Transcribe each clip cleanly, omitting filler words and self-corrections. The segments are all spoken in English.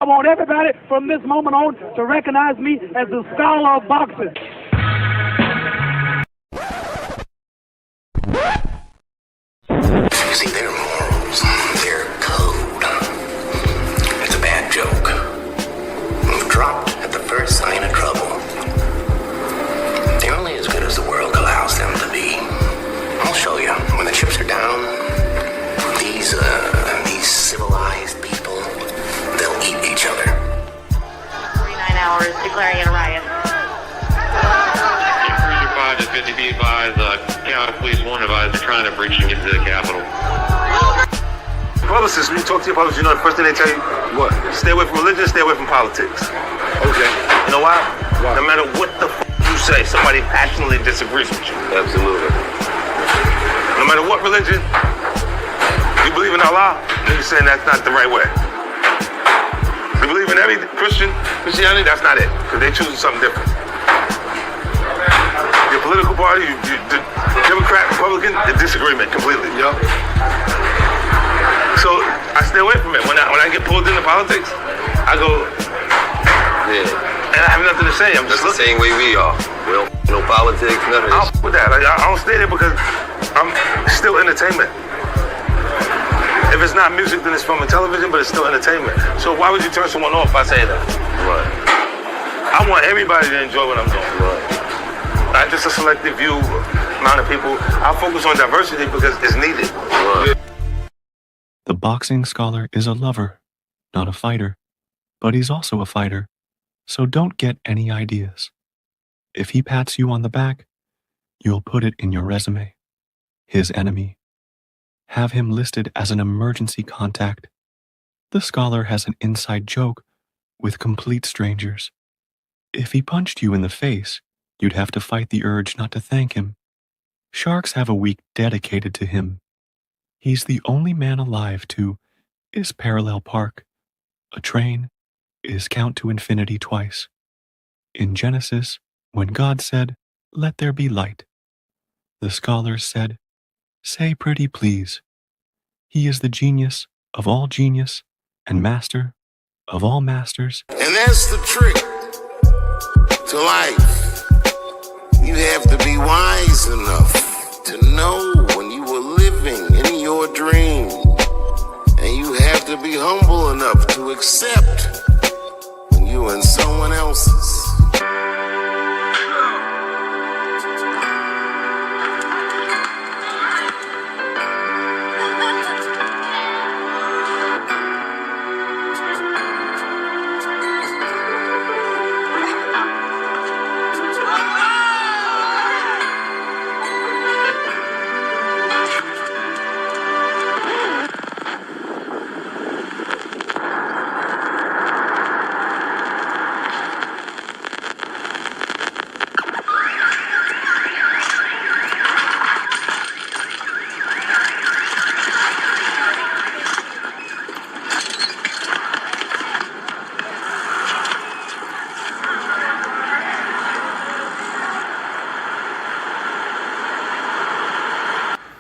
I want everybody from this moment on to recognize me as the scholar of boxing. You see, their morals, their code, it's a bad joke. Dropped at the first sign of trouble. They're only as good as the world allows them to be. I'll show you. When the chips are down, these civilized people, they'll eat each other. 49 hours declaring a riot. Cruiser 5 to 50 be advised, County Police 1 advised they're trying to breach and get into the Capitol. Publicists, when you talk to your publicists, you know the first thing they tell you? What? Stay away from religion, stay away from politics. Okay. You know why? Why? No matter what the you say, somebody passionately disagrees with you. Absolutely. No matter what religion, you believe in Allah, then you're saying that's not the right way. You believe in every Christianity, that's not it, because they're choosing something different. Your political party, the Democrat, Republican, the disagreement completely. Yep. So I stay away from it. When I get pulled into politics, I go, Yeah. and I have nothing to say. I'm just That's the looking. same way we are. We don't no politics, none of I'll this. with that. I don't stay there because I'm still entertainment. If it's not music, then it's film and television, but it's still entertainment. So why would you turn someone off by saying that? Right. I want everybody to enjoy what I'm doing. Right. Not just a selective few amount of people. I focus on diversity because it's needed. Right. The boxing scholar is a lover, not a fighter, but he's also a fighter, so don't get any ideas. If he pats you on the back, you'll put it in your resume. His enemy. Have him listed as an emergency contact. The scholar has an inside joke with complete strangers. If he punched you in the face, you'd have to fight the urge not to thank him. Sharks have a week dedicated to him. He's the only man alive to is parallel park. A train is count to infinity twice. In Genesis, when God said, "Let there be light," the scholars said, "Say pretty please." He is the genius of all genius and master of all masters. And that's the trick to life. You have to be wise enough to know when you were living in your dream. And you have to be humble enough to accept when you were in someone else's.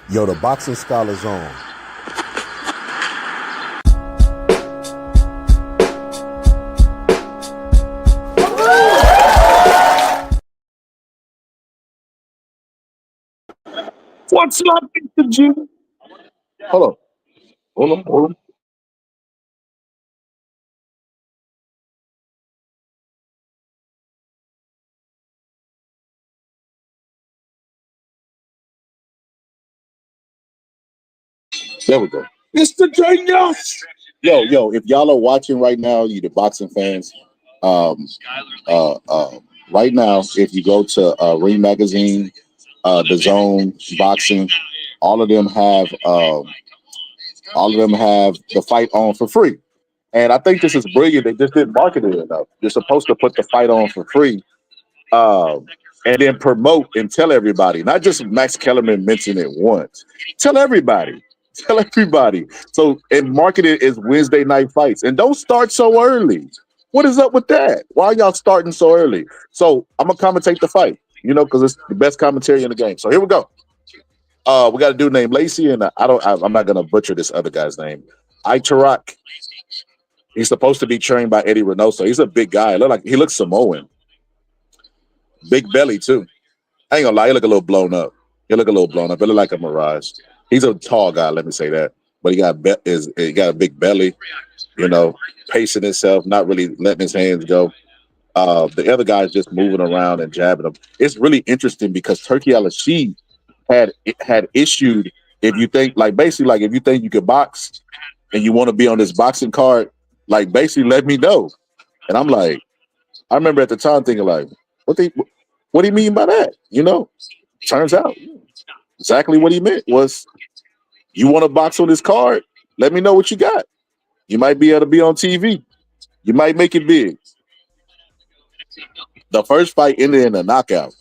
Yo, the boxing scholar's on. What's up, Mr. G? Hold on. There we go. Mr. Genius! Yo, if y'all are watching right now, you the boxing fans, right now, if you go to Ring Magazine, The Zone, Boxing, all of them have the fight on for free. And I think this is brilliant. They just didn't market it enough. You're supposed to put the fight on for free, and then promote and tell everybody, not just Max Kellerman mention it once. Tell everybody. So, and market it as Wednesday night fights. And don't start so early. What is up with that? Why are y'all starting so early? So I'm gonna commentate the fight, because it's the best commentary in the game. So here we go. We got a dude named Lacey, and I'm not gonna butcher this other guy's name. Itarak He's supposed to be trained by Eddie Reynoso. He's a big guy. He looks Samoan. Big belly too. I ain't gonna lie, he look a little blown up. He look like a mirage. He's a tall guy, let me say that. But he got a big belly, pacing himself, not really letting his hands go. The other guy's just moving around and jabbing him. It's really interesting because Turki Al-Rashid had issued, if you think you could box and you want to be on this boxing card, like basically let me know. And I'm like, I remember at the time thinking like, what do you mean by that? Turns out exactly what he meant was, you want to box on this card? Let me know what you got. You might be able to be on TV. You might make it big. The first fight ended in a knockout.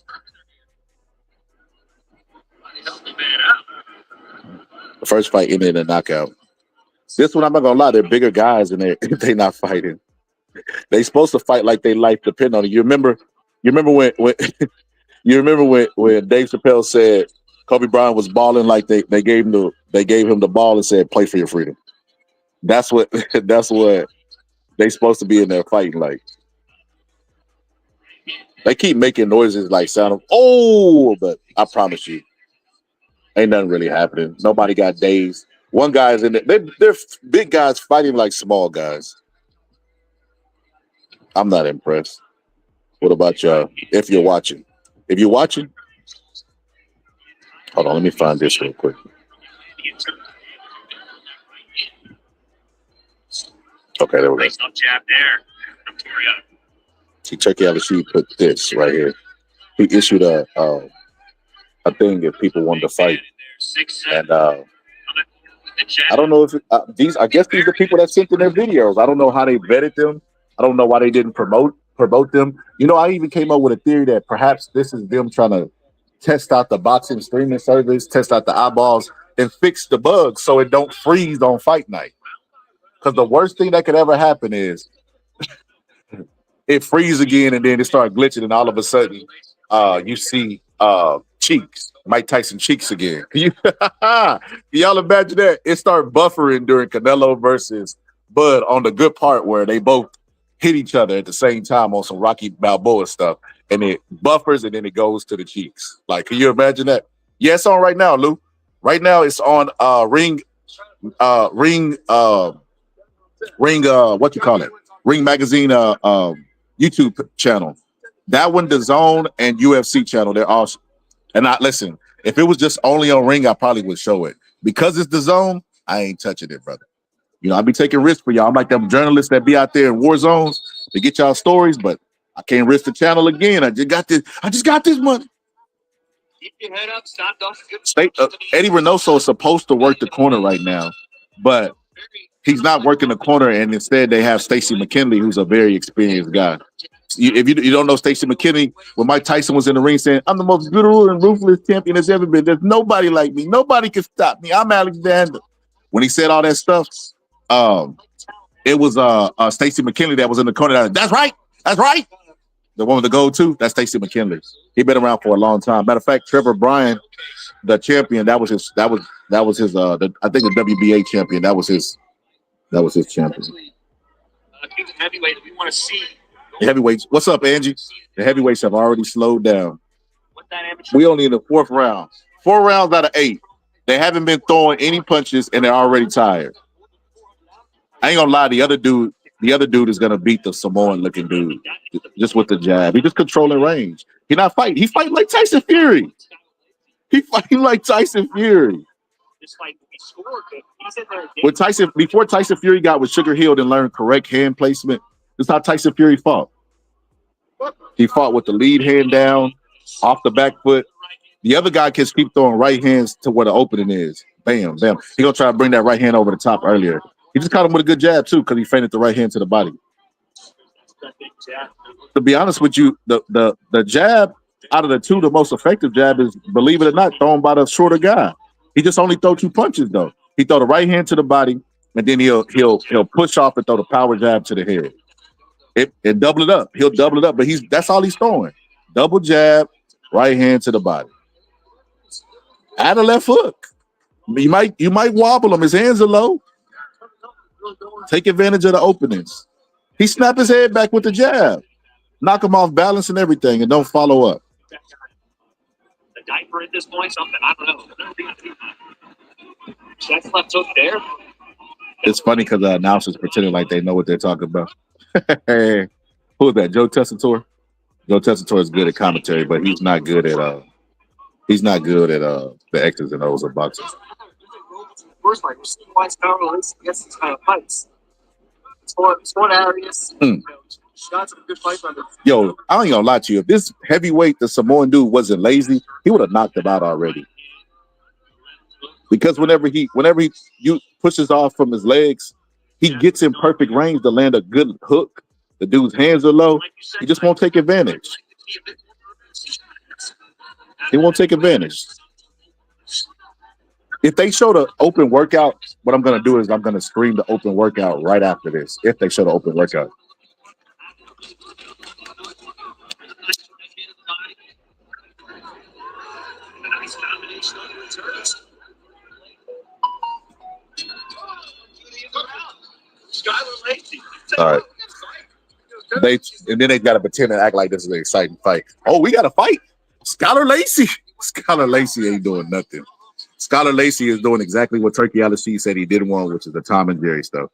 This one, I'm not gonna lie, they're bigger guys and they not fighting. They supposed to fight like their life depend on it. You remember when when Dave Chappelle said Kobe Bryant was balling, like they gave him the ball and said, play for your freedom. That's what they supposed to be in there fighting like. They keep making noises like sound of, but I promise you, ain't nothing really happening. Nobody got dazed. One guy's in there. They're big guys fighting like small guys. I'm not impressed. What about y'all? If you're watching, hold on, let me find this real quick. Okay, there we go. See, Turki Al-Rashid put this right here. He issued a thing if people wanted to fight, and I don't know if I guess these are people that sent in their videos. I don't know how they vetted them. I don't know why they didn't promote them. I even came up with a theory that perhaps this is them trying to test out the boxing streaming service, test out the eyeballs, and fix the bugs so it don't freeze on fight night. Because the worst thing that could ever happen is it freezes again and then it starts glitching, and all of a sudden you see cheeks, Mike Tyson cheeks again. Can y'all imagine that? It started buffering during Canelo versus Bud on the good part where they both hit each other at the same time on some Rocky Balboa stuff, and it buffers and then it goes to the cheeks. Like, can you imagine that? Yeah, it's on right now, Lou. Right now it's on Ring Ring Magazine YouTube channel. That one, the Zone and UFC channel, they're awesome. And listen, if it was just only on Ring, I probably would show it. Because it's the Zone, I ain't touching it, brother. I be taking risks for y'all. I'm like them journalists that be out there in war zones to get y'all stories, but I can't risk the channel again. I just got this money. Keep your head up, stop, Eddie Reynoso is supposed to work the corner right now, but he's not working the corner, and instead they have Stacey McKinley, who's a very experienced guy. If you don't know Stacey McKinley, when Mike Tyson was in the ring saying, "I'm the most brutal and ruthless champion that's ever been. There's nobody like me. Nobody can stop me. I'm Alexander." When he said all that stuff, it was Stacey McKinley that was in the corner. That's right. The one with the gold too. That's Stacey McKinley. He been around for a long time. Matter of fact, Trevor Bryan, the champion, that was his. I think the WBA champion. That was his champion. Heavyweight, we want to see. The heavyweights. What's up, Angie? The heavyweights have already slowed down. We only in the 4th round. 4 rounds out of 8. They haven't been throwing any punches, and they're already tired. I ain't gonna lie. The other dude is gonna beat the Samoan-looking dude just with the jab. He just controlling range. He not fighting. He fighting like Tyson Fury. Before Tyson Fury got with Sugar Hill and learned correct hand placement, this is how Tyson Fury fought. He fought with the lead hand down, off the back foot. The other guy can keep throwing right hands to where the opening is. Bam, bam. He gonna try to bring that right hand over the top earlier. He just caught him with a good jab too, because he feinted the right hand to the body. To be honest with you, the jab out of the two, the most effective jab is, believe it or not, thrown by the shorter guy. He just only throw 2 punches though. He throw the right hand to the body, and then he'll push off and throw the power jab to the head. It double it up. He'll double it up, but that's all he's throwing. Double jab, right hand to the body. Add a left hook. You might wobble him. His hands are low. Take advantage of the openings. He snapped his head back with the jab. Knock him off balance and everything, and don't follow up. The diaper at this point, something, I don't know. That's left hook there. It's funny because the announcers pretending like they know what they're talking about. Hey, who is that? Joe Tessitore? Joe Tessitore is good at commentary, but he's not good at the X's and O's of boxing. First fight, we're seeing why Canelo gets these kind of fights. Sport areas. Got some good fights on this. Yo, I ain't gonna lie to you. If this heavyweight, the Samoan dude, wasn't lazy, he would have knocked him out already. Because whenever he pushes off from his legs, he gets in perfect range to land a good hook. The dude's hands are low. He just won't take advantage. He won't take advantage. If they show the open workout, what I'm gonna do is I'm gonna stream the open workout right after this. If they show the open workout. All right. And then they got to pretend and act like this is an exciting fight. Oh, we got to fight. Skylar Lacey. Skylar Lacey ain't doing nothing. Skylar Lacey is doing exactly what Turkey Alassi said he didn't want, which is the Tom and Jerry stuff.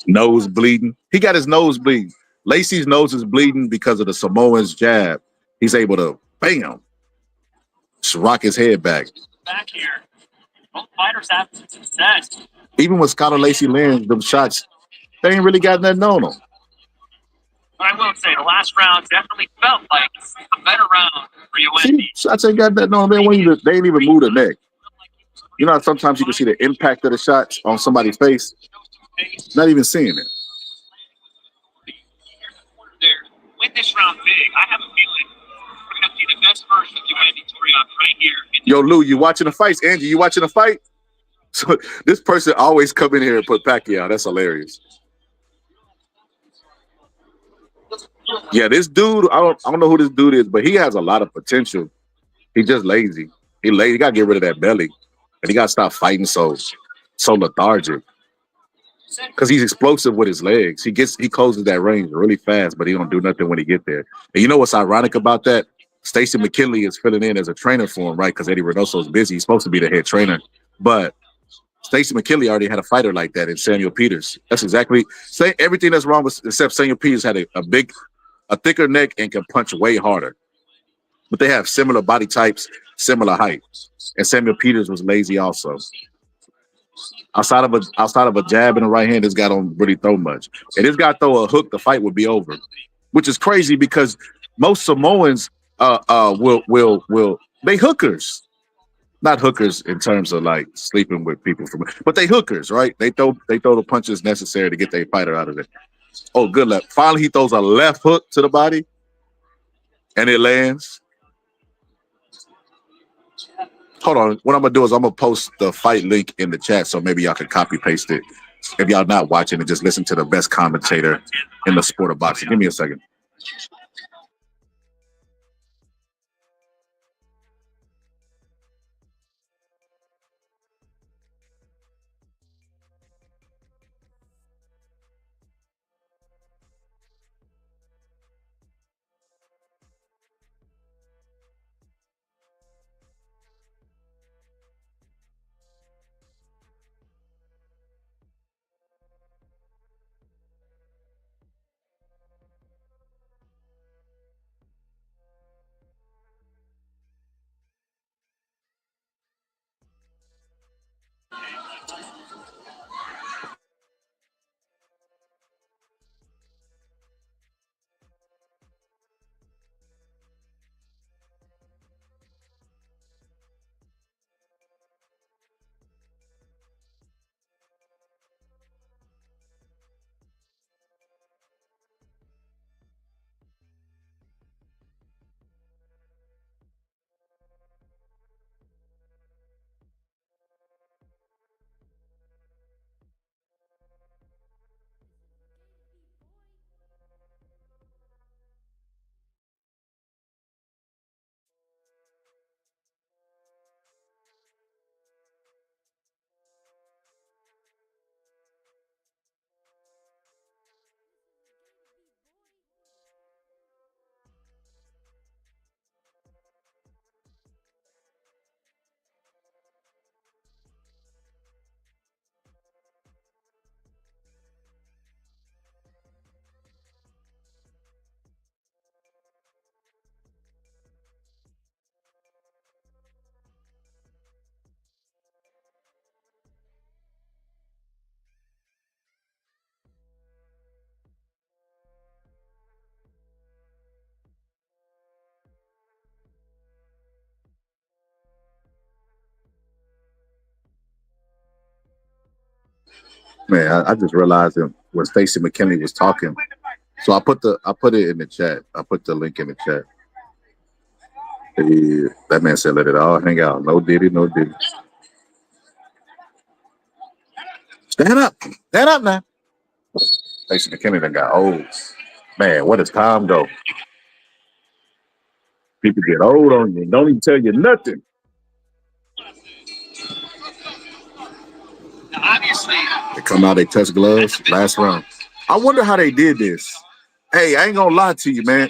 Nose bleeding. He got his nose bleeding. Lacey's nose is bleeding because of the Samoan's jab. He's able to, bam, just rock his head back. Back here. Both fighters have some success. Even when Skylar Lacey lands them shots, they ain't really got nothing on them. I will say the last round definitely felt like a better round for you. See, shots ain't got nothing on them. They ain't even move the neck. You know how sometimes you can see the impact of the shots on somebody's face? Not even seeing it. With this round big, I have a feeling we're going to see the best version of Andy Torian right here. Yo, Lou, you watching the fights? Angie, you watching the fight? So this person always come in here and put Pacquiao. That's hilarious. Yeah, this dude, I don't know who this dude is, but he has a lot of potential. He's just lazy. He lazy. He got to get rid of that belly. And he got to stop fighting so lethargic. Because he's explosive with his legs. He closes that range really fast, but he don't do nothing when he get there. And you know what's ironic about that? Stacey McKinley is filling in as a trainer for him, right? Because Eddie Reynoso is busy. He's supposed to be the head trainer. But Stacey McKinley already had a fighter like that in Samuel Peters. That's exactly everything that's wrong with, except Samuel Peters had a thicker neck and can punch way harder. But they have similar body types, similar height. And Samuel Peters was lazy also. Outside of a jab and a right hand, this guy don't really throw much. And this guy throw a hook, the fight would be over. Which is crazy because most Samoans will they hookers. Not hookers in terms of like sleeping with people but they hookers, right? They throw the punches necessary to get their fighter out of it. Oh, good luck. Finally, he throws a left hook to the body, and it lands. Hold on. What I'm gonna do is I'm gonna post the fight link in the chat, so maybe y'all can copy paste it. If y'all not watching it, just listen to the best commentator in the sport of boxing. Give me a second. Man, I just realized that when Stacey McKinley was talking. So I put it in the chat. I put the link in the chat. That man said, "Let it all hang out. No diddy, no diddy." Stand up now. Stacey McKinley done got old. Man, what does time go? People get old on you. Don't even tell you nothing. Obviously, They come out, they touch gloves, last round. I wonder how they did this. Hey, I ain't gonna lie to you, man.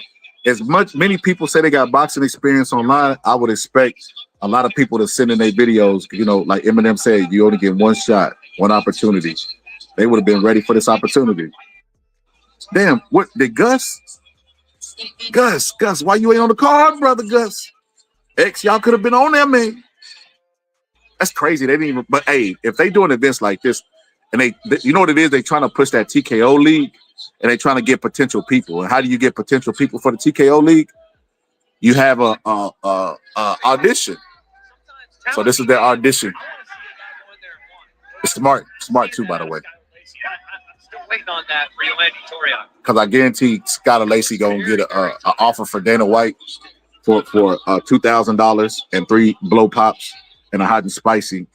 Many people say they got boxing experience online, I would expect a lot of people to send in their videos. You know, like Eminem said, you only get one shot, one opportunity. They would have been ready for this opportunity. Damn, what did Gus, why you ain't on the card, brother Gus? X, y'all could have been on there, man. That's crazy. They didn't even, but hey, if they doing events like this, and they you know what it is, they trying to push that TKO league, and they trying to get potential people. And how do you get potential people for the TKO league? You have a audition. So this is their audition. It's smart too, by the way. still waiting on that for Toriak. Because I guarantee Scott and Lacey gonna get an offer for Dana White for $2,000 and 3 blow pops and a hot and spicy.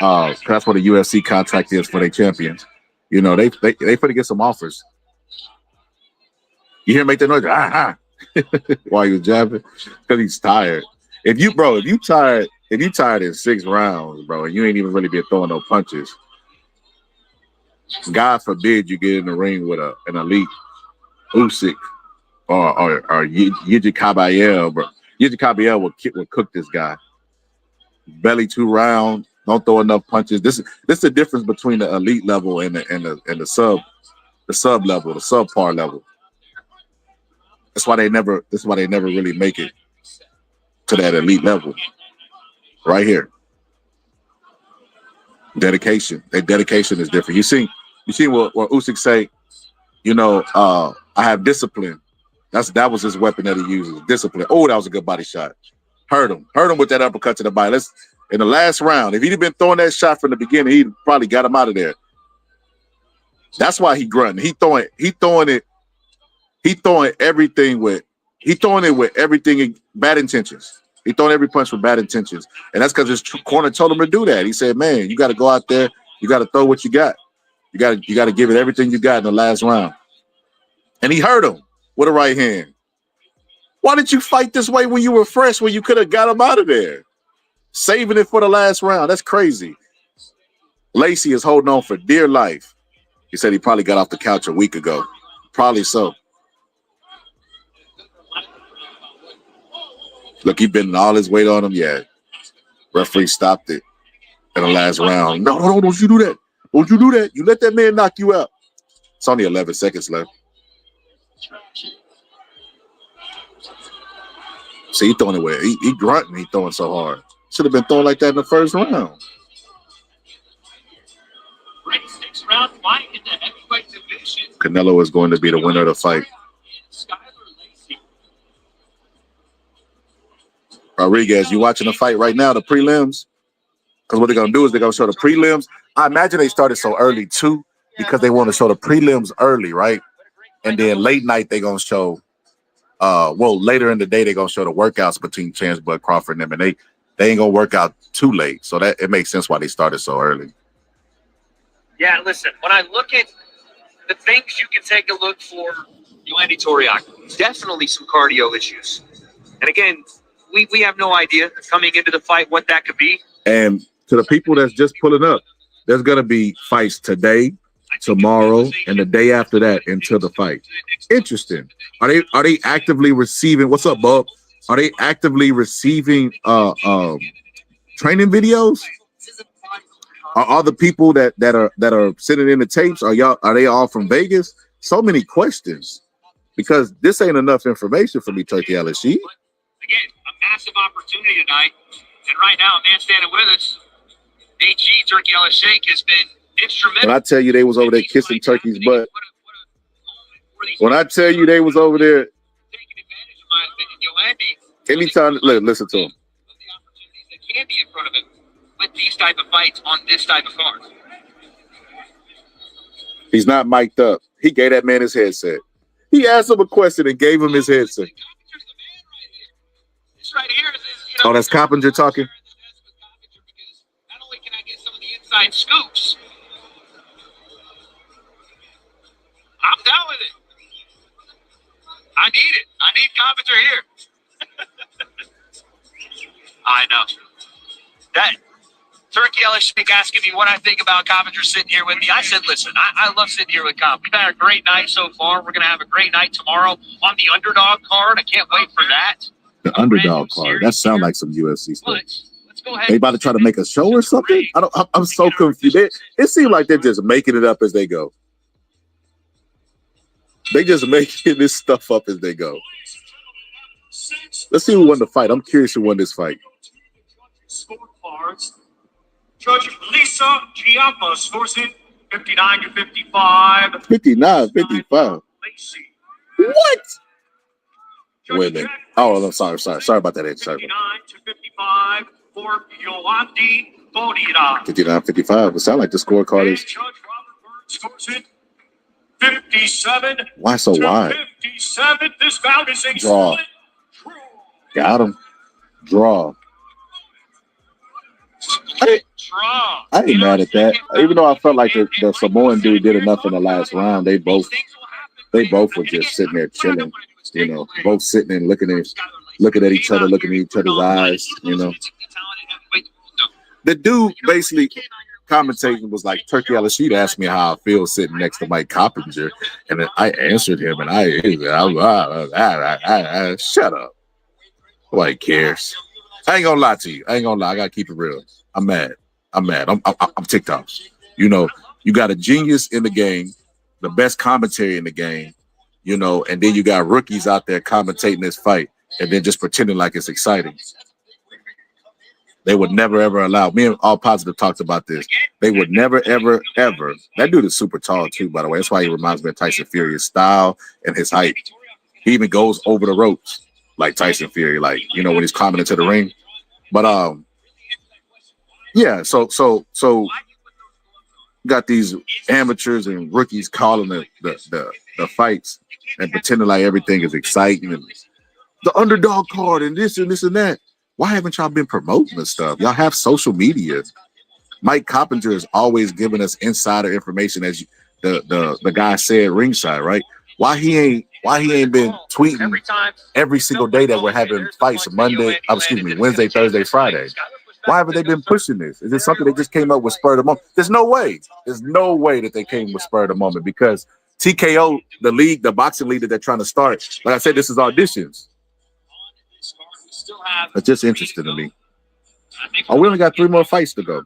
That's what a UFC contract is for their champions. You know, they finna get some offers. You hear him make that noise while you're jabbing? Because he's tired. If you tired in 6 rounds, bro, and you ain't even really been throwing no punches, God forbid you get in the ring with an elite Usyk or Yiji Kabayel, bro. Yiji Kabayel will cook this guy. Belly 2 rounds, don't throw enough punches. This is the difference between the elite level and the sub level, the subpar level. That's why they never really make it to that elite level. Right here. Dedication. Their dedication is different. You see what Usyk say, you know, I have discipline. That was his weapon that he uses. Discipline. Oh, that was a good body shot. Hurt him with that uppercut to the body. In the last round, if he'd have been throwing that shot from the beginning, he'd probably got him out of there. That's why he grunting. He throwing it with everything bad intentions. He throwing every punch with bad intentions. And that's because his corner told him to do that. He said, man, you got to go out there. You got to throw what you got. You got to give it everything you got in the last round. And he hurt him with a right hand. Why didn't you fight this way when you were fresh, when you could have got him out of there? Saving it for the last round. That's crazy. Lacey is holding on for dear life. He said he probably got off the couch a week ago. Probably so. Look, he been all his weight on him. Yeah. Referee stopped it in the last round. No, don't you do that. Don't you do that. You let that man knock you out. It's only 11 seconds left. See, he throwing it away. He grunting. He throwing so hard. Should have been throwing like that in the first round. Canelo is going to be the winner of the fight. Rodriguez, you watching the fight right now, the prelims? Because what they're going to do is they're going to show the prelims. I imagine they started so early, too, because they want to show the prelims early, right? And then late night, they're going to show, later in the day, they're going to show the workouts between Chance, Bud, Crawford, and them. And they ain't going to work out too late. So that it makes sense why they started so early. Yeah, listen, when I look at the things you can take a look for, Toriak, definitely some cardio issues. And again, we have no idea coming into the fight what that could be. And to the people that's just pulling up, there's going to be fights today, tomorrow, and the day after that until the fight. Interesting. Are they actively receiving? What's up, Bob? Are they actively receiving training videos? Are all the people that are sitting in the tapes? Are they all from Vegas? So many questions because this ain't enough information for me, Turkey LSG. Again, a massive opportunity tonight, and right now, a man standing with us, AG Turkey LSG has been instrumental. When I tell you they was over there kissing Turkey's butt, when I tell you they was over there, anytime, listen to him. The opportunities that can be in front of him with these type of fights on this type of card. He's not mic'd up. He gave that man his headset. He asked him a question and gave him his headset. This right here is Oh, that's Coppinger talking? not only can I get some of the inside scoops, I'm down with it. I need it. I need Coppinger here. I know. That Turkey Elishik asking me what I think about Coppinger sitting here with me. I said, listen, I love sitting here with Cop. We've had a great night so far. We're going to have a great night tomorrow on the underdog card. I can't wait for that. The underdog card. That sounds like some UFC stuff. Let's go ahead. They about to try to make a show or something? I'm so confused. It seems like they're just making it up as they go. They just making this stuff up as they go. Let's see who won the fight. I'm curious who won this fight. Scorecards. Judge Lisa Chiappa scores it 59-55. 59-55. What? Wait a minute. Oh, I'm sorry. Sorry about that. 59-55 for Yoandi Bonira. 59-55. It sounds like the scorecard is. Judge Robert Bird scores it 57. Why so wide? 57. This bout is a Draw. split. Got him. Draw. I ain't mad at that. Even though I felt like the Samoan dude did enough in the last round, they both were just sitting there chilling. You know, both sitting and looking at each other, looking at each other's eyes. You know, the dude basically commentating was like, Turkey Elishik asked me how I feel sitting next to Mike Coppinger, and then I answered him, and I shut up. Nobody cares. I ain't gonna lie to you. I gotta keep it real. I'm mad. I'm ticked off. You know, you got a genius in the game, the best commentary in the game, you know, and then you got rookies out there commentating this fight and then just pretending like it's exciting. They would never, ever allow. Me and All Positive talked about this. They would never, ever, ever. That dude is super tall, too, by the way. That's why he reminds me of Tyson Fury, his style and his height. He even goes over the ropes like Tyson Fury, like, you know, when he's climbing into the ring. But, yeah, so got these amateurs and rookies calling the fights and pretending like everything is exciting and the underdog card and this and that. Why haven't y'all been promoting this stuff? Y'all have social media. Mike Coppinger is always giving us insider information, as the guy said ringside, right? Why he ain't been tweeting every single day that we're having fights Wednesday, Thursday, Friday? Why haven't they been pushing this? Is this something they just came up with spur of the moment? There's no way. There's no way that they came with spur of the moment, because TKO, the boxing league that they're trying to start, like I said, this is auditions. It's just interesting to me. Oh, we only got 3 more fights to go,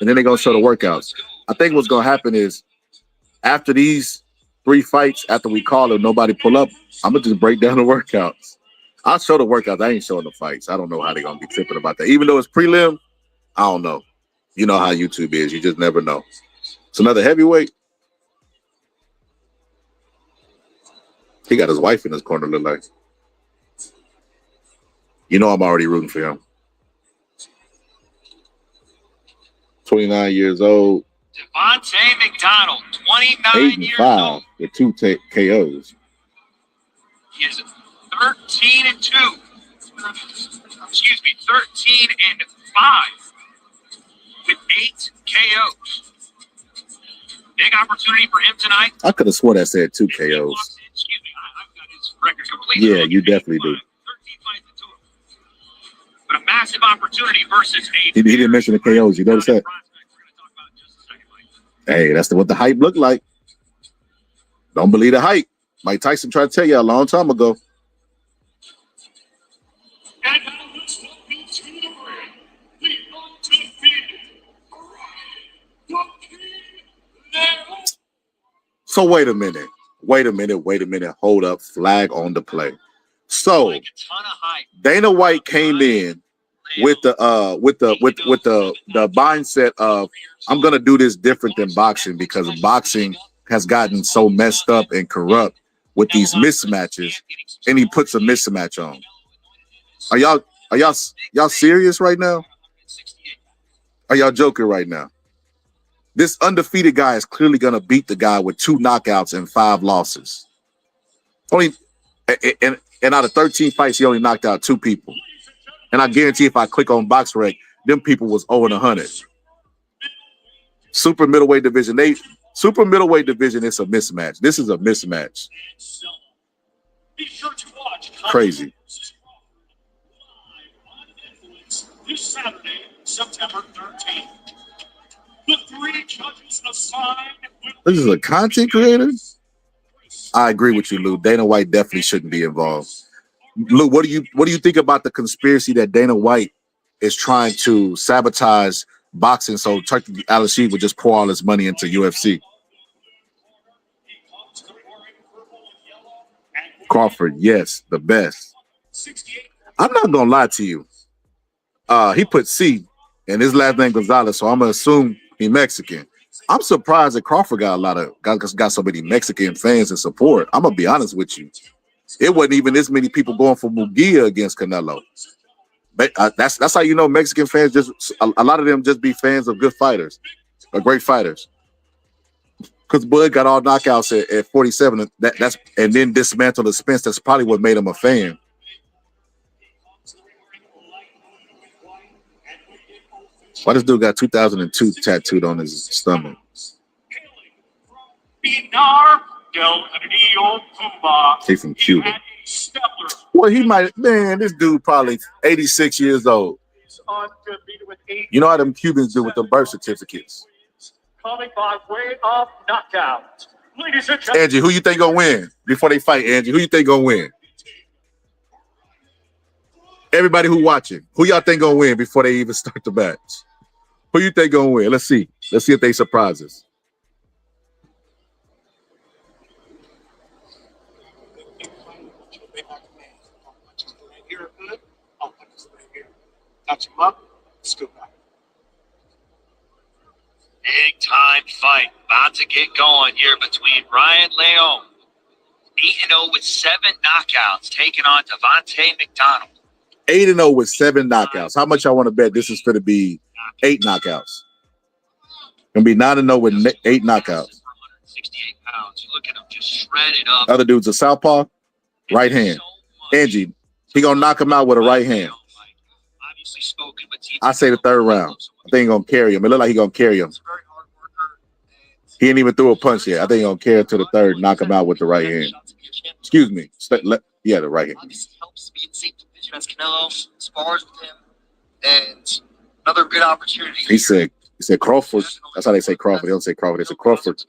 and then they're gonna show the workouts. I think what's gonna happen is after these 3 fights, after we call them, nobody pull up, I'm gonna just break down the workouts. I'll show the workouts. I ain't showing the fights. I don't know how they're gonna be tripping about that. Even though it's prelim, I don't know. You know how YouTube is. You just never know. It's another heavyweight. He got his wife in his corner, look like. You know I'm already rooting for him. 29 years old. Devontae McDonald, 29 years old. With 2 KOs. He is 13-2. Excuse me, 13-5 with 8 KOs. Big opportunity for him tonight. I could have sworn that said 2 KOs. Excuse me, I've got his record completely. Yeah, you definitely do. 13 fights to 2. But a massive opportunity versus 8. He didn't mention the KOs. You notice that? Hey, that's what the hype looked like. Don't believe the hype. Mike Tyson tried to tell you a long time ago. So wait a minute. Hold up. Flag on the play. So Dana White came in with the mindset of, I'm gonna do this different than boxing, because boxing has gotten so messed up and corrupt with these mismatches, and he puts a mismatch on. Are y'all serious right now? Are y'all joking right now? This undefeated guy is clearly going to beat the guy with 2 knockouts and 5 losses. Only, and out of 13 fights, he only knocked out 2 people. And I guarantee if I click on BoxRec, them people was 0-100. Super middleweight division. Super middleweight division is a mismatch. This is a mismatch. Crazy. This Saturday, September 13th. The 3 judges assigned. This is a content creator? I agree with you, Lou. Dana White definitely shouldn't be involved. Lou, what do you think about the conspiracy that Dana White is trying to sabotage boxing so Turkey Al-Rashid would just pour all his money into UFC? Crawford, yes, the best. I'm not gonna lie to you. He put C and his last name Gonzalez, so I'm gonna assume he's Mexican. I'm surprised that Crawford got so many Mexican fans and support. I'm gonna be honest with you. It wasn't even this many people going for Mugia against Canelo. But that's how you know Mexican fans a lot of them just be fans of good fighters or great fighters. Because Bud got all knockouts at 47, and then dismantled the Spence. That's probably what made him a fan. Why this dude got 2002 tattooed on his stomach? He's from Cuba. Well, he might, man, this dude probably 86 years old. You know how them Cubans do with the birth certificates. Coming by way of knockout. Ladies and gentlemen. Angie, who you think gonna win before they fight, Angie? Who you think gonna win? Everybody who watching, who y'all think gonna win before they even start the match? Who you think gonna win? Let's see. Let's see if they surprise us. Touch him up, scoop back. Big time fight about to get going here between Ryan Leon, 8-0 with 7 knockouts, taking on Devontae McDonald. 8-0 with 7 knockouts. How much I want to bet this is going to be 8 knockouts? Gonna be 9-0 with 8 knockouts. 68 pounds. You look at him just shredded up. Other dude's a southpaw, right hand. Angie, he gonna knock him out with a right hand. I say the 3rd round. I think he's gonna carry him. It look like he's gonna carry him. He ain't even threw a punch yet. I think he's gonna carry him to the 3rd, knock him out with the right hand. Excuse me. Yeah, the right hand. Helps to be in safe division as Canelo spars with him, and another good opportunity. He said Crawford. That's how they say Crawford. They don't say Crawford. They say Crawford.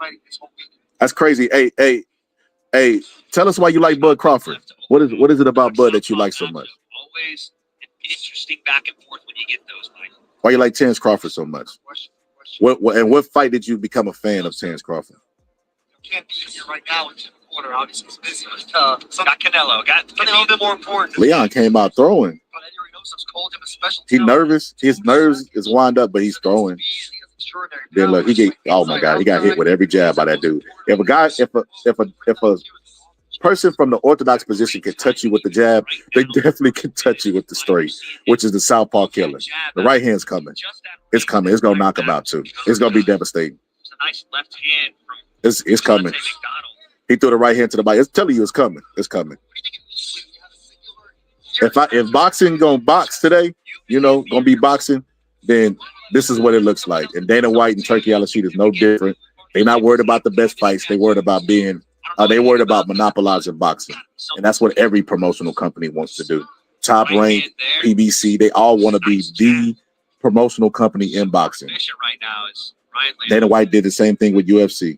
That's crazy. Hey, tell us why you like Bud Crawford. What is it about Bud that you like so much? Always interesting back and forth when you get those, Mike. Why you like Terence Crawford so much? What fight did you become a fan of Terence Crawford? Can't be here right now in the quarter. Obviously, it's busy with got Canelo. Got something a little bit more important. Leon came out throwing. He nervous. His nerves is wound up, but he's throwing. Then look, oh my God, he got hit with every jab by that dude. If a person from the orthodox position can touch you with the jab, they definitely can touch you with the straight, which is the southpaw killer. The right hand's coming. It's coming. It's gonna knock him out too. It's gonna be devastating. Nice left hand from it's coming. He threw the right hand to the body. It's telling you it's coming. It's coming. If boxing gonna box today, gonna be boxing, then this is what it looks like. And Dana White and Turkey Al-Rashid is no different. They're not worried about the best fights. They worried about monopolizing boxing. And that's what every promotional company wants to do. Top Rank, PBC, they all want to be the promotional company in boxing. Dana White did the same thing with UFC.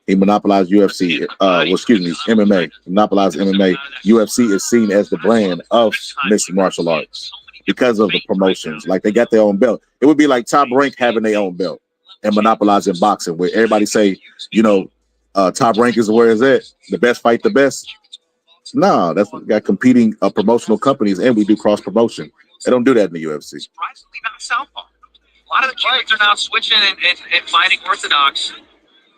He monopolized UFC. MMA. Monopolized MMA. UFC is seen as the brand of mixed martial arts because of the promotions. Like they got their own belt. It would be like Top Rank having their own belt and monopolizing boxing, where everybody say, Top Rank is where it's at. The best fight the best. No, that's got competing promotional companies, and we do cross promotion. They don't do that in the UFC. Surprisingly, not southpaw. A lot of the Cubans are now switching and fighting orthodox,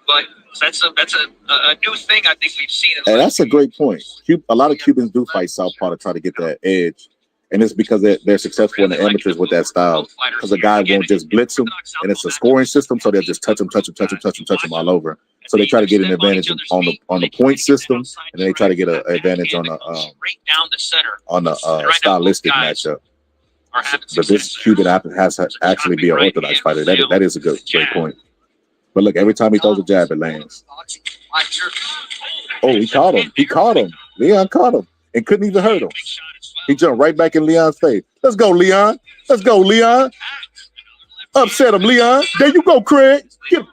but that's a new thing I think we've seen. And that's a great point. A lot of Cubans do fight southpaw to try to get that edge And it's because they're successful in the amateurs with that style. Because a guy won't just blitz them, and it's a scoring system, so they'll just touch them all over. So they try to get an advantage on the point system, and then they try to get an advantage on the stylistic matchup. But this Cuban has to actually be an orthodox fighter. That is a great point. But look, every time he throws a jab, it lands. Oh, he caught him. Leon caught him and couldn't even hurt him. He jumped right back in Leon's face. Let's go, Leon. Upset him, Leon. There you go, Craig. Get him,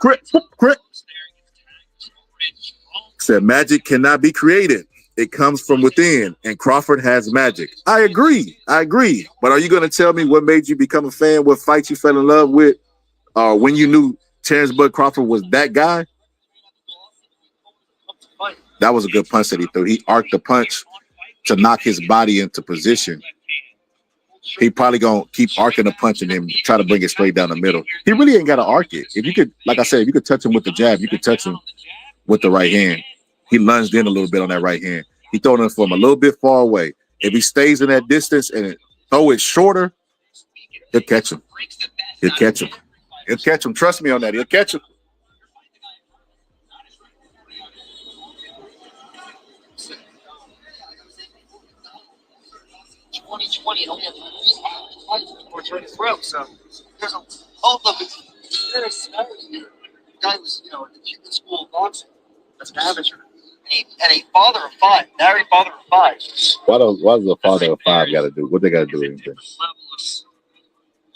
Craig. Said magic cannot be created. It comes from within, and Crawford has magic. I agree. But are you going to tell me what made you become a fan, what fight you fell in love with, or when you knew Terrence Bud Crawford was that guy? That was a good punch that he threw. He arced the punch to knock his body into position. He probably gonna keep arcing the punch and then try to bring it straight down the middle. He really ain't got to arc it. If you could, like I said, if you could touch him with the jab, you could touch him with the right hand. He lunged in a little bit on that right hand. He throwing it from a little bit far away. If he stays in that distance and throw it shorter, he'll catch him. Trust me on that. He'll catch him. 2020 only had 3 fights before turning pro, so there's a whole of it. There's the guy was, in the Cuban school of boxing as an amateur, and a father of 5, married father of 5. Why does the father of 5 got to do? What they got to do? Anything? Level of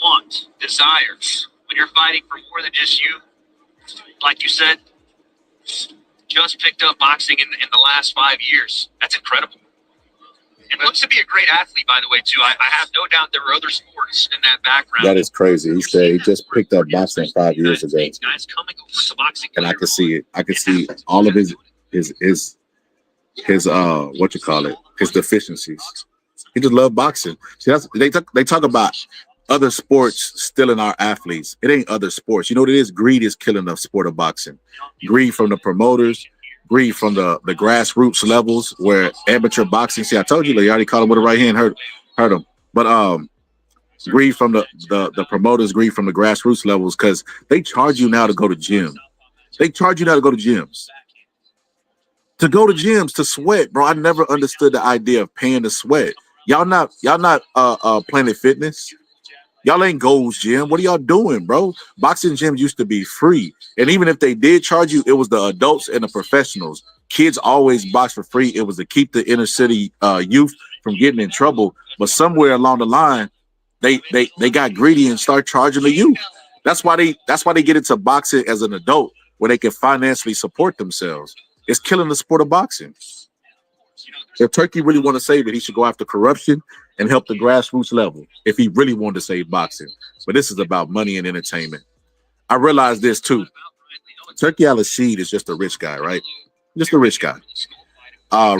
want, desires. When you're fighting for more than just you, like you said, just picked up boxing in the last 5 years. That's incredible. And looks to be a great athlete, by the way, too. I have no doubt there were other sports in that background. That is crazy. He said he just picked up boxing 5 years ago. And I can see it. I can see all of his his deficiencies. He just loved boxing. See, they talk about other sports stealing our athletes. It ain't other sports. You know what it is? Greed is killing the sport of boxing. Greed from the promoters. Greed from the grassroots levels where amateur boxing. See, I told you, he already caught him with the right hand, hurt him. But greed from the promoters, greed from the grassroots levels, because they charge you now to go to gym. They charge you now to go to gyms. To go to gyms to sweat, bro. I never understood the idea of paying to sweat. Y'all not Planet Fitness. Y'all ain't Gold's Gym. What are y'all doing, bro? Boxing gyms used to be free. And even if they did charge you, it was the adults and the professionals. Kids always box for free. It was to keep the inner city youth from getting in trouble. But somewhere along the line, they got greedy and start charging the youth. That's why they get into boxing as an adult, where they can financially support themselves. It's killing the sport of boxing. If Turkey really want to save it, he should go after corruption and help the grassroots level if he really wanted to save boxing. But this is about money and entertainment. I realize this too. Turkey Al-Rashid is just a rich guy, right? Just a rich guy.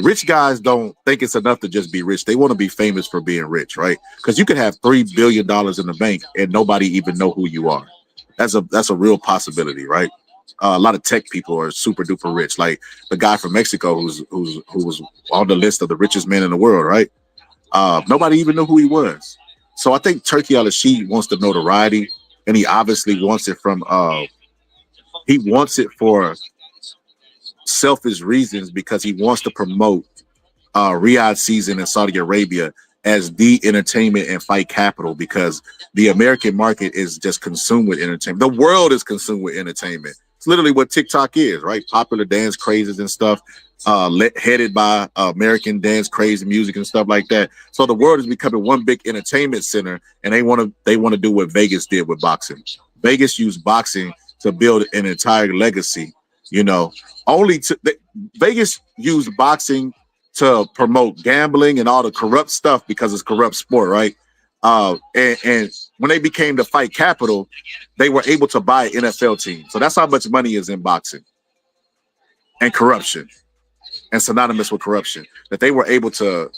Rich guys don't think it's enough to just be rich. They want to be famous for being rich, right? Because you could have $3 billion in the bank and nobody even know who you are. That's a real possibility, right? A lot of tech people are super duper rich, like the guy from Mexico who was on the list of the richest men in the world, right? Nobody even knew who he was. So I think Turkey Al-Rashid wants the notoriety, and he obviously wants it for selfish reasons, because he wants to promote Riyadh season in Saudi Arabia as the entertainment and fight capital, because the American market is just consumed with entertainment. The world is consumed with entertainment. It's literally what TikTok is, right? Popular dance crazes and stuff, headed by American dance craze music and stuff like that. So the world is becoming one big entertainment center, and they want to do what Vegas did with boxing. Vegas used boxing to build an entire legacy. Vegas used boxing to promote gambling and all the corrupt stuff because it's corrupt sport, right? And when they became the fight capital, they were able to buy an NFL team. So that's how much money is in boxing and corruption, and synonymous with corruption, that they were able to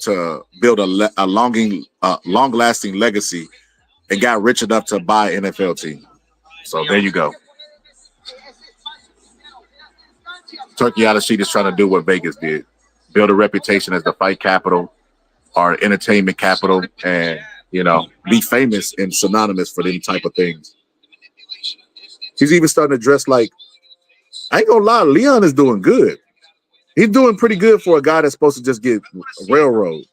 build a long-lasting legacy and got rich enough to buy an NFL team. So there you go. Turkey Al-Rashid is trying to do what Vegas did. Build a reputation as the fight capital are entertainment capital and, you know, be famous and synonymous for them type of things. He's even starting to dress like, I ain't gonna lie, Leon is doing good. He's doing pretty good for a guy that's supposed to just get railroaded.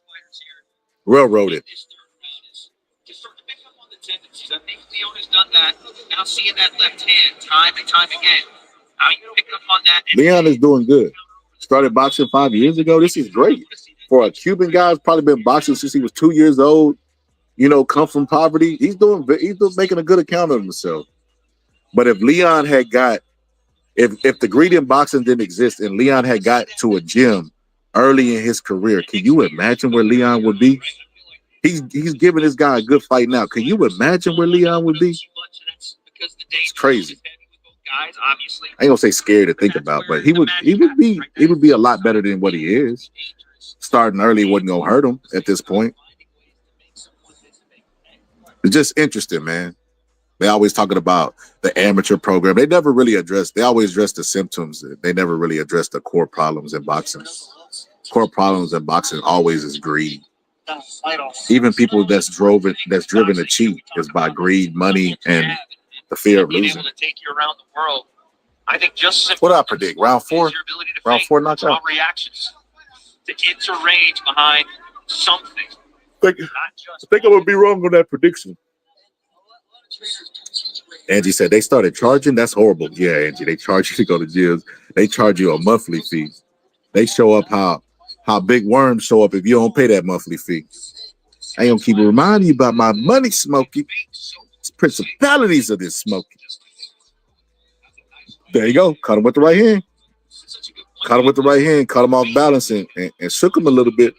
I think Leon has done that. Now seeing that left hand time and time again. How you pick up on that? Leon is doing good. Started boxing 5 years ago. This is great. For a Cuban guy who's probably been boxing since he was 2 years old, you know, come from poverty. He's making a good account of himself. But if Leon had got, if the greed in boxing didn't exist and Leon had got to a gym early in his career, can you imagine where Leon would be? He's giving this guy a good fight now. Can you imagine where Leon would be? It's crazy. I ain't gonna say scary to think about, but he would be a lot better than what he is. Starting early wasn't gonna hurt him at this point. It's just interesting, man. They always talking about the amateur program. They never really they always address the symptoms. They never really address the core problems in boxing. Core problems in boxing always is greed. Even people that's driven to cheat is by greed, money, and the fear of losing. To take you around the world. I think just what I predict, round 4 knockout. Reactions to interrange behind something. I think I'm gonna be wrong on that prediction. Angie said they started charging. That's horrible. Yeah, Angie, they charge you to go to gyms. They charge you a monthly fee. They show up how big worms show up if you don't pay that monthly fee. I ain't gonna keep reminding you about my money, Smokey. It's principalities of this, Smokey. There you go. Caught him with the right hand. Caught him with the right hand. Caught him off balance and shook him a little bit.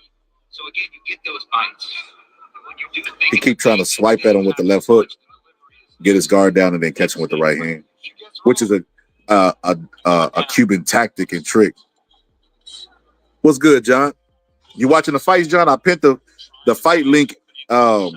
So again, you get those bites. He keep trying to swipe at him with the left hook, get his guard down, and then catch him with the right hand, which is a Cuban tactic and trick. What's good, John? You watching the fights, John? I pinned the fight link to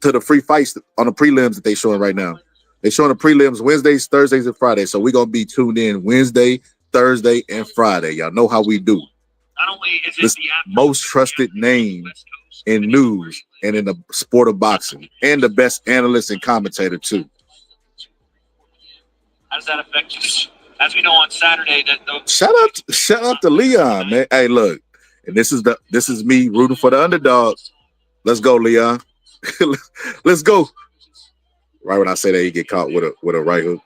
the free fights on the prelims that they showing right now. They showing the prelims Wednesdays, Thursdays, and Fridays. So we're gonna be tuned in Wednesday, Thursday, and Friday. Y'all know how we do. Not only is it this most trusted name in news and in the sport of boxing, and the best analyst and commentator too. How does that affect you? As we know on Saturday, Shout out to Leon, man. Hey, look, and this is me rooting for the underdog. Let's go, Leon. Let's go. Right when I say that, he get caught with a right hook.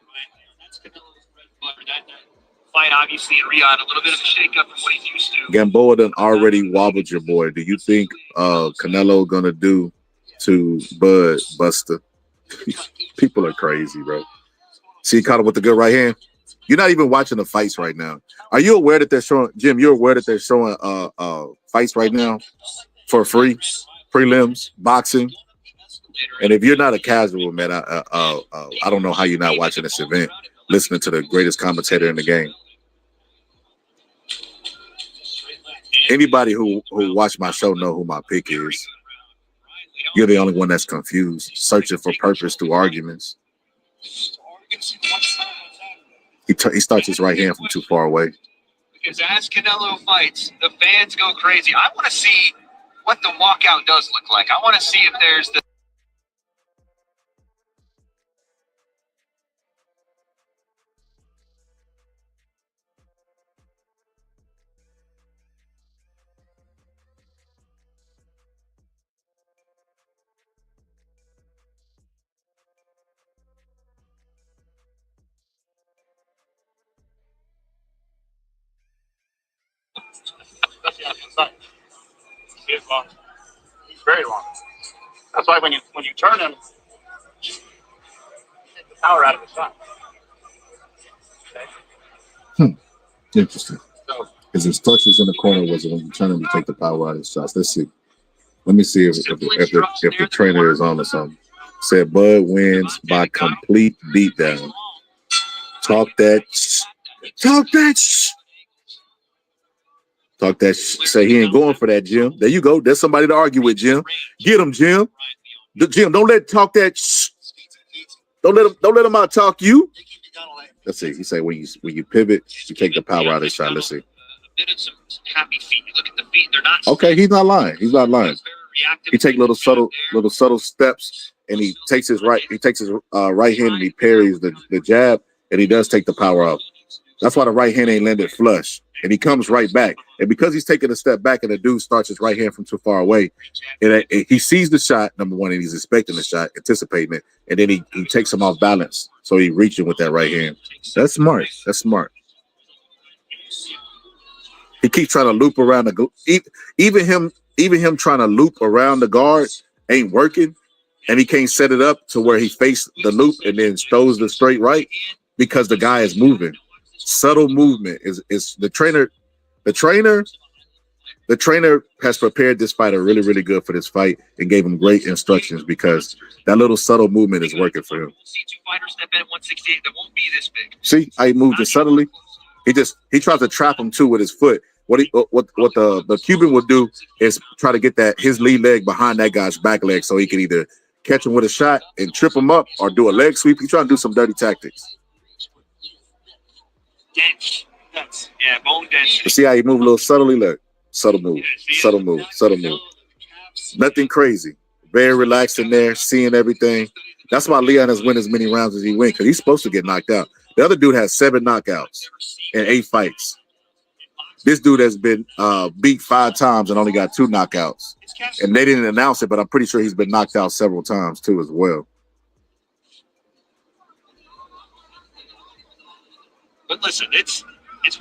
Fight obviously in Riyadh, a little bit of a shakeup from what he's used to. Gamboa done already wobbled your boy. Do you think Canelo gonna do to Bud Buster? People are crazy, bro. See, he caught him with the good right hand. You're not even watching the fights right now. Are you aware that they're showing, Jim? You're aware that they're showing fights right now for free, prelims, boxing. And if you're not a casual, man, I don't know how you're not watching this event, listening to the greatest commentator in the game. Anybody who watch my show know who my pick is. You're the only one that's confused, searching for purpose through arguments. He starts his right hand from too far away. Because as Canelo fights, the fans go crazy. I want to see what the walkout does look like. I want to see if there's the He's long. He's very long. That's why when you turn him, you take the power out of his shot. Okay? Interesting. Because his touches in the corner was when you turn him, you take the power out of his shots. Let's see. Let me see if the trainer is on or something. Said Bud wins by complete beatdown. Talk that. Say he ain't going for that, Jim. There you go. There's somebody to argue with, Jim. Get him, Jim. Jim, don't let talk that. Don't let him out talk you. Let's see. He said when you pivot, you take the power out of the shot. Let's see. bit of some happy feet. You look at the feet; they're not. Okay, he's not lying. He's not lying. Reactive. He take little subtle steps, and he takes his right right hand and he parries the jab, and he does take the power out. That's why the right hand ain't landed flush, and he comes right back. And because he's taking a step back, and the dude starts his right hand from too far away, and he sees the shot, number one, and he's expecting the shot, anticipating it, and then he takes him off balance, so he reaching with that right hand. That's smart. That's smart. He keeps trying to loop around even him trying to loop around the guard ain't working, and he can't set it up to where he faced the loop and then throws the straight right because the guy is moving. Subtle movement is the trainer. The trainer has prepared this fighter really, really good for this fight and gave him great instructions because that little subtle movement is working for him. See how he moved it subtly? He tries to trap him too with his foot. What the Cuban would do is try to get his lead leg behind that guy's back leg so he can either catch him with a shot and trip him up or do a leg sweep. He's trying to do some dirty tactics. Yeah, bone density. You see how he move a little subtly? Look, subtle move. Nothing crazy. Very relaxed in there, seeing everything. That's why Leon has won as many rounds as he wins, because he's supposed to get knocked out. The other dude has 7 knockouts in 8 fights. This dude has been beat 5 times and only got 2 knockouts. And they didn't announce it, but I'm pretty sure he's been knocked out several times too as well. But listen, it's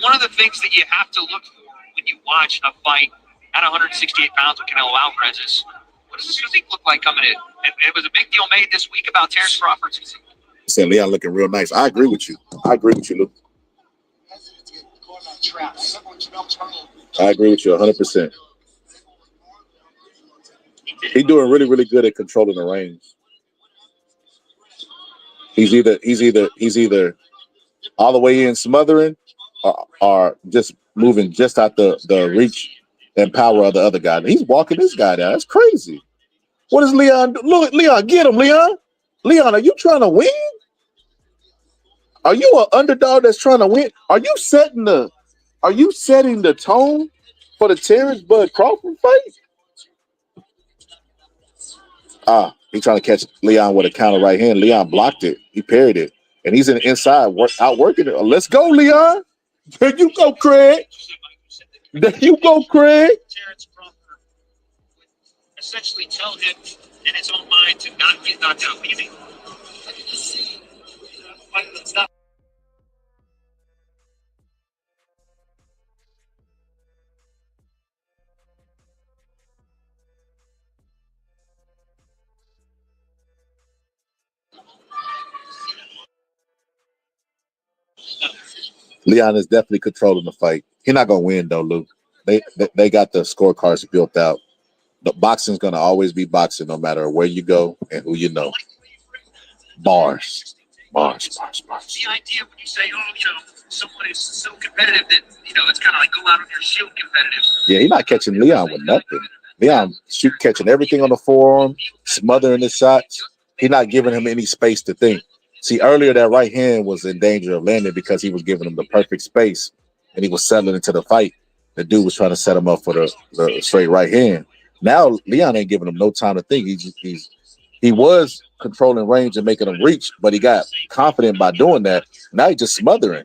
one of the things that you have to look for when you watch a fight at 168 pounds with Canelo Alvarez is, what does his physique look like coming in? And it was a big deal made this week about Terrence Crawford's physique. He said Leon looking real nice. I agree with you. Luke. I agree with you 100%. He's doing really, really good at controlling the range. He's either all the way in smothering or just moving just out the reach and power of the other guy. He's walking this guy down. That's crazy. What is Leon do? Look, Leon, get him, Leon. Leon, are you trying to win? Are you an underdog that's trying to win? Are you setting the tone for the Terrence Bud Crawford fight? He's trying to catch Leon with a counter right hand. Leon blocked it. He parried it. And he's in the inside outworking it. Let's go, Leon. There you go, Craig. Terrence Crawford essentially tell him in his own mind to not get knocked out. What do you mean? Leon is definitely controlling the fight. He's not gonna win though, Luke. They got the scorecards built out. The boxing's gonna always be boxing, no matter where you go and who you know. Bars. The idea when you say, someone is so competitive that it's kind of like go out on your shield competitive. Yeah, he's not catching Leon with nothing. Leon catching everything on the forearm, smothering the shots. He's not giving him any space to think. See, earlier that right hand was in danger of landing because he was giving him the perfect space and he was settling into the fight. The dude was trying to set him up for the straight right hand. Now Leon ain't giving him no time to think. He was controlling range and making him reach, but he got confident by doing that. Now he's just smothering.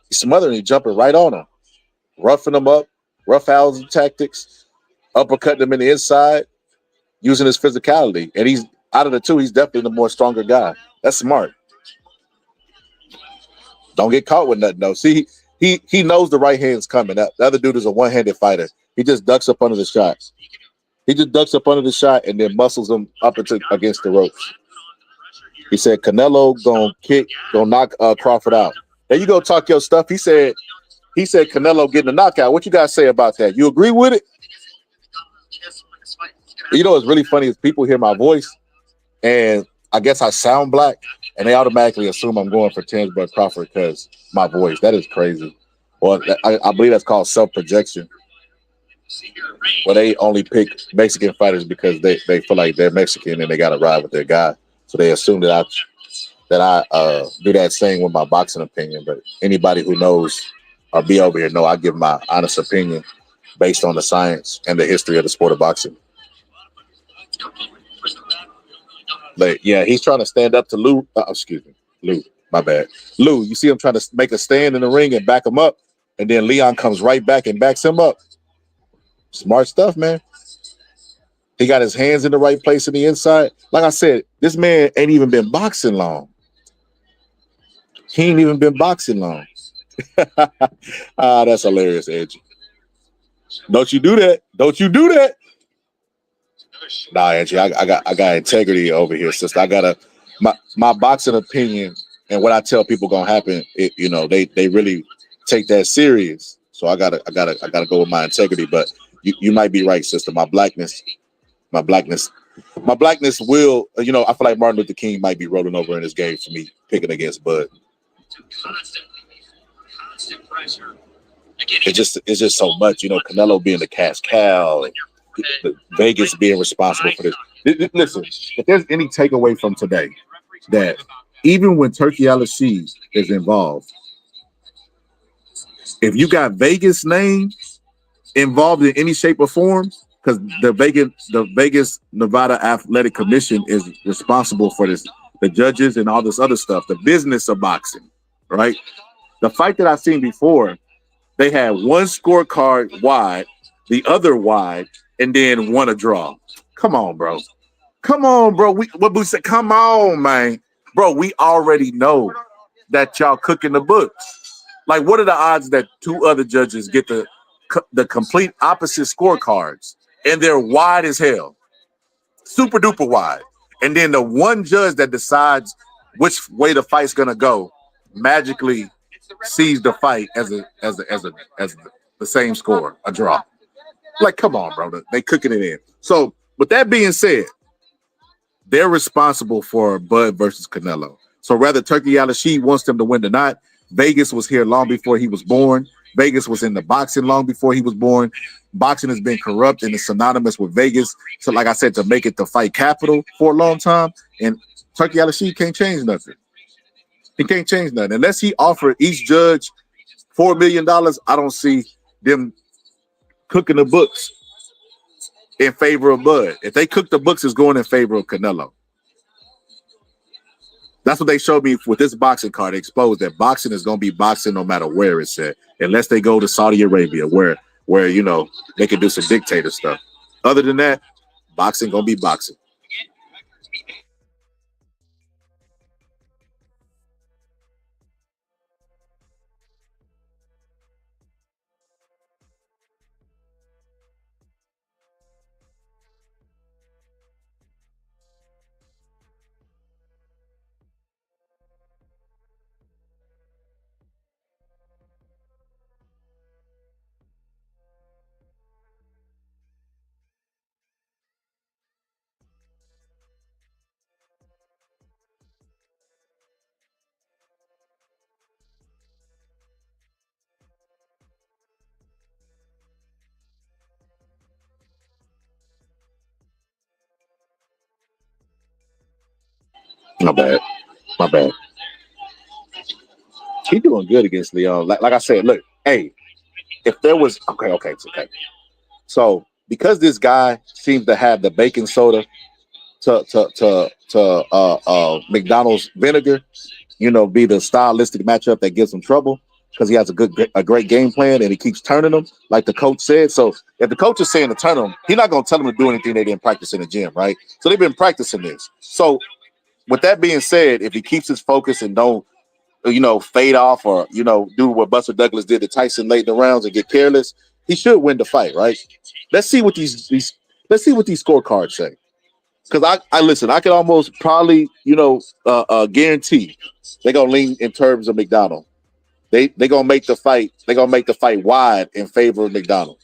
He's smothering, he's jumping right on him, roughing him up, roughhousing tactics, uppercutting him in the inside, using his physicality. And he's out of the two, he's definitely the more stronger guy. That's smart. Don't get caught with nothing though. See, he knows the right hand's coming. The other dude is a one-handed fighter. He just ducks up under the shot. And then muscles him up against the ropes. He said Canelo gonna knock Crawford out. There you go, talk your stuff. He said Canelo getting a knockout. What you guys say about that? You agree with it? You know what's really funny is people hear my voice and I guess I sound black and they automatically assume I'm going for Terrence Bud Crawford because my voice. That is crazy. Well, I believe that's called self-projection. Well, they only pick Mexican fighters because they feel like they're Mexican and they got to ride with their guy. So they assume that I do that same with my boxing opinion. But anybody who knows or be over here. No, I give my honest opinion based on the science and the history of the sport of boxing. But yeah, he's trying to stand up to Lou. Excuse me, Lou. My bad. Lou, you see him trying to make a stand in the ring and back him up, and then Leon comes right back and backs him up. Smart stuff, man. He got his hands in the right place in the inside. Like I said, this man ain't even been boxing long. He ain't even been boxing long. That's hilarious, Edge. Don't you do that. Don't you do that. Nah, Angie, I got integrity over here, sister. I got my boxing opinion and what I tell people gonna happen. They really take that serious. So I gotta go with my integrity. But you might be right, sister. My blackness will. I feel like Martin Luther King might be rolling over in this game for me picking against Bud. It's just so much. Canelo being the cash cow. Vegas being responsible for this. Listen, if there's any takeaway from today, that even when Turkey Al-Rashid is involved, if you got Vegas name involved in any shape or form, because the Vegas Nevada Athletic Commission is responsible for this, the judges and all this other stuff, the business of boxing, right? The fight that I've seen before, they had one scorecard wide, the other wide, and then one a draw. Come on, bro. Come on, bro. We said, come on, man. Bro, we already know that y'all cooking the books. Like, what are the odds that two other judges get the complete opposite scorecards and they're wide as hell? Super duper wide. And then the one judge that decides which way the fight's gonna go magically sees the fight as the same score, a draw. Like, come on, bro. They cooking it in. So, with that being said, they're responsible for Bud versus Canelo. So, rather Turkey Al-Rashid wants them to win or not. Vegas was here long before he was born. Vegas was in the boxing long before he was born. Boxing has been corrupt and is synonymous with Vegas. So, like I said, to make it the fight capital for a long time, and Turkey Al-Rashid can't change nothing. He can't change nothing. Unless he offered each judge $4 million, I don't see them cooking the books in favor of Bud. If they cook the books, it's going in favor of Canelo. That's what they showed me with this boxing card. They exposed that boxing is going to be boxing no matter where it's at, unless they go to Saudi Arabia, where they can do some dictator stuff. Other than that, boxing going to be boxing. My bad. He doing good against Leon. Like I said, look, hey, if there was okay. So because this guy seems to have the baking soda to McDonald's vinegar, be the stylistic matchup that gives him trouble because he has a great game plan and he keeps turning them, like the coach said. So if the coach is saying to turn them, he's not going to tell them to do anything they didn't practice in the gym, right? So they've been practicing this. So with that being said, if he keeps his focus and don't, fade off or, do what Buster Douglas did to Tyson late in the rounds and get careless, he should win the fight, right? Let's see what these scorecards say. Because I listen, I can almost probably, guarantee they're gonna lean in terms of McDonald. They gonna make the fight. They're gonna make the fight wide in favor of McDonald.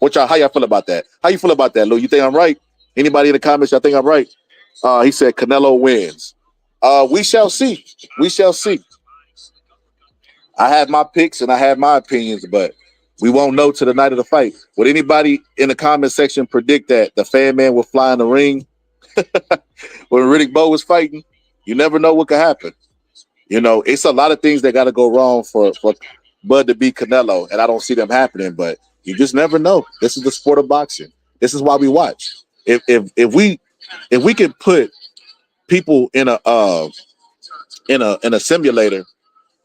How y'all feel about that? How you feel about that, Lou? You think I'm right? Anybody in the comments? I think I'm right. He said Canelo wins. We shall see. We shall see. I have my picks and I have my opinions, but we won't know till the night of the fight. Would anybody in the comment section predict that the fan man will fly in the ring when Riddick Bowe was fighting? You never know what could happen. It's a lot of things that got to go wrong for Bud to beat Canelo, and I don't see them happening. But you just never know. This is the sport of boxing. This is why we watch. If we could put people in a simulator,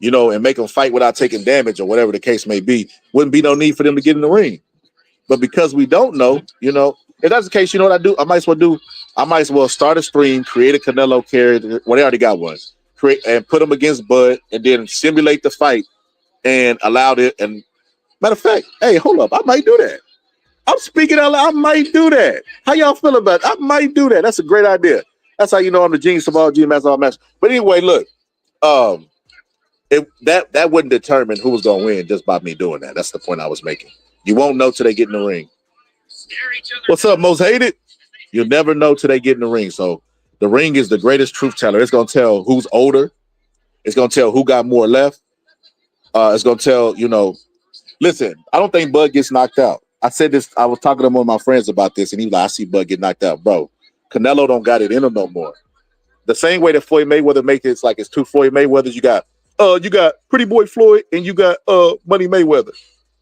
you know, and make them fight without taking damage or whatever the case may be, wouldn't be no need for them to get in the ring. But because we don't know, you know, if that's the case, you know what I do? I might as well start a stream, create a Canelo character. Well, they already got one. Create and put them against Bud, and then simulate the fight and allow it. And matter of fact, hey, hold up, I might do that. I'm speaking out loud. I might do that. How y'all feel about it? I might do that. That's a great idea. That's how you know I'm the genius of all genius of all match. But anyway, look, that wouldn't determine who was gonna win just by me doing that. That's the point I was making. You won't know till they get in the ring. What's up, most hated? You'll never know till they get in the ring. So the ring is the greatest truth teller. It's gonna tell who's older. It's gonna tell who got more left. It's gonna tell, you know. Listen, I don't think Bud gets knocked out. I said this. I was talking to one of my friends about this, and he was like, "I see Bud get knocked out, bro. Canelo don't got it in him no more. The same way that Floyd Mayweather make it, it's like it's two Floyd Mayweathers. You got Pretty Boy Floyd, and you got Money Mayweather,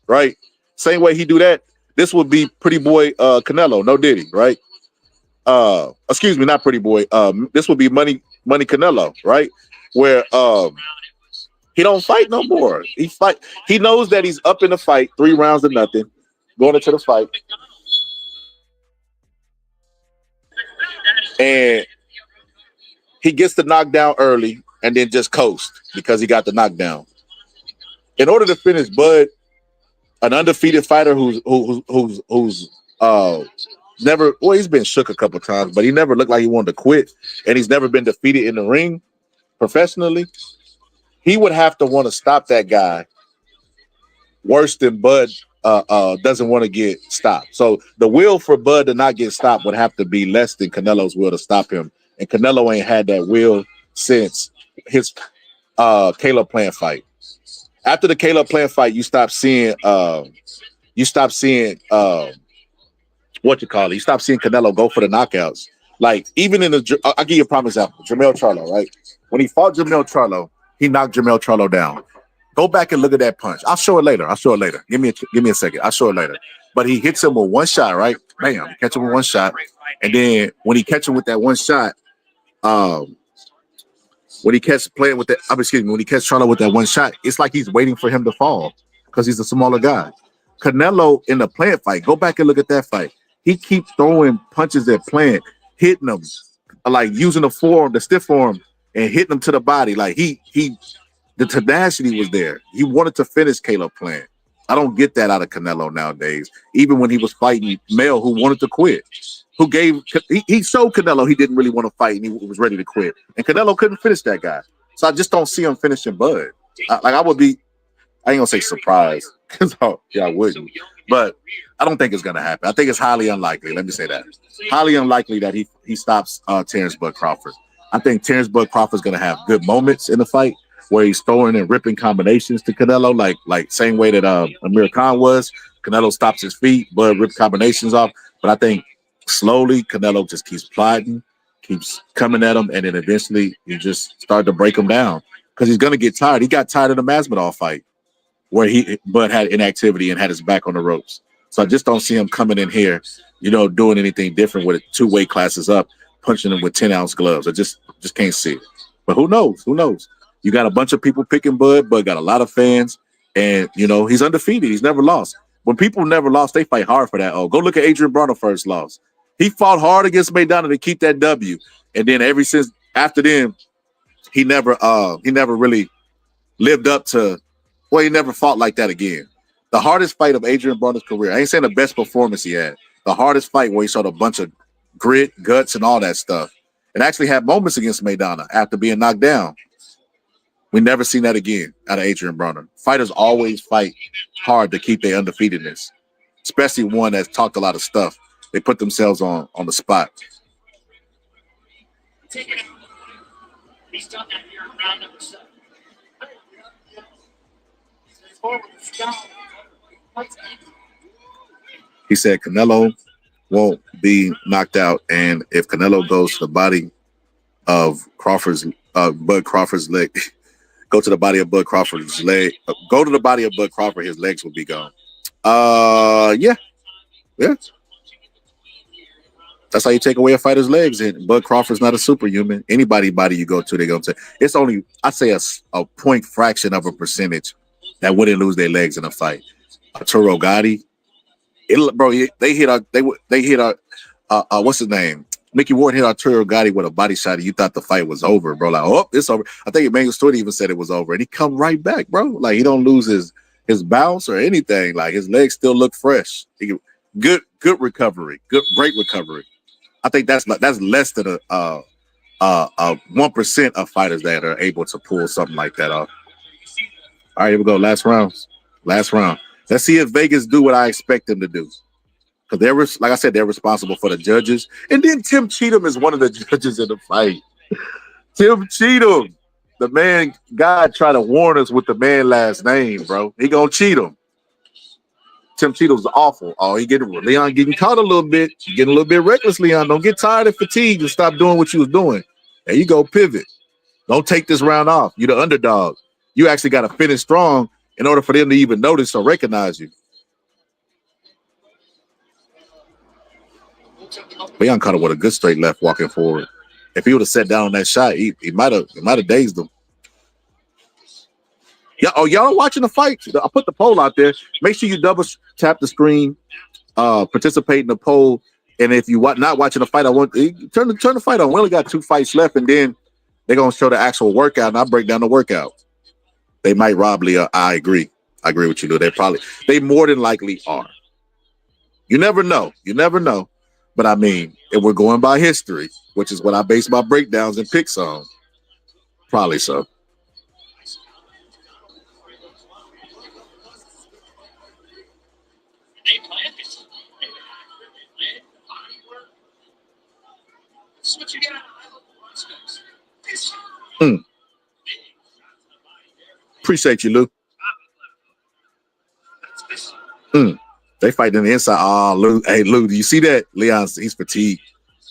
right? Same way he do that. This would be Pretty Boy Canelo, no Diddy, right? Excuse me, not Pretty Boy. This would be Money Canelo, right? Where he don't fight no more. He knows that he's up in the fight, 3 rounds to nothing, going into the fight. And he gets the knockdown early and then just coast because he got the knockdown. In order to finish Bud, an undefeated fighter who's never, well, he's been shook a couple times, but he never looked like he wanted to quit, and he's never been defeated in the ring professionally. He would have to want to stop that guy worse than Bud doesn't want to get stopped. So the will for Bud to not get stopped would have to be less than Canelo's will to stop him. And Canelo ain't had that will since his Caleb Plant fight. After the Caleb Plant fight, you stop seeing you stop seeing Canelo go for the knockouts. Like even in the, I'll give you a prime example. Jermell Charlo, right? When he fought Jermell Charlo, he knocked Jermell Charlo down. Go back and look at that punch. I'll show it later. Give me a second. I'll show it later. But he hits him with one shot, right? Bam, catch him with one shot. And then when he catch him with that one shot, when he catch Charlo with that one shot, it's like he's waiting for him to fall because he's a smaller guy. Canelo in the Plant fight, go back and look at that fight. He keeps throwing punches at Plant, hitting them, like using the stiff form, and hitting him to the body. Like the tenacity was there. He wanted to finish Caleb Plant. I don't get that out of Canelo nowadays. Even when he was fighting Mel, who wanted to quit, he showed Canelo he didn't really want to fight and he was ready to quit. And Canelo couldn't finish that guy. So I just don't see him finishing Bud. I would be, I ain't gonna say surprised because I wouldn't. But I don't think it's gonna happen. I think it's highly unlikely. Let me say that. Highly unlikely that he stops Terrence Bud Crawford. I think Terrence Bud Crawford's gonna have good moments in the fight where he's throwing and ripping combinations to Canelo, like same way that Amir Khan was. Canelo stops his feet, Bud ripped combinations off. But I think slowly Canelo just keeps plotting, keeps coming at him, and then eventually you just start to break him down because he's gonna get tired. He got tired of the Masvidal fight where Bud had inactivity and had his back on the ropes. So I just don't see him coming in here, doing anything different with it 2 weight classes up, punching him with 10-ounce gloves. I just can't see it. But who knows? You got a bunch of people picking Bud. Bud got a lot of fans, and he's undefeated. He's never lost. When people never lost, they fight hard for that. Oh, go look at Adrian Broner first loss. He fought hard against Maidana to keep that W, and then ever since after then, he never really lived up to. Well, he never fought like that again. The hardest fight of Adrian Broner's career. I ain't saying the best performance he had. The hardest fight where he showed a bunch of grit, guts, and all that stuff, and actually had moments against Maidana after being knocked down. We never seen that again out of Adrian Broner. Fighters always fight hard to keep their undefeatedness, especially one that's talked a lot of stuff. They put themselves on the spot. He's done that here in round number 7. He said Canelo won't be knocked out, and if Canelo goes to the body of Bud Crawford's leg, Go to the body of Bud Crawford, his leg. Go to the body of Bud Crawford, his legs will be gone. Yeah. That's how you take away a fighter's legs. And Bud Crawford's not a superhuman. Anybody body you go to, they're gonna take. It's only, I say, a point fraction of a percentage that wouldn't lose their legs in a fight. Arturo Gotti, they hit what's his name? Mickey Ward hit Arturo Gotti with a body shot, and you thought the fight was over, bro. Like, oh, it's over. I think Emmanuel Stewart even said it was over, and he come right back, bro. Like, he don't lose his bounce or anything. Like, his legs still look fresh. Good recovery, great recovery. I think that's less than a 1% of fighters that are able to pull something like that off. All right, here we go. Last round. Let's see if Vegas do what I expect them to do. Because like I said, they're responsible for the judges. And then Tim Cheatham is one of the judges in the fight. Tim Cheatham, the man, God tried to warn us with the man last name, bro. He gonna cheat him. Tim Cheatham's awful. Oh, Leon getting caught a little bit. You're getting a little bit reckless, Leon. Don't get tired and fatigued and stop doing what you was doing. There you go, pivot. Don't take this round off. You're the underdog. You actually got to finish strong in order for them to even notice or recognize you. Leon caught him with a good straight left walking forward. If he would have sat down on that shot, he might have dazed him. Yeah, y'all watching the fight? I put the poll out there. Make sure you double tap the screen, participate in the poll, and if you not watching the fight, turn the fight on. We only got 2 fights left, and then they're gonna show the actual workout, and I'll break down the workout. They might rob Leon. I agree with you, though. They more than likely are. You never know. But I mean, if we're going by history, which is what I base my breakdowns and picks on, probably so. Appreciate you, Lou. They fighting in the inside. Oh, Lou. Hey, Lou, do you see that? Leon, he's fatigued.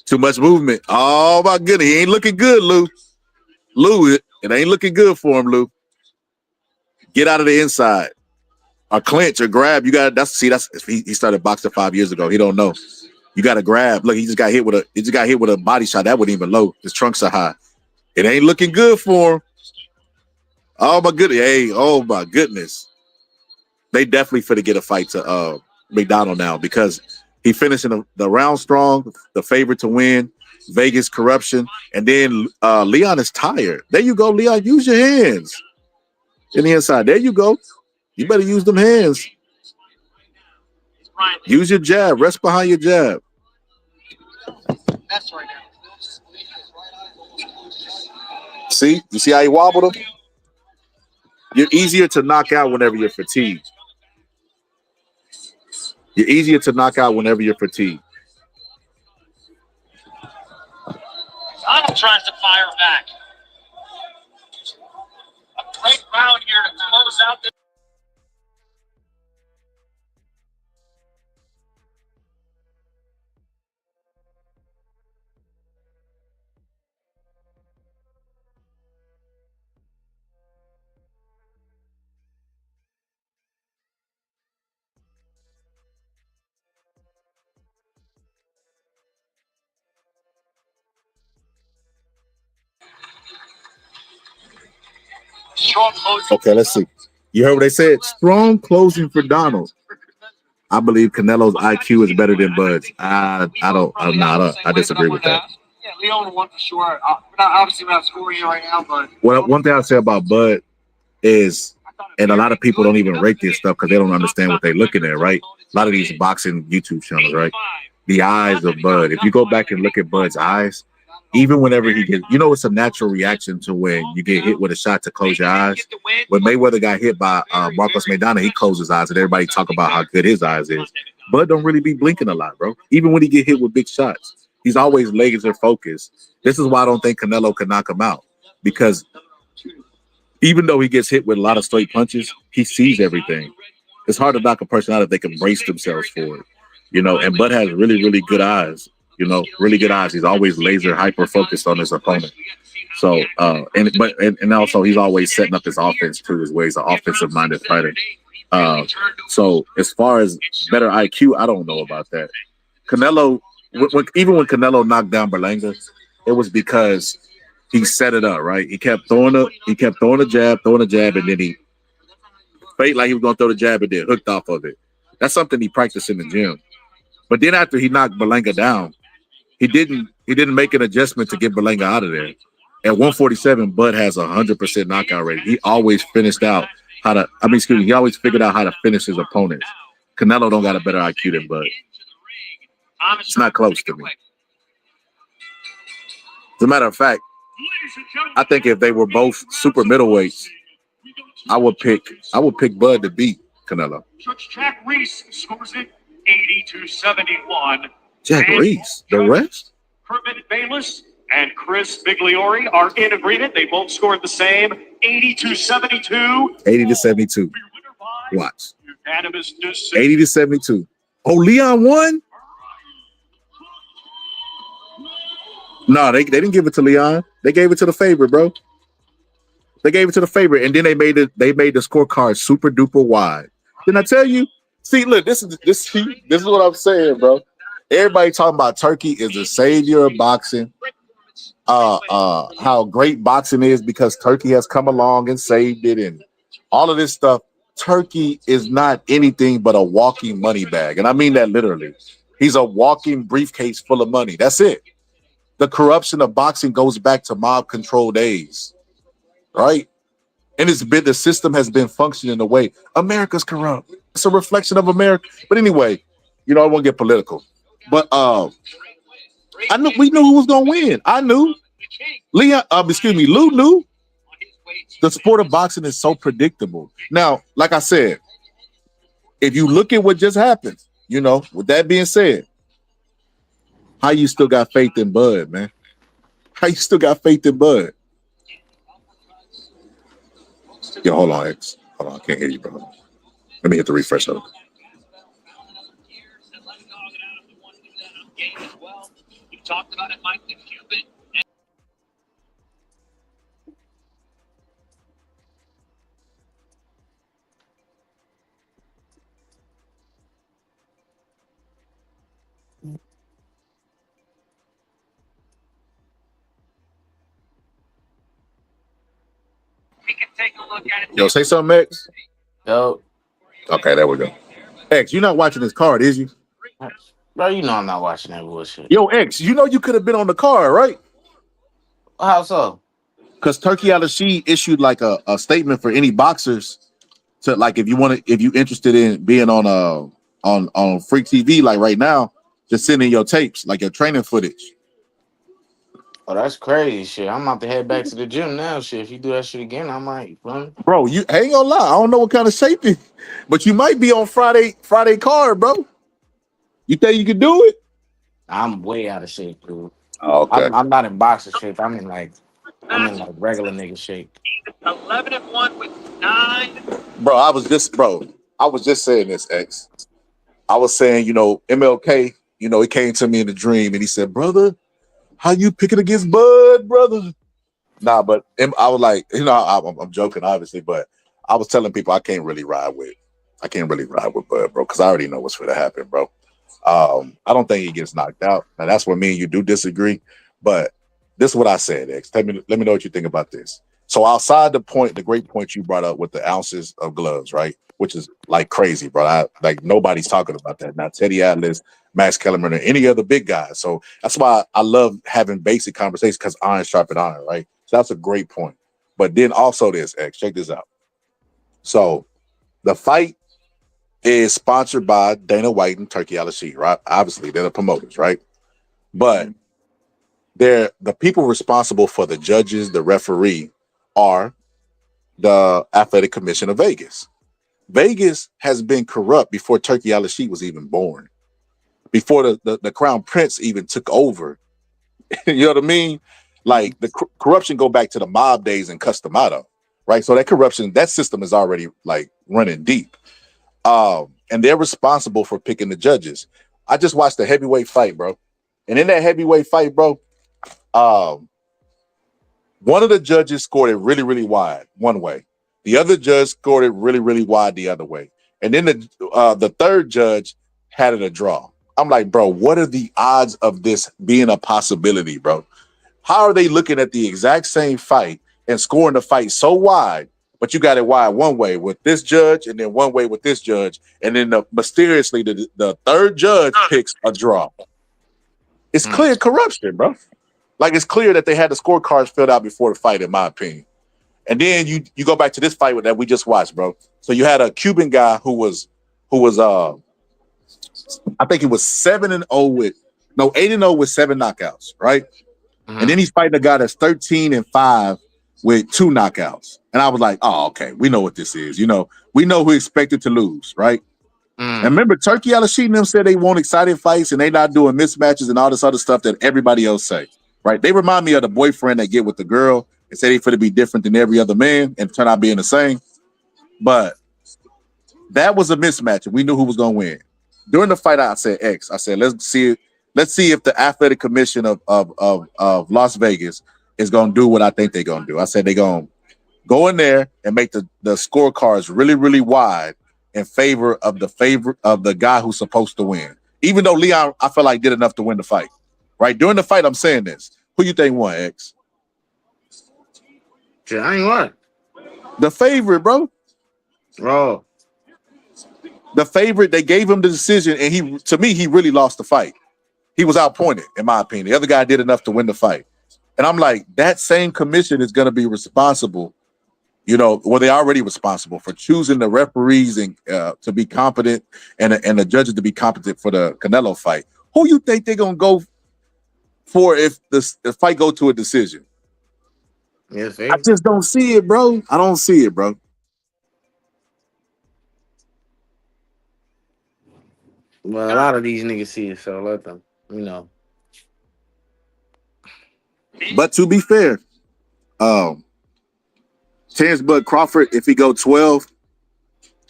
Too much movement. Oh, my goodness. He ain't looking good, Lou. It ain't looking good for him, Lou. Get out of the inside. Or clinch or grab. He started boxing 5 years ago. He don't know. You got to grab. Look, he just got hit with a body shot. That wasn't even low. His trunks are high. It ain't looking good for him. Oh, my goodness. Hey, oh, my goodness. They definitely finna get a fight to McDonald now because he finishing the round strong, the favorite to win, Vegas corruption, and then Leon is tired. There you go, Leon. Use your hands in the inside. There you go. You better use them hands. Use your jab. Rest behind your jab. That's right now. See? You see how he wobbled him? You're easier to knock out whenever you're fatigued. Donald tries to fire back. A great round here to close out the. Okay, let's see. You heard what they said? Strong closing for Donald. I believe Canelo's IQ is better than Bud's. I disagree with that. Yeah, Leon won for sure. Obviously, we're not scoring right now, but. Well, one thing I'll say about Bud is, and a lot of people don't even rate this stuff because they don't understand what they're looking at, right? A lot of these boxing YouTube channels, right? The eyes of Bud. If you go back and look at Bud's eyes, even whenever he gets, it's a natural reaction to when you get hit with a shot to close your eyes. When Mayweather got hit by Marcos Maidana, he closed his eyes, and everybody talk about how good his eyes is. Bud don't really be blinking a lot, bro. Even when he get hit with big shots, he's always laser focused. This is why I don't think Canelo can knock him out, because even though he gets hit with a lot of straight punches, he sees everything. It's hard to knock a person out if they can brace themselves for it, and Bud has really, really good eyes. You know, really good eyes. He's always laser hyper focused on his opponent. So, and also he's always setting up his offense too, his way. He's an offensive minded fighter. So as far as better IQ, I don't know about that. Canelo, even when Canelo knocked down Berlanga, it was because he set it up right. He kept throwing a jab, and then he faked like he was going to throw the jab and then hooked off of it. That's something he practiced in the gym. But then after he knocked Berlanga down, he didn't make an adjustment to get Berlanga out of there. At 147, Bud has 100% knockout rate. He always finished out he always figured out how to finish his opponents. Canelo don't got a better IQ than Bud. It's not close to me. As a matter of fact, I think if they were both super middleweights, I would pick Bud to beat Canelo. Jack Reese scores it 80-71. Jack Reese, the rest? Kermit Bayless and Chris Bigliori are in agreement. They both scored the same 80-72. 80-72. Watch. Unanimous decision. 80-72. Oh, Leon won? No, they didn't give it to Leon. They gave it to the favorite, bro. They gave it to the favorite, and then they made the scorecard super duper wide. Didn't I tell you? See, look, this is what I'm saying, bro. Everybody talking about Turkey is the savior of boxing. How great boxing is because Turkey has come along and saved it, and all of this stuff. Turkey is not anything but a walking money bag, and I mean that literally. He's a walking briefcase full of money. That's it. The corruption of boxing goes back to mob control days, right? And the system has been functioning the way America's corrupt. It's a reflection of America. But anyway, I won't get political. But we knew who was gonna win. I knew. Lou knew. The sport of boxing is so predictable. Now, like I said, if you look at what just happened, with that being said, how you still got faith in Bud, man? How you still got faith in Bud? Yo, hold on, X. Hold on, I can't hear you, bro. Let me hit the refresh of it. You talked about it, Mike, the Cuban. We can take a look at it. Yo, say something, X. Yo. Okay, there we go. X, you're not watching this card, is you? Bro, I'm not watching that bullshit. Yo, X, you could have been on the card, right? How so? Because Turkey Al-Rashid issued like a statement for any boxers to like if you interested in being on Freak TV like right now, just send in your tapes, like your training footage. Oh, that's crazy shit. I'm about to head back to the gym now. Shit, if you do that shit again, I might. Bro, you ain't gonna lie. I don't know what kind of shape you, but you might be on Friday card, bro. You think you could do it? I'm way out of shape, dude. Oh, okay. I'm not in boxer shape. I'm in like regular nigga shape. 11-1 with 9. Bro, I was just saying this, X. I was saying, MLK, he came to me in a dream and he said, brother, how you picking against Bud, brother? Nah, but I was like, I'm joking, obviously, but I was telling people I can't really ride with Bud, bro, because I already know what's going to happen, bro. I don't think he gets knocked out. Now that's where me and you do disagree, but this is what I said, X. Let me know what you think about this. So outside the great point you brought up with the ounces of gloves, right? Which is like crazy, bro. Nobody's talking about that. Not Teddy Atlas, Max Kellerman, or any other big guys. So that's why I love having basic conversations because iron sharpen iron, right? So that's a great point. But then also this, X, check this out. So the fight is sponsored by Dana White and Turkey Al-Rashid, right? Obviously, they're the promoters, right? But the people responsible for the judges, the referee, are the Athletic Commission of Vegas. Vegas has been corrupt before Turkey Al-Rashid was even born, before the Crown Prince even took over. You know what I mean? Like the corruption go back to the mob days in Customado, right? So that system is already like running deep. And they're responsible for picking the judges. I just watched the heavyweight fight, bro. And in that heavyweight fight, bro, one of the judges scored it really, really wide one way. The other judge scored it really, really wide the other way. And then the third judge had it a draw. I'm like, bro, what are the odds of this being a possibility, bro? How are they looking at the exact same fight and scoring the fight so wide, but you got it wide one way with this judge and then one way with this judge, and then mysteriously the third judge picks a draw? It's clear corruption, bro. Like, it's clear that they had the scorecards filled out before the fight, in my opinion. And then you go back to this fight that we just watched, bro. So you had a Cuban guy who was I think he was 8-0 with 7 knockouts, right? And then he's fighting a guy that's 13-5 with 2 knockouts. And I was like, oh, okay, we know what this is. You know, we know who expected to lose, right? And remember, Turkey Al-Rashid and them said they want exciting fights and they not doing mismatches and all this other stuff that everybody else say, right? They remind me of the boyfriend that get with the girl and say they finna be different than every other man and turn out being the same. But that was a mismatch and we knew who was gonna win. During the fight, I said X. I said, let's see if the athletic commission of Las Vegas is gonna do what I think they're gonna do. I said they're gonna go in there and make the scorecards really, really wide in favor of the guy who's supposed to win. Even though Leon, I feel like, did enough to win the fight. Right? During the fight, I'm saying this. Who you think won, X? I ain't what? The favorite, bro. Bro. The favorite, they gave him the decision, and he really lost the fight. He was outpointed, in my opinion. The other guy did enough to win the fight. And I'm like, that same commission is going to be responsible, you know, well, they're already responsible for choosing the referees and to be competent and the judges to be competent for the Canelo fight. Who you think they're going to go for if the fight go to a decision? Yes, I just don't see it, bro. I don't see it, bro. Well, a lot of these niggas see it, so let them, you know. But to be fair, Terrence Bud Crawford, if he go 12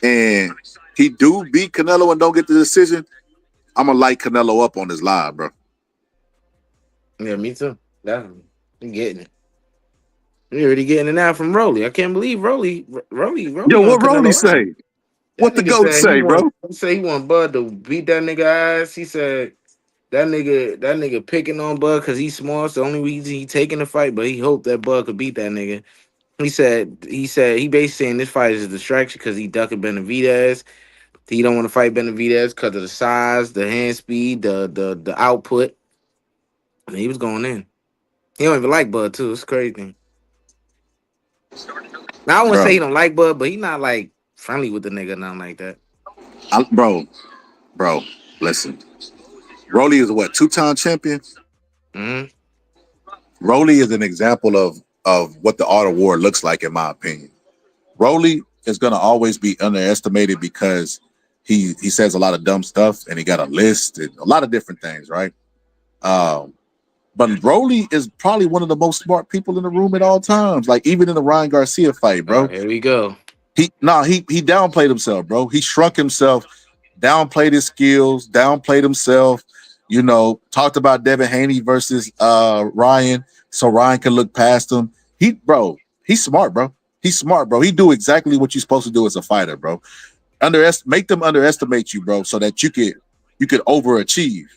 and he do beat Canelo and don't get the decision, I'm gonna light Canelo up on his live, bro. Yeah, me too. Definitely. I'm getting it. You're already getting it now from Rolly. I can't believe Rolly Yo, on what Rolly Canelo say? line. What the GOAT say, bro? He said he want Bud to beat that nigga ass. He said that nigga picking on Bud because he's small. It's the only reason he taking the fight, but he hoped that Bud could beat that nigga. He said he basically saying this fight is a distraction because he ducking Benavidez. He don't want to fight Benavidez because of the size, the hand speed, the output. And he was going in. He don't even like Bud too. It's crazy. Now I wouldn't say he don't like Bud, but he not like friendly with the nigga, nothing like that. Bro, listen. Rolly is what, 2-time champion? Rolly is an example of what the art of war looks like, in my opinion. Rolly is gonna always be underestimated because he says a lot of dumb stuff and he got a list and a lot of different things, right? But Rolly is probably one of the most smart people in the room at all times. Like, even in the Ryan Garcia fight, bro. Here we go. He downplayed himself, bro. He shrunk himself, downplayed his skills, downplayed himself. You know, talked about Devin Haney versus Ryan, so Ryan can look past him. He's smart, bro. He's smart, bro. He do exactly what you're supposed to do as a fighter, bro. Make them underestimate you, bro, so that you could overachieve,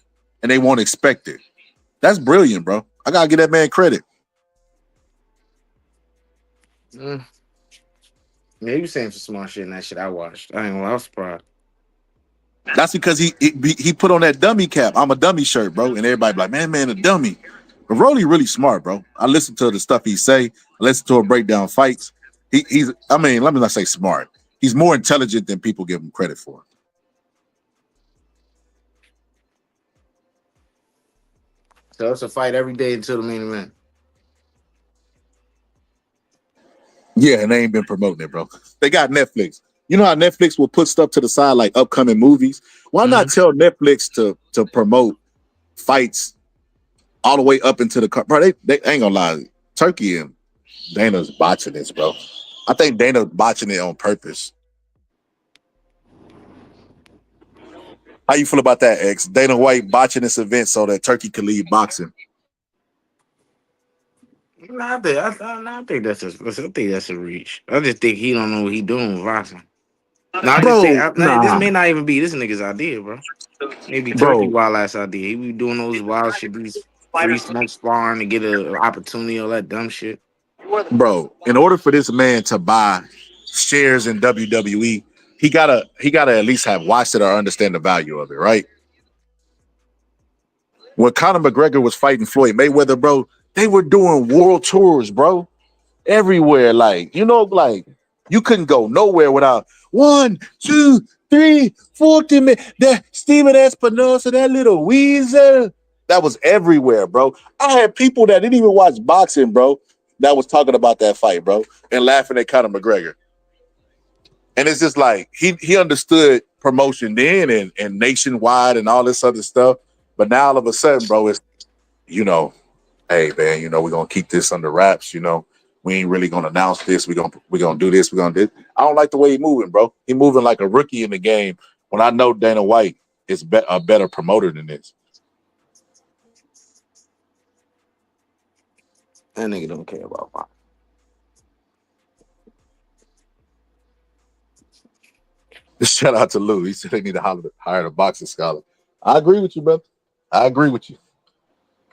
and they won't expect it. That's brilliant, bro. I gotta give that man credit. Yeah, he was saying some smart shit in that shit I watched. I ain't gonna lie, I was surprised. That's because he put on that dummy cap. I'm a dummy shirt, bro. And everybody be like, man, a dummy. But Rolly really smart, bro. I listen to the stuff he say. I listen to him break down fights. Let me not say smart. He's more intelligent than people give him credit for. So it's a fight every day until the main event. Yeah, and they ain't been promoting it, bro. They got Netflix. You know how Netflix will put stuff to the side like upcoming movies? Why not tell Netflix to promote fights all the way up into the car? Bro, they ain't gonna lie. Turkey and Dana's botching this, bro. I think Dana's botching it on purpose. How you feel about that, X? Dana White botching this event so that Turkey could leave boxing. I think that's a reach. I just think he don't know what he doing with boxing. No, I just think Bro, this nah. may not even be this nigga's idea, bro. Maybe Turkey Bro, wild ass idea. He be doing those wild shit, these free smoke sparring to get an opportunity, all that dumb shit. Bro, in order for this man to buy shares in WWE, he gotta at least have watched it or understand the value of it, right? When Conor McGregor was fighting Floyd Mayweather, bro, they were doing world tours, bro. Everywhere. Like, like you couldn't go nowhere without 1, 2, 3, 4 that Steven Espinosa, that little Weezer. That was everywhere, bro. I had people that didn't even watch boxing, bro, that was talking about that fight, bro, and laughing at Conor McGregor. And it's just like he understood promotion then and nationwide and all this other stuff. But now all of a sudden, bro, it's, hey man, we're gonna keep this under wraps, We ain't really gonna announce this. We're gonna do this. We're gonna do this. I don't like the way he moving, bro. He moving like a rookie in the game when I know Dana White is a better promoter than this. That nigga don't care about boxing. Shout out to Lou. He said they need to hire a boxing scholar. I agree with you, brother. I agree with you.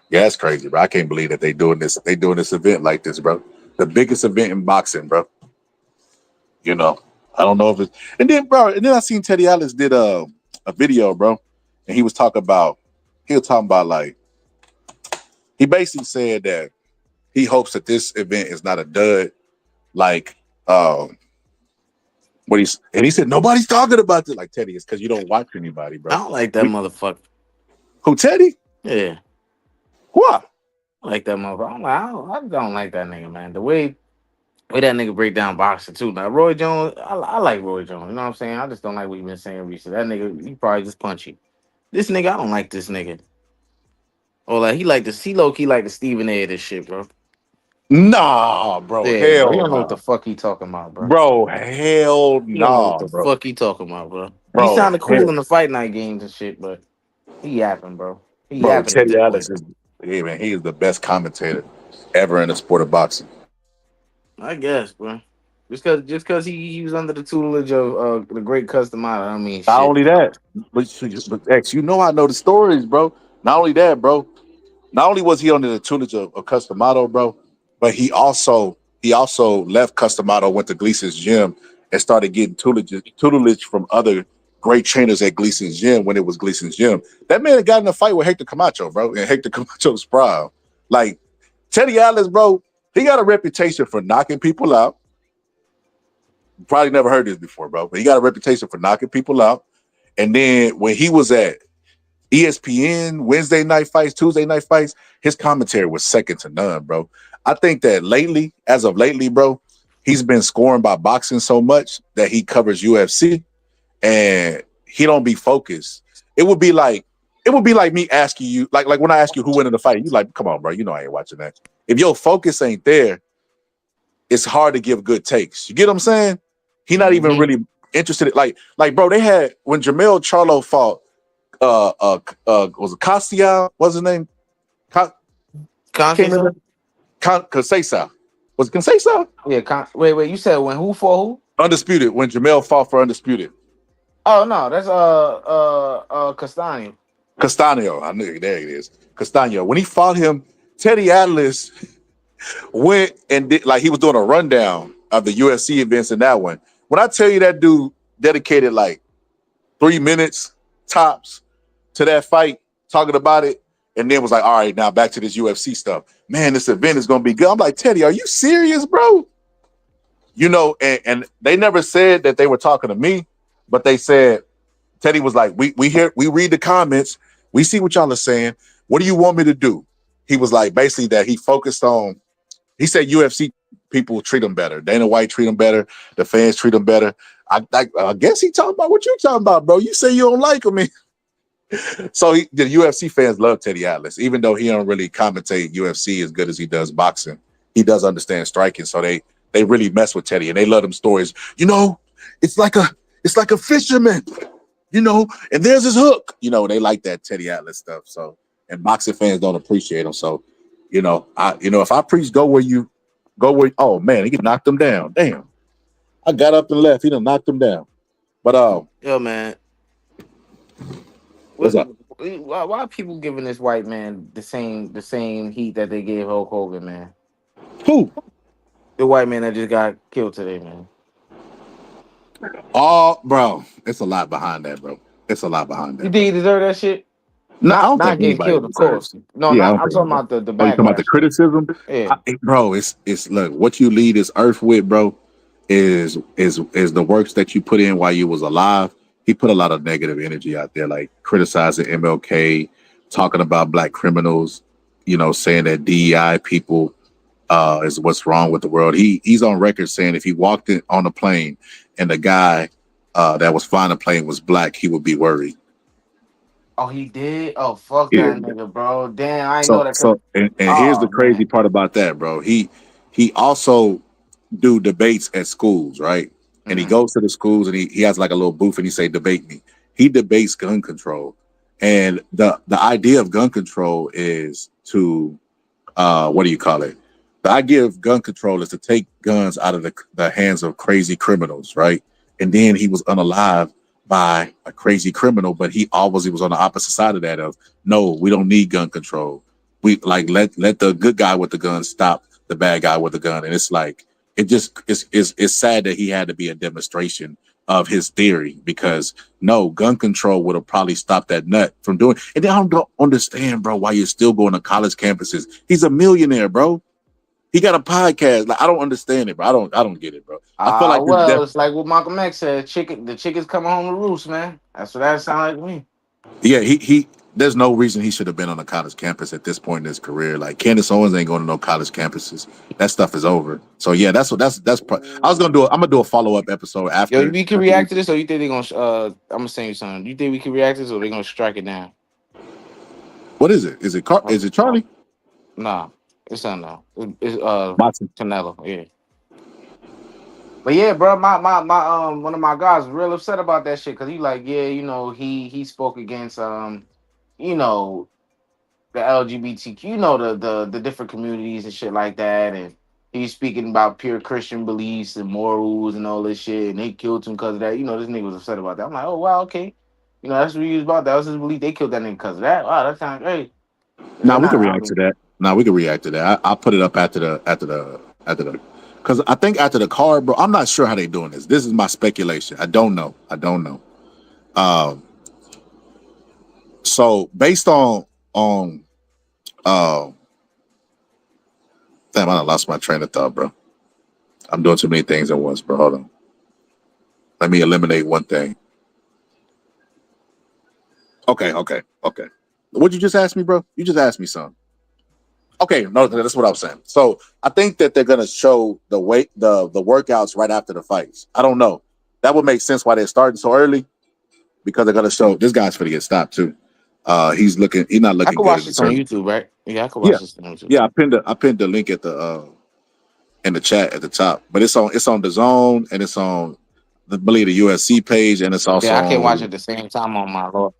Yeah, it's crazy, bro. I can't believe that they doing this. They doing this event like this, bro. The biggest event in boxing, bro. I don't know if it's. And then I seen Teddy Atlas did a video, bro, and he was talking about like, he basically said that he hopes that this event is not a dud, like he said nobody's talking about it, like Teddy, it's because you don't watch anybody, bro. I don't like that motherfucker. Who, Teddy? Yeah. Why? I like that motherfucker. I don't like that nigga, man. The way that nigga break down boxing too. Now Roy Jones, I like Roy Jones. You know what I'm saying? I just don't like what he been saying recently. That nigga, he probably just punchy. This nigga, I don't like this nigga. Or like he low key like the Stephen A. of this shit, bro. Nah, bro. Yeah, Hell bro. He don't know nah. what the fuck he talking about, bro. Bro, hell He don't know nah, what the bro. fuck he talking about, bro. He Bro, sounded cool in the fight night games and shit, but he yapping, bro. He bro, yapping at Teddy this Atlas point. he is the best commentator ever in the sport of boxing. I guess, bro. Just cause he was under the tutelage of the great Customato, I mean, Not shit. only that, but X, I know the stories, bro. Not only that, bro. Not only was he under the tutelage of Customato, bro, but he also left Customato, went to Gleason's gym, and started getting tutelage from other great trainers at Gleason's gym when it was Gleason's gym. That man got in a fight with Hector Camacho, bro, and Hector Camacho's proud. Like, Teddy Atlas, bro, he got a reputation for knocking people out. You probably never heard this before, bro, but he got a reputation for knocking people out. And then when he was at ESPN, Wednesday night fights, Tuesday night fights, his commentary was second to none, bro. I think that as of lately, bro, he's been scoring by boxing so much that he covers UFC and he don't be focused. It would be like me asking you, like when I ask you who went in the fight, you like, come on, bro, I ain't watching that. If your focus ain't there, it's hard to give good takes. You get what I'm saying? He not even really interested. Like, bro, they had when Jermell Charlo fought was it Castillo? What's his name? Conceição? Conceição. Was it Conceição? Yeah, wait, you said when who fought who? Undisputed, when Jermell fought for Undisputed. Oh no, that's Castaño. Castaño. I knew there it is. Castaño. When he fought him, Teddy Atlas went and did, like, he was doing a rundown of the UFC events in that one. When I tell you that dude dedicated like 3 minutes tops to that fight, talking about it, and then was like, all right, now back to this UFC stuff. Man, this event is gonna be good. I'm like, Teddy, are you serious, bro? And they never said that they were talking to me, but they said Teddy was like, we read the comments, we see what y'all are saying. What do you want me to do? He was like, basically that he focused on, he said UFC people treat him better. Dana White treat him better. The fans treat him better. I guess he talking about what you talking about, bro. You say you don't like him. So the UFC fans love Teddy Atlas, even though he don't really commentate UFC as good as he does boxing. He does understand striking, so they really mess with Teddy and they love them stories. It's like a fisherman. you know, and there's his hook. You know, they like that Teddy Atlas stuff. So, and boxing fans don't appreciate him. So, you know, if I preach oh man, he can knock them down. Damn. I got up and left. He done knocked them down. But Yo, man. What's up? Why are people giving this white man the same heat that they gave Hulk Hogan, man? Who? The white man that just got killed today, man. Oh, bro, it's a lot behind that, bro. It's a lot behind You that, think bro. he deserve that shit? No, I don't Not think getting anybody killed, of deserves course. it. No, Yeah, I not. don't I'm think talking anybody. about the Oh, you talking about the backlash. criticism? Yeah. Bro, it's look, what you lead this earth with, bro, is the works that you put in while you was alive. He put a lot of negative energy out there, like criticizing MLK, talking about black criminals, you know, saying that DEI people is what's wrong with the world. He's on record saying if he walked in on a plane and the guy that was flying the plane was black, he would be worried. Oh, he did. Oh, fuck Yeah. that nigga, bro. Damn, I ain't know So that. so and here's the Oh crazy man. part about that, bro. He also do debates at schools, right? And he Mm-hmm. goes to the schools and he has like a little booth and he say, debate me. He debates gun control. And the idea of gun control is to what do you call it? The idea of gun control is to take guns out of the hands of crazy criminals, right? And then he was unalived by a crazy criminal, but he was on the opposite side of that of no, we don't need gun control. We like let the good guy with the gun stop the bad guy with the gun. And it's like it's sad that he had to be a demonstration of his theory because no, gun control would have probably stopped that nut from doing. And then I don't understand, bro, why you're still going to college campuses. He's a millionaire, bro. He got a podcast. Like I don't understand it, bro. I don't get it, bro. I feel like Well, it's like what Malcolm X said. The chickens coming home to roost, man. That's what that sound like to me. yeah, he there's no reason he should have been on a college campus at this point in his career. Like Candace Owens ain't going to no college campuses. That stuff is over. So yeah, I was gonna do. I'm gonna do a follow up episode Yo, after. we can react to this, or you think they gonna? I'm gonna send you something. You think we can react to this, or they gonna strike it down? What is it? Is it Charlie? Nah, it's not. No, it's Watson. Canelo. Yeah. But yeah, bro, my one of my guys was real upset about that shit because he like, yeah, you know, he spoke against you know, the LGBTQ, you know, the different communities and shit like that, and he's speaking about pure Christian beliefs and morals and all this shit, and they killed him because of that. You know, this nigga was upset about that. I'm like, oh wow, okay, you know, that's what he was about. That was his belief. They killed that nigga because of that. Wow, that sounds great. Now we can react to that. I'll put it up after the because I think after the card, bro. I'm not sure how they doing this. This is my speculation. I don't know. So based on damn, I lost my train of thought, bro. I'm doing too many things at once, bro. Hold on. Let me eliminate one thing. Okay. What'd you just ask me, bro? You just asked me something. Okay, no, that's what I was saying. So I think that they're gonna show the workouts right after the fights. I don't know. That would make sense why they're starting so early because they're gonna show this guy's gonna get stopped too. He's not looking I could good. watch this on YouTube, right? Yeah, I could watch this on YouTube. Yeah. I pinned the link at the in the chat at the top, but it's on the Zone and it's on the USC page and it's also Yeah, I can't watch on. at the same time on my Lord.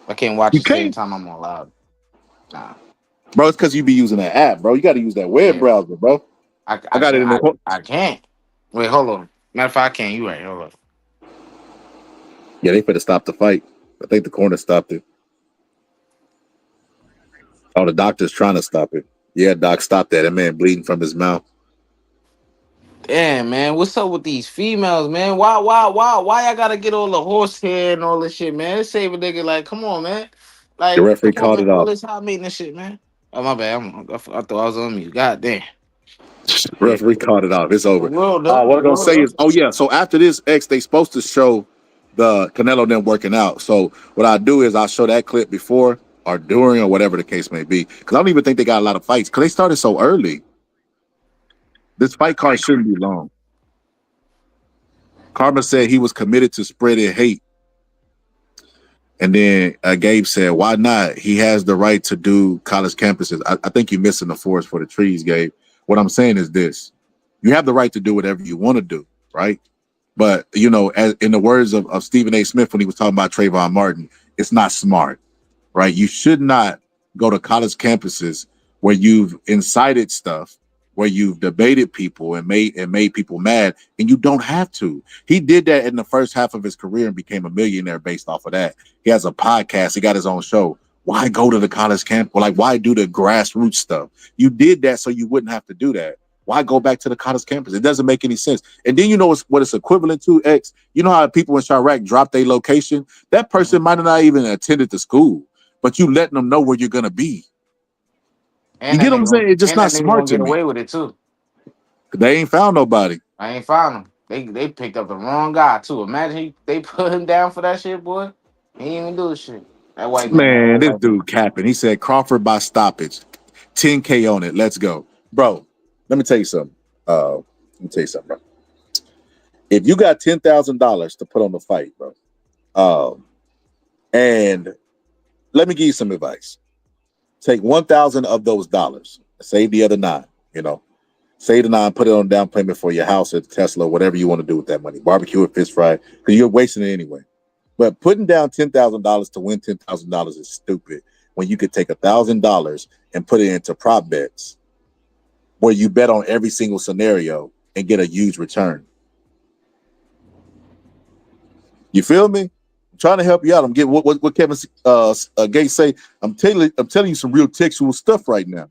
I can't watch You at the same can't, time I'm on loud. Nah. bro. It's because you be using that app, bro. You got to use that web Yeah. browser, bro. I got it in the. I can't. Wait, hold on. Matter of fact, I can't. You right. Hold on. Yeah, they better stop the fight. I think the corner stopped it. Oh, the doctor's trying to stop it. Yeah, doc, stop that. That man bleeding from his mouth. Damn, man. What's up with these females, man? Why I gotta get all the horse hair and all this shit, man? Save a nigga, like, come on, man. The Like, referee come on, called man. it All off. this hot maintenance shit, man. Oh, my bad. I thought I was on mute. God damn. The referee called it off. It's over. World up. What I'm gonna say is, so after this X, they supposed to show the Canelo them working out. So what I do is I'll show that clip before or during or whatever the case may be. Because I don't even think they got a lot of fights because they started so early. This fight card shouldn't be long. Karma said he was committed to spreading hate. And then Gabe said, why not? He has the right to do college campuses. I think you're missing the forest for the trees, Gabe. What I'm saying is this. You have the right to do whatever you want to do, right? But you know, as in the words of Stephen A. Smith when he was talking about Trayvon Martin, it's not smart, right? You should not go to college campuses where you've incited stuff, where you've debated people and made people mad, and you don't have to. He did that in the first half of his career and became a millionaire based off of that. He has a podcast. He got his own show. Why go to the college camp? Or like, why do the grassroots stuff? You did that so you wouldn't have to do that. Why go back to the college campus? It doesn't make any sense. And then you know what it's equivalent to, X? You know how people in Chirac drop their location? That person might have not even attended the school, but you letting them know where you're going to be. And You get what I'm saying? It's just and not that nigga smart gonna to get me. away with it too. They ain't found nobody. I ain't found him. They picked up the wrong guy too. Imagine they put him down for that shit, boy. He ain't even do shit. That white man. Man, this dude capping. He said Crawford by stoppage. 10K on it. Let's go. Bro, let me tell you something. Bro. If you got $10,000 to put on the fight, bro, and let me give you some advice. Take 1,000 of those dollars. Save the other 9, you know. Save the 9, put it on down payment for your house at Tesla, whatever you want to do with that money. Barbecue or fish fry, because you're wasting it anyway. But putting down $10,000 to win $10,000 is stupid when you could take $1,000 and put it into prop bets where you bet on every single scenario and get a huge return. You feel me? I'm trying to help you out. I'm getting what Kevin Gates say. I'm telling you some real textual stuff right now.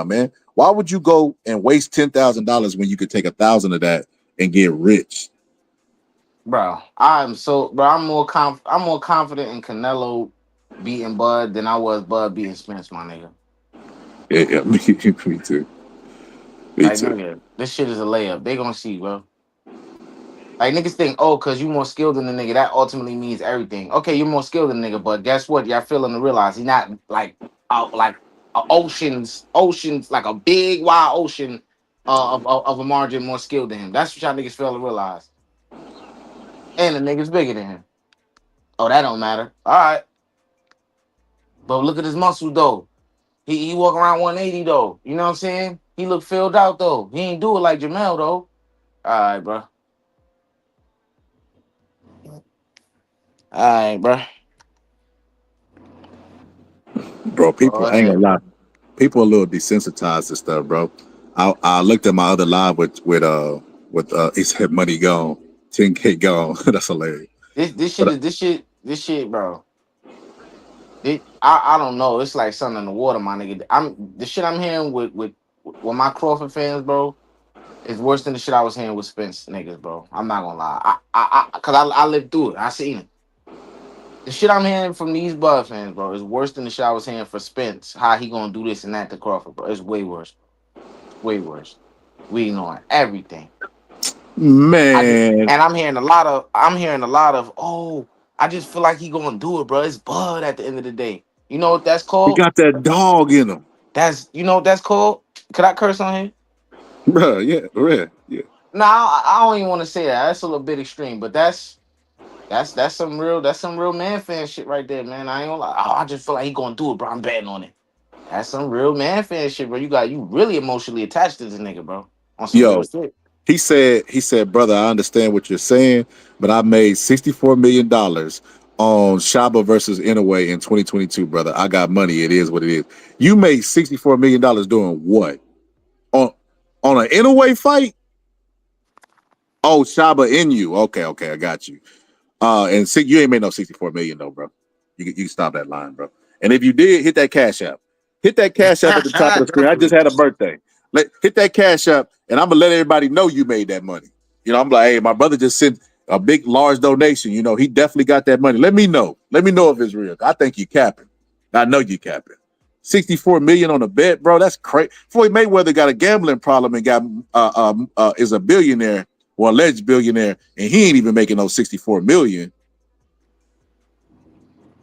Man. Why would you go and waste $10,000 when you could take 1,000 of that and get rich? Bro, I'm more confident in Canelo beating Bud than I was Bud beating Spence, my nigga. Yeah, me too. Nigga, this shit is a layup. They gonna see, bro. Like niggas think, oh, cause you more skilled than the nigga, that ultimately means everything. Okay, you're more skilled than the nigga, but guess what? Y'all failing to realize he's not like out like oceans, like a big wide ocean of a margin more skilled than him. That's what y'all niggas fail to realize. And the nigga's bigger than him. Oh, that don't matter. All right. But look at his muscles though. He walk around 180 though. You know what I'm saying? He look filled out though. He ain't do it like Jamel though. All right, bro. Bro, people, Go I ain't gonna ahead, lie. bro. People are a little desensitized to stuff, bro. I looked at my other live with he said money gone, 10K gone. That's hilarious. This But shit, bro. I don't know. It's like something in the water, my nigga. The shit I'm hearing with my Crawford fans, bro, is worse than the shit I was hearing with Spence niggas, bro. I'm not gonna lie. Cause I lived through it. I seen it. The shit I'm hearing from these Bud fans, bro, is worse than the shit I was hearing for Spence. How he gonna do this and that to Crawford, bro? It's way worse. Way worse. We ignoring everything. man, I'm hearing a lot of oh, I just feel like he gonna do it, bro. It's Bud at the end of the day. You know what that's he called? got that dog in him. You know what that's called? Could I curse on here? Bro, yeah. No, I don't even want to say that. That's a little bit extreme, but that's some real man fan shit right there, man. I ain't gonna lie. Oh, I just feel like he gonna do it, bro. I'm betting on it. That's some real man fan shit, bro. You really emotionally attached to this nigga, bro. On some real Yo, shit. he said, brother, I understand what you're saying, but I made $64 million on Shaba versus Inouye in 2022, brother. I got money. It is what it is. You made $64 million doing what? On an Inouye fight? Oh, Shaba in you. Okay, I got you. And you ain't made no 64 million though, bro. You can stop that line, bro. And if you did, hit that cash app. Hit that cash app at the top of the screen. I just had a birthday. Hit that cash app, and I'm gonna let everybody know you made that money. You know, I'm like, hey, my brother just sent a big, large donation. You know, he definitely got that money. Let me know. Let me know if it's real. I think you capping. I know you capping. 64 million on a bet, bro. That's crazy. Floyd Mayweather got a gambling problem and is a billionaire or alleged billionaire, and he ain't even making no 64 million.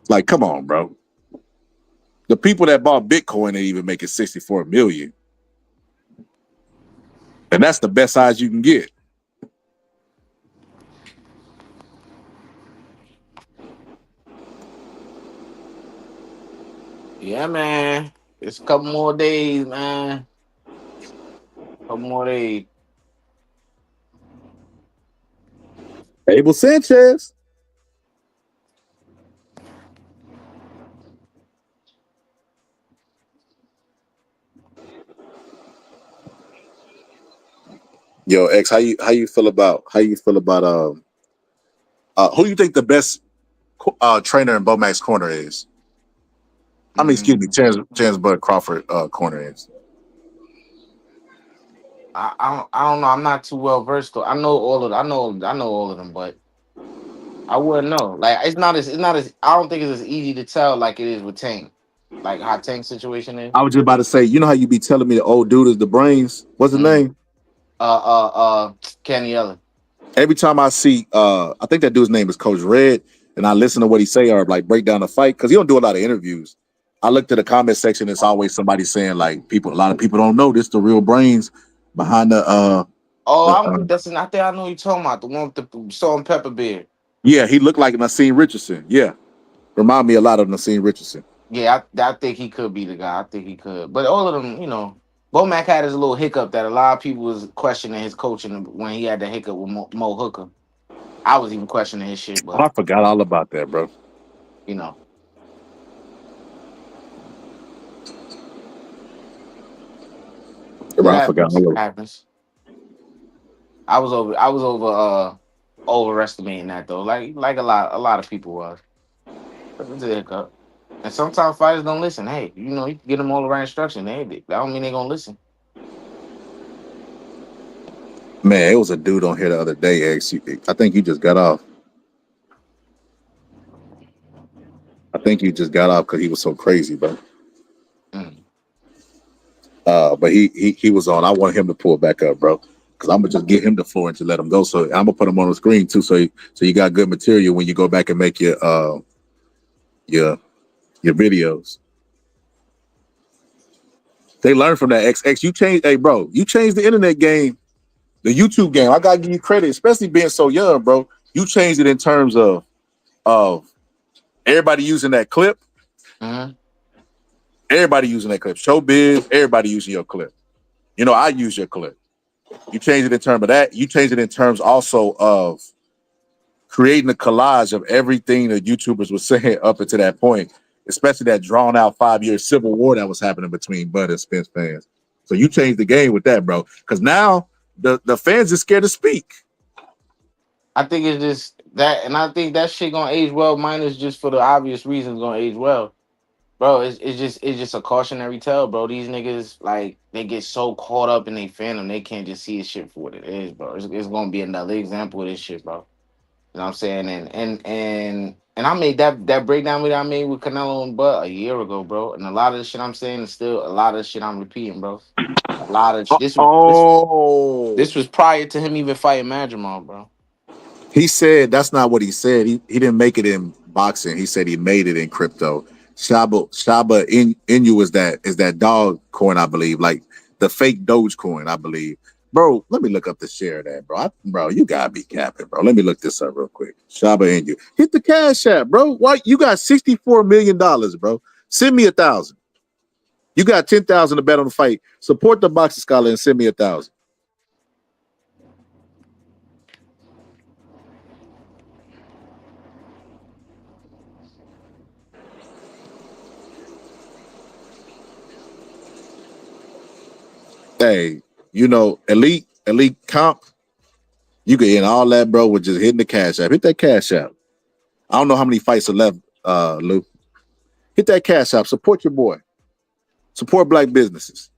Like, come on, bro. The people that bought Bitcoin ain't even making 64 million. And that's the best size you can get. Yeah, man. It's a couple more days, man. Couple more days. Abel Sanchez. Yo, X, how you feel about who you think the best trainer in Bomax corner is? I mean, excuse me, Chance Bud Crawford corner is. I don't know. I'm not too well versed. I know all of. I know all of them, but I wouldn't know. Like it's not as. I don't think it's as easy to tell like it is with Tank. Like how Tank's situation is. I was just about to say, you know how you be telling me the old dude is the brains? What's his name? Kenny Ellen. Every time I see, I think that dude's name is Coach Red, and I listen to what he say or like break down the fight because he don't do a lot of interviews. I look to the comment section. It's always somebody saying like a lot of people don't know this the real brains behind the. I think I know who you're talking about. The one with the salt and pepper beard. Yeah, he looked like Nassim Richardson. Yeah, remind me a lot of Nassim Richardson. Yeah, I think he could be the guy. I think he could. But all of them, Bomac had his little hiccup that a lot of people was questioning his coaching when he had the hiccup with Mo Hooker. I was even questioning his shit, but I forgot all about that, bro. I forgot. Happens. I was overestimating that though. Like a lot of people was. It's a hiccup. And sometimes fighters don't listen. Hey, you can get them all the right instruction. That don't mean they're gonna listen. Man, it was a dude on here the other day, X. I think you just got off. I think you just got off because he was so crazy, bro. But he was on. I want him to pull back up, bro, because I'm gonna just get him the floor and just let him go. So I'm gonna put him on the screen too, so you got good material when you go back and make your videos. They learn from that. X, you changed. Hey, bro, you changed the internet game, the YouTube game. I gotta give you credit, especially being so young, bro. You changed it in terms of everybody using that clip. Everybody using that clip. Showbiz, everybody using your clip. I use your clip. You change it in terms of that. You change it in terms also of creating a collage of everything the YouTubers were saying up until that point, especially that drawn out 5-year civil war that was happening between Bud and Spence fans. So you changed the game with that, bro. Because now the fans are scared to speak. I think it's just that, and I think that shit gonna age well. Mine is just for the obvious reasons gonna age well. Bro, it's just a cautionary tale, bro. These niggas, like, they get so caught up in their fandom, they can't just see this shit for what it is, bro. It's gonna be another example of this shit, bro. You know what I'm saying? And I made that breakdown that I made with Canelo and Bud a year ago, bro. And a lot of the shit I'm saying is still a lot of the shit I'm repeating, bro. A lot of this was prior to him even fighting Madrimal, bro. He said that's not what he said. He didn't make it in boxing. He said he made it in crypto. Shaba Inu is that dog coin, I believe, like the fake Doge coin, I believe. Bro, let me look up the share of that, bro. Bro, you gotta be capping, bro. Let me look this up real quick. Shaba Inu. Hit the cash app, bro. Why you got $64 million, bro? Send me 1,000. You got 10,000 to bet on the fight. Support the Boxing Scholar and send me 1,000. Hey, elite comp, you can end all that, bro, with just hitting the cash app. Hit that cash app. I don't know how many fights are left, Lou. Hit that cash app. Support your boy. Support black businesses.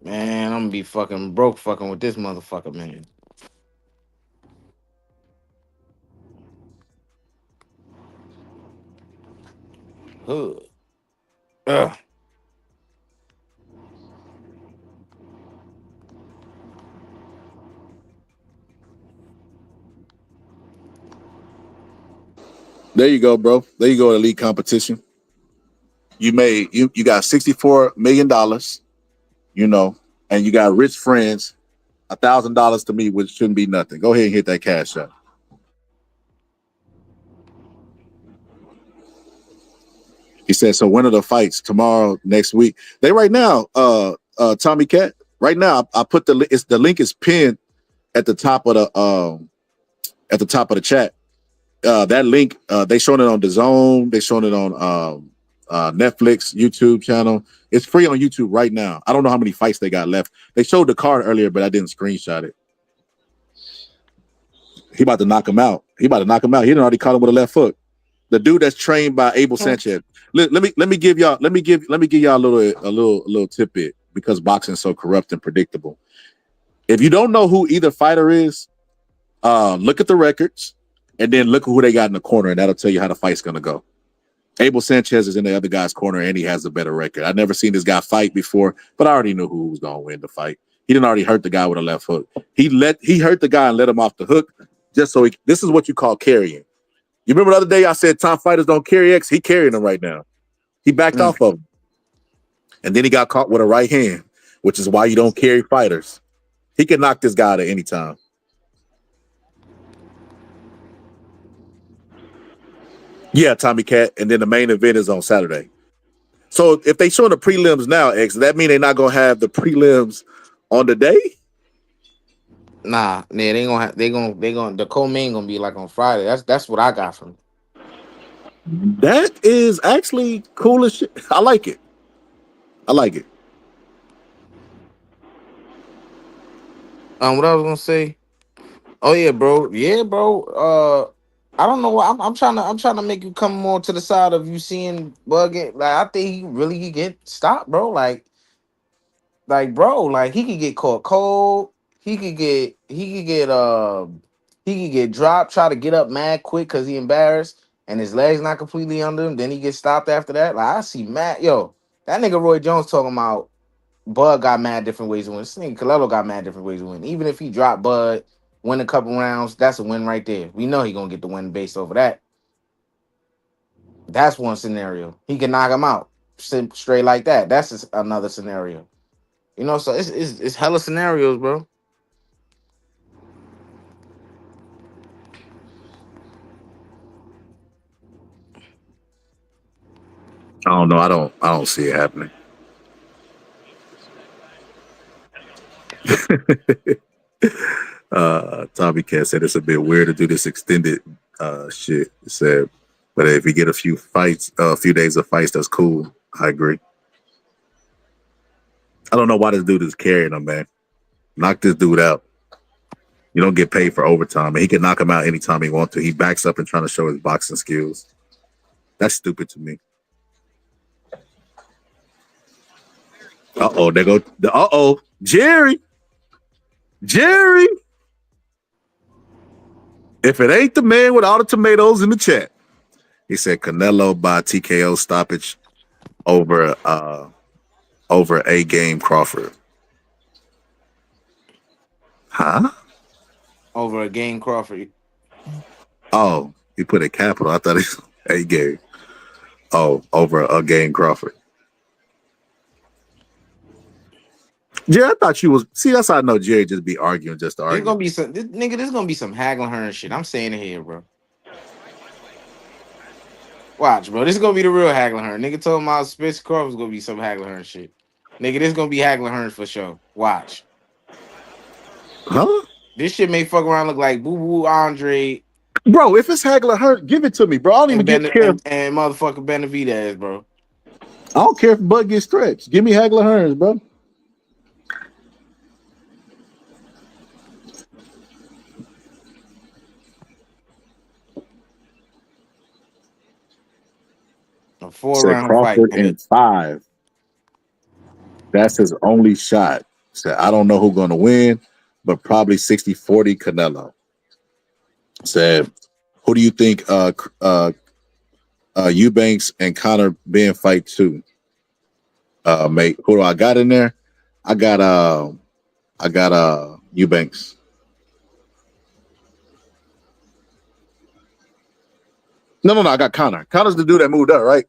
Man, I'm gonna be fucking broke fucking with this motherfucker, man. Ugh. There you go, bro. There you go, elite competition. You got $64 million. and you got rich friends, $1,000 to me, which shouldn't be nothing. Go ahead and hit that cash out. He said, so when are the fights? Tomorrow, next week? They right now, Tommy Cat, right now, I put the link is pinned at the top of the chat. That link, they showing it on DAZN, they showing it on Netflix, YouTube channel. It's free on YouTube right now. I don't know how many fights they got left. They showed the card earlier, but I didn't screenshot it. He about to knock him out. He done already caught him with a left hook. The dude that's trained by Abel Sanchez. Let me give y'all a little tidbit, because boxing is so corrupt and predictable. If you don't know who either fighter is, look at the records and then look at who they got in the corner, and that'll tell you how the fight's gonna go. Abel Sanchez is in the other guy's corner and he has a better record. I've never seen this guy fight before, but I already knew who was gonna win the fight. He didn't already hurt the guy with a left hook. He hurt the guy and let him off the hook just so this is what you call carrying. You remember the other day I said top fighters don't carry X? He carrying him right now. He backed off of him. And then he got caught with a right hand, which is why you don't carry fighters. He can knock this guy out at any time. Yeah, Tommy Cat. And then the main event is on Saturday. So if they show the prelims now, X, does that mean they're not going to have the prelims on the day? Nah, they ain't gonna have, they gonna the co-main gonna be like on Friday. That's what I got from it. That is actually cool as shit. I like it. What I was gonna say? Oh yeah, bro. I don't know why I'm trying to make you come more to the side of you seeing Bug get, like, I think he really could get stopped, bro. Like bro, like he could get caught cold. He could get dropped, try to get up mad quick because he embarrassed and his legs not completely under him. Then he gets stopped after that. Like, I see that nigga Roy Jones talking about Bud got mad different ways to win. This nigga Canelo got mad different ways to win. Even if he dropped Bud, win a couple rounds, that's a win right there. We know he gonna get the win based over that. That's one scenario. He can knock him out straight like that. That's another scenario. You know, so it's hella scenarios, bro. I don't know. I don't see it happening. Tommy Cat said it's a bit weird to do this extended shit. He said, but if we get a few days of fights, that's cool. I agree. I don't know why this dude is carrying him, man. Knock this dude out. You don't get paid for overtime, and he can knock him out anytime he wants to. He backs up and trying to show his boxing skills. That's stupid to me. There go. Jerry. If it ain't the man with all the tomatoes in the chat, he said Canelo by TKO stoppage over A game Crawford. Huh? Over a game Crawford. Oh, he put a capital. I thought it was A game. Oh, over a game Crawford. Jerry, I thought you was. See, that's how I know Jerry just be arguing just to argue. There's gonna be some haggling her and shit. I'm saying it here, bro. Watch, bro. This is gonna be the real haggling her. Nigga told my Spence Crawford's gonna be some haggling her and shit. Nigga, this gonna be haggling her for sure. Watch. Huh? This shit may fuck around look like Boo Boo Andre. Bro, if it's haggling her, give it to me, bro. I don't even care. And motherfucking Benavidez, bro. I don't care if Bud gets stretched. Give me Hagler Hearns, bro. A 4-round Crawford fight. in 5. That's his only shot. Said, I don't know who's going to win, but probably 60-40 Canelo. Said, who do you think Eubanks and Conor Ben fight too? Mate, who do I got in there? I got Eubanks. No, I got Conor. Conor's the dude that moved up, right?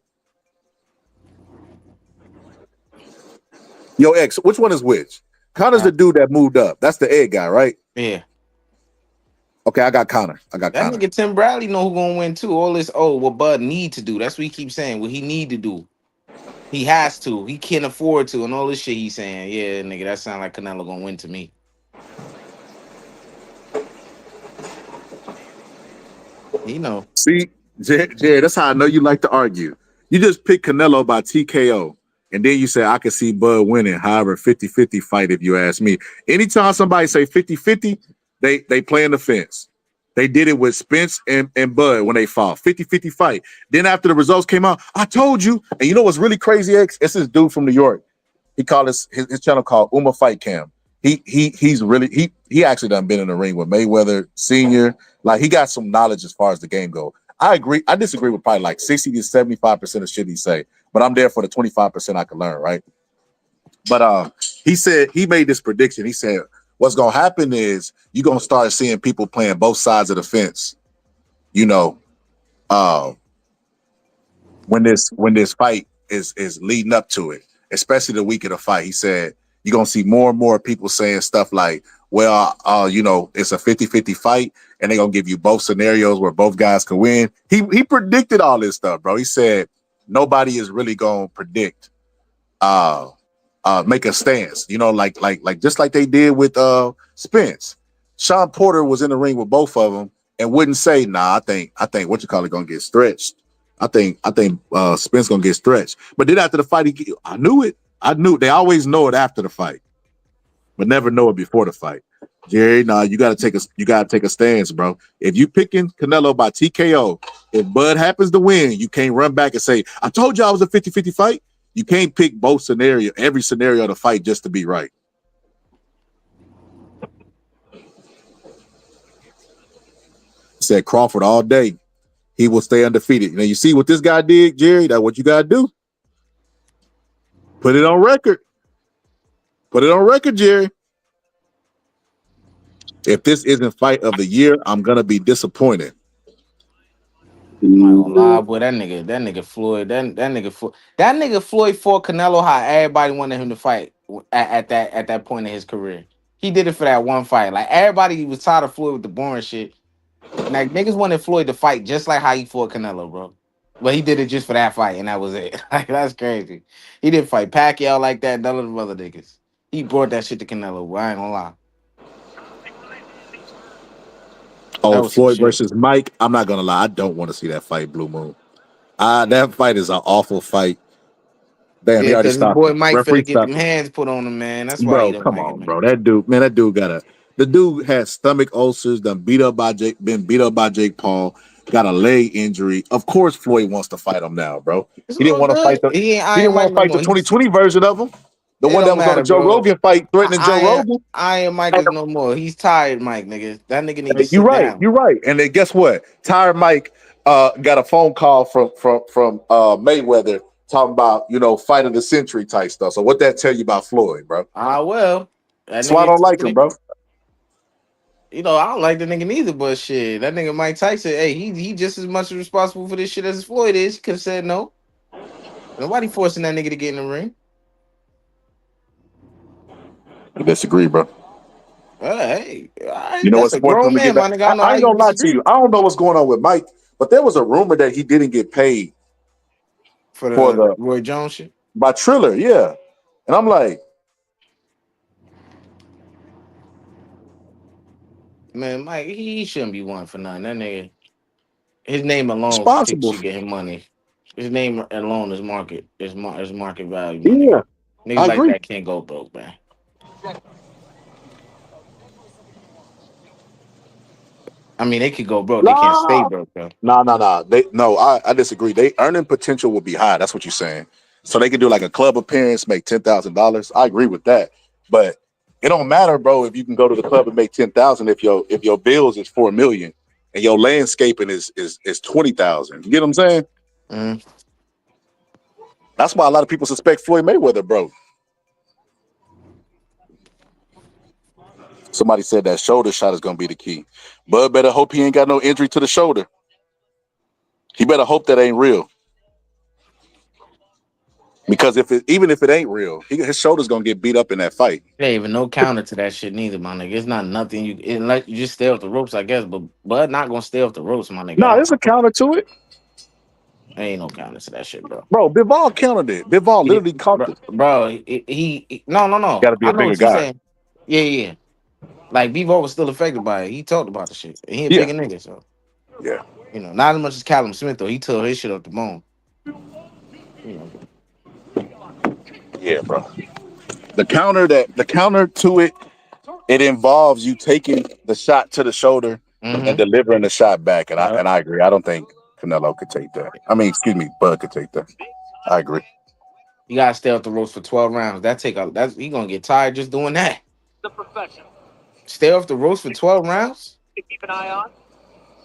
Yo, X, which one is which? Connor's the dude that moved up. That's the egg guy, right? Yeah. Okay, I got Connor. That Connor. nigga Tim Bradley know who gonna win too. All this, what Bud need to do. That's what he keeps saying. What he need to do. He has to. He can't afford to, and all this shit he's saying. Yeah, nigga, that sound like Canelo gonna win to me. You know. See, Jared, that's how I know you like to argue. You just pick Canelo by TKO, and then you say, I can see Bud winning. However, 50-50 fight, if you ask me. Anytime somebody say 50-50, they play in the fence. They did it with Spence and Bud when they fought. 50-50 fight. Then after the results came out, I told you. And you know what's really crazy, X? It's this dude from New York. He called his channel called Uma Fight Cam. He's really he actually done been in the ring with Mayweather Senior. Like, he got some knowledge as far as the game go. I agree. I disagree with probably like 60 to 75% of shit he say, but I'm there for the 25% I can learn, right? But he said he made this prediction. He said what's gonna happen is you're gonna start seeing people playing both sides of the fence. You know, when this fight is leading up to it, especially the week of the fight. He said you're gonna see more and more people saying stuff like, well, you know, it's a 50-50 fight, and they're gonna give you both scenarios where both guys can win. He predicted all this stuff, bro. He said nobody is really gonna predict make a stance, you know, like just like they did with Spence. Sean Porter was in the ring with both of them and wouldn't say, nah, I think what you call it gonna get stretched. I think Spence gonna get stretched. But then after the fight, I knew it. I knew they always know it after the fight, but never know it before the fight. Jerry, nah, you gotta take a stance, bro. If you picking Canelo by TKO, if Bud happens to win, you can't run back and say, I told you I was a 50-50 fight. You can't pick every scenario of the fight just to be right. Said Crawford all day. He will stay undefeated. You know, you see what this guy did, Jerry? That's what you gotta do. Put it on record. Put it on record, Jerry. If this isn't fight of the year, I'm gonna be disappointed. I'm not gonna lie, boy. That nigga Floyd, that nigga Floyd fought Canelo how everybody wanted him to fight at that point in his career. He did it for that one fight. Like, everybody was tired of Floyd with the boring shit. Like, niggas wanted Floyd to fight just like how he fought Canelo, bro. But he did it just for that fight, and that was it. Like, that's crazy. He didn't fight Pacquiao like that, none of them other niggas. He brought that shit to Canelo, bro. I ain't gonna lie. Oh, Floyd versus Mike. I'm not gonna lie. I don't want to see that fight, Blue Moon. That fight is an awful fight. Damn, he already because his stopped boy it. Mike finna Referee get stopped them it. hands put on him, man. That's why he Bro, don't come like it, on, man. bro. That dude has stomach ulcers, been beat up by Jake Paul, got a leg injury. Of course, Floyd wants to fight him now, bro. It's He didn't all want to fight good. He ain't he didn't Iron want Mike to no fight the more. 2020 version of him. The It one that don't was on the matter, Joe bro. Rogan fight, threatening Joe Rogan. Iron Mike is no more. He's tired, Mike, nigga. That nigga need to You're sit right. down. You're right. And then guess what? Tired Mike got a phone call from Mayweather talking about, you know, fight of the century type stuff. So what that tell you about Floyd, bro? Well. That That's why I nigga, don't like him, bro. you know, I don't like the nigga neither, but shit. That nigga Mike Tyson, hey, he just as much responsible for this shit as Floyd is. He could have said no. Nobody forcing that nigga to get in the ring. I disagree, bro. Hey, all right, You know that's what's a important for grown him to get man, back? my nigga. I don't know I how ain't you gonna lie to disagree. you. I don't know what's going on with Mike, but there was a rumor that he didn't get paid For for the the Roy Jones shit? by Triller, yeah. And I'm like, Man, Mike, he shouldn't be one for nothing. That nigga, his name alone responsible. should get him money. His name alone is market value, my nigga. Yeah, Niggas I like agree. that can't go broke, man. I mean, they could go broke. They can't stay broke, though. No. I disagree. They earning potential will be high. That's what you're saying. So they can do like a club appearance, make $10,000. I agree with that. But it don't matter, bro, if you can go to the club and make 10,000 if your bills is 4 million and your landscaping is 20,000. You get what I'm saying? Mm. That's why a lot of people suspect Floyd Mayweather, bro. Somebody said that shoulder shot is gonna be the key. Bud better hope he ain't got no injury to the shoulder. He better hope that ain't real. Because even if it ain't real, his shoulder's gonna get beat up in that fight. There ain't even no counter to that shit neither, my nigga. It's not nothing unless you just stay off the ropes, I guess. But Bud not gonna stay off the ropes, my nigga. No, there's a counter to it. There ain't no counter to that shit, bro. Bro, Bivol countered it. Bivol literally caught it. Bro, he no. Got to be I a know bigger what you guy. saying. Yeah. Like Bivol was still affected by it. He talked about the shit. And he a bigger nigga, so yeah. Not as much as Callum Smith though. He tore his shit off the bone. Yeah, bro. The counter to it, it involves you taking the shot to the shoulder and delivering the shot back. And I agree. I don't think Canelo could take that. I mean, excuse me, Bud could take that. I agree. You gotta stay off the ropes for 12 rounds. That's he gonna get tired just doing that. The professional. Stay off the ropes for 12 rounds To keep an eye on.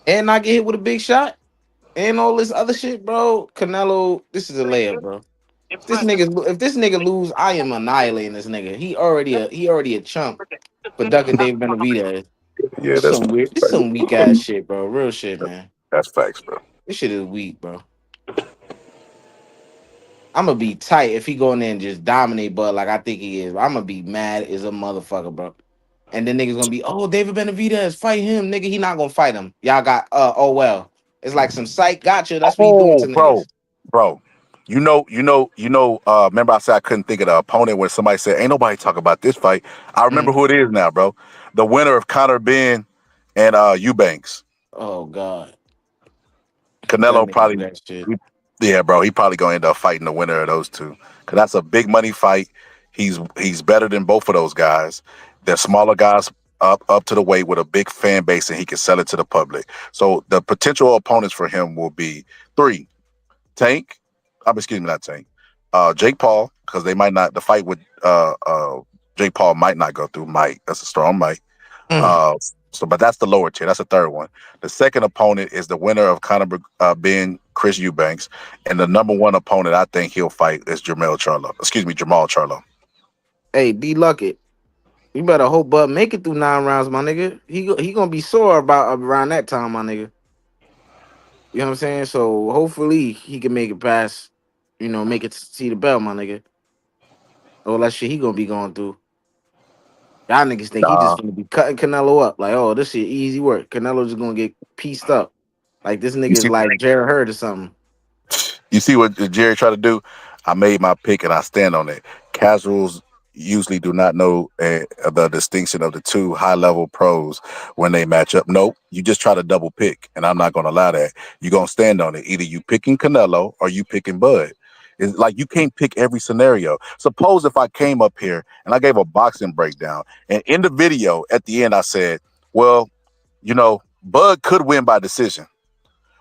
and not get hit with a big shot and all this other shit, bro. Canelo, this is a layup, bro. If this nigga lose, I am annihilating this nigga. He already a chump for ducking David Benavidez. Yeah, This is some weak ass shit, bro. Real shit, man. That's facts, bro. This shit is weak, bro. I'm gonna be tight if he go in there and just dominate Bud like I think he is. I'm gonna be mad as a motherfucker, bro. And then niggas gonna be, oh, David Benavidez, fight him, nigga. He not gonna fight him. Y'all got oh well. It's like some psych gotcha. That's what he doing to niggas. Bro. Remember I said I couldn't think of the opponent when somebody said, ain't nobody talk about this fight. I remember who it is now, bro. The winner of Conor Ben and Eubanks. Oh God. Canelo probably, yeah, bro. He probably gonna end up fighting the winner of those two because that's a big money fight. He's better than both of those guys. They're smaller guys up to the weight with a big fan base, and he can sell it to the public. So the potential opponents for him will be 3: Tank. Excuse me, not Tank. Jake Paul, because they might not. The fight with Jake Paul might not go through. That's a strong might. But that's the lower tier. That's the third one. The second opponent is the winner of Conor Ben, Chris Eubanks, and the number one opponent I think he'll fight is Jamal Charlo. Hey, D Luckett, you better hope Bud make it through 9 rounds, my nigga. He gonna be sore about around that time, my nigga. You know what I'm saying? So hopefully he can make it past, make it to see the bell, my nigga. All that shit he gonna be going through. Y'all niggas think he just gonna be cutting Canelo up. Like, oh, this shit easy work. Canelo just gonna get pieced up. Like this nigga is like Jared Hurd or something. You see what Jerry tried to do? I made my pick and I stand on it. Casuals usually do not know the distinction of the two high-level pros when they match up. Nope, you just try to double pick, and I'm not going to allow that. You're going to stand on it. Either you picking Canelo or you picking Bud. It's like you can't pick every scenario. Suppose if I came up here and I gave a boxing breakdown, and in the video at the end I said, well, Bud could win by decision,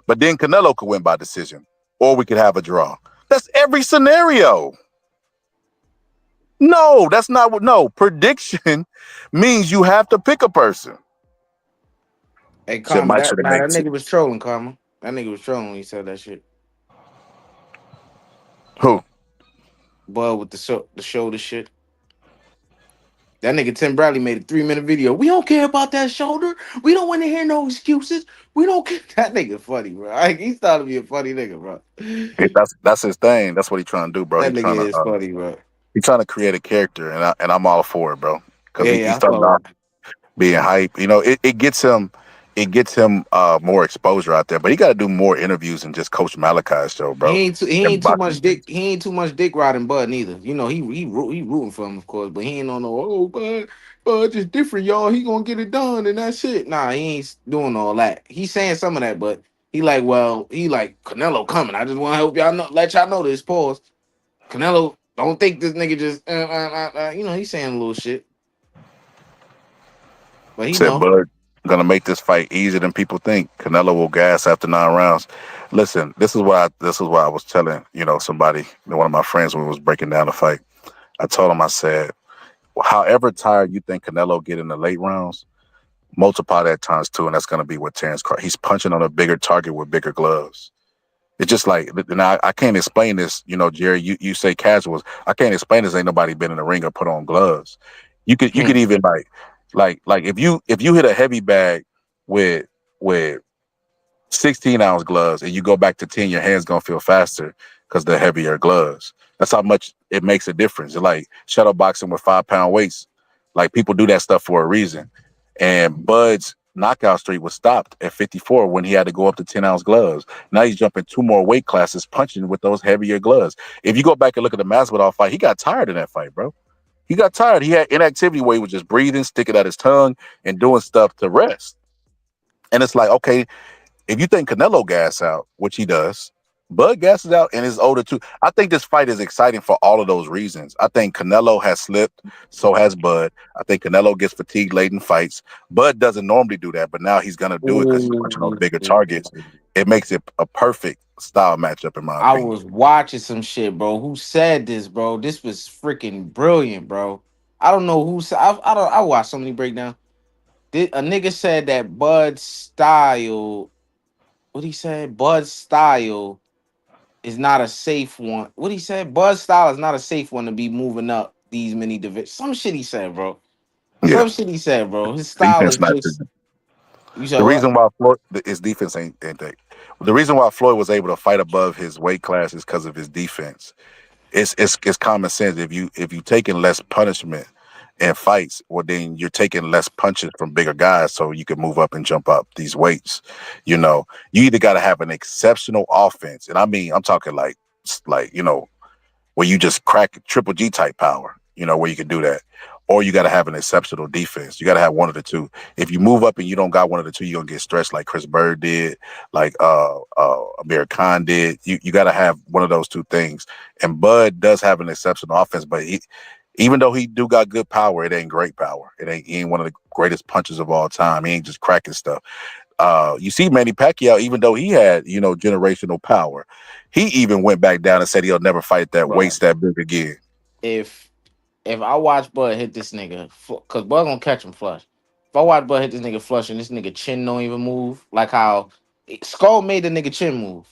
but then Canelo could win by decision, or we could have a draw. That's every scenario. No, that's not what. No, prediction means you have to pick a person. Hey, Karma, that nigga was trolling, Karma. That nigga was trolling when he said that shit. Who? Bud with the shoulder shit. That nigga Tim Bradley made a 3-minute video. We don't care about that shoulder. We don't want to hear no excuses. We don't care. That nigga funny, bro. He started to be a funny nigga, bro. That's his thing. That's what he trying to do, bro. That nigga is funny, bro. He's trying to create a character, and I'm all for it, bro. Because he's starting off being hype. It gets him. It gets him more exposure out there, but he got to do more interviews than just Coach Malachi's show, bro. He ain't too much dick. He ain't too much dick riding Bud neither. He rooting for him, of course, but he ain't on no Bud just different, y'all. He gonna get it done and that's it. Nah, he ain't doing all that. He's saying some of that, but he like Canelo coming. I just want to help y'all know, let y'all know this. Pause. Canelo, don't think this nigga just he's saying a little shit, but he know. Bud gonna make this fight easier than people think. Canelo will gas after 9 rounds. Listen, this is why I was telling somebody, one of my friends, when we was breaking down the fight. I told him, I said, however tired you think Canelo get in the late rounds, multiply that times 2, and that's gonna be what Terrence Crawford. He's punching on a bigger target with bigger gloves. It's just like, now I can't explain this, Jerry. You say casuals. I can't explain this. Ain't nobody been in the ring or put on gloves. You could even like if you hit a heavy bag with 16-ounce gloves and you go back to 10, your hands gonna feel faster because the heavier gloves. That's how much it makes a difference. It's like shadow boxing with 5-pound weights. Like people do that stuff for a reason. And Bud's knockout streak was stopped at 54 when he had to go up to 10-ounce gloves. Now he's jumping 2 more weight classes, punching with those heavier gloves. If you go back and look at the Masvidal fight, he got tired in that fight, bro. He got tired. He had inactivity where he was just breathing, sticking out his tongue, and doing stuff to rest. And it's like, okay, if you think Canelo gas out, which he does, Bud gasses out and is older too. I think this fight is exciting for all of those reasons. I think Canelo has slipped, so has Bud. I think Canelo gets fatigued late in fights. Bud doesn't normally do that, but now he's gonna do it because he's punching those bigger targets. It makes it a perfect style matchup, in my I opinion. was watching some shit, bro. Who said this, bro? This was freaking brilliant, bro. I don't know who said. I watched so many breakdowns. A nigga said that Bud's style. What he said? Bud's style is not a safe one. What he said? Bud's style is not a safe one to be moving up these many divisions. Some shit he said, bro. Yeah, Some shit he said, bro. His style defense is not. just. You said The what? reason why Floyd, his defense ain't that. The reason why Floyd was able to fight above his weight class is because of his defense. It's common sense. If you taking less punishment in fights, well then you're taking less punches from bigger guys, so you can move up and jump up these weights. You know, you either got to have an exceptional offense, and I mean I'm talking like where you just crack triple G type power, where you can do that. Or you got to have an exceptional defense. You got to have one of the two. If you move up and you don't got one of the two, you're going to get stressed like Chris Bird did, like Amir Khan did. You got to have one of those two things. And Bud does have an exceptional offense, but even though he do got good power, it ain't great power. He ain't one of the greatest punches of all time. He ain't just cracking stuff. You see Manny Pacquiao, even though he had, generational power, he even went back down and said he'll never fight that Bro, waist that big again. If I watch Bud hit this nigga, cause Bud gonna catch him flush. If I watch Bud hit this nigga flush and this nigga chin don't even move, like how Skull made the nigga chin move,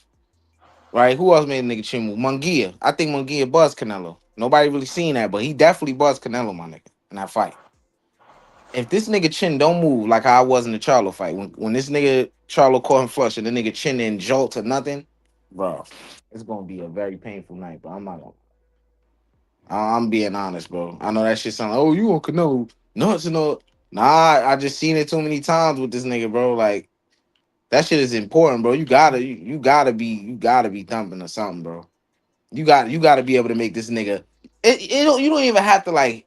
right? Who else made the nigga chin move? Munguia. I think Munguia buzzed Canelo. Nobody really seen that, but he definitely buzzed Canelo, my nigga, in that fight. If this nigga chin don't move like how I was in the Charlo fight, when this nigga Charlo caught him flush and the nigga chin didn't jolt to nothing, bro, it's gonna be a very painful night, but I'm not gonna. I'm being honest, bro. I know that shit sound like, oh, you on Canelo nuts and all. Nah, I just seen it too many times with this nigga, bro. Like that shit is important, bro. You gotta be thumping or something, bro. You gotta be able to make this nigga. You don't even have to like.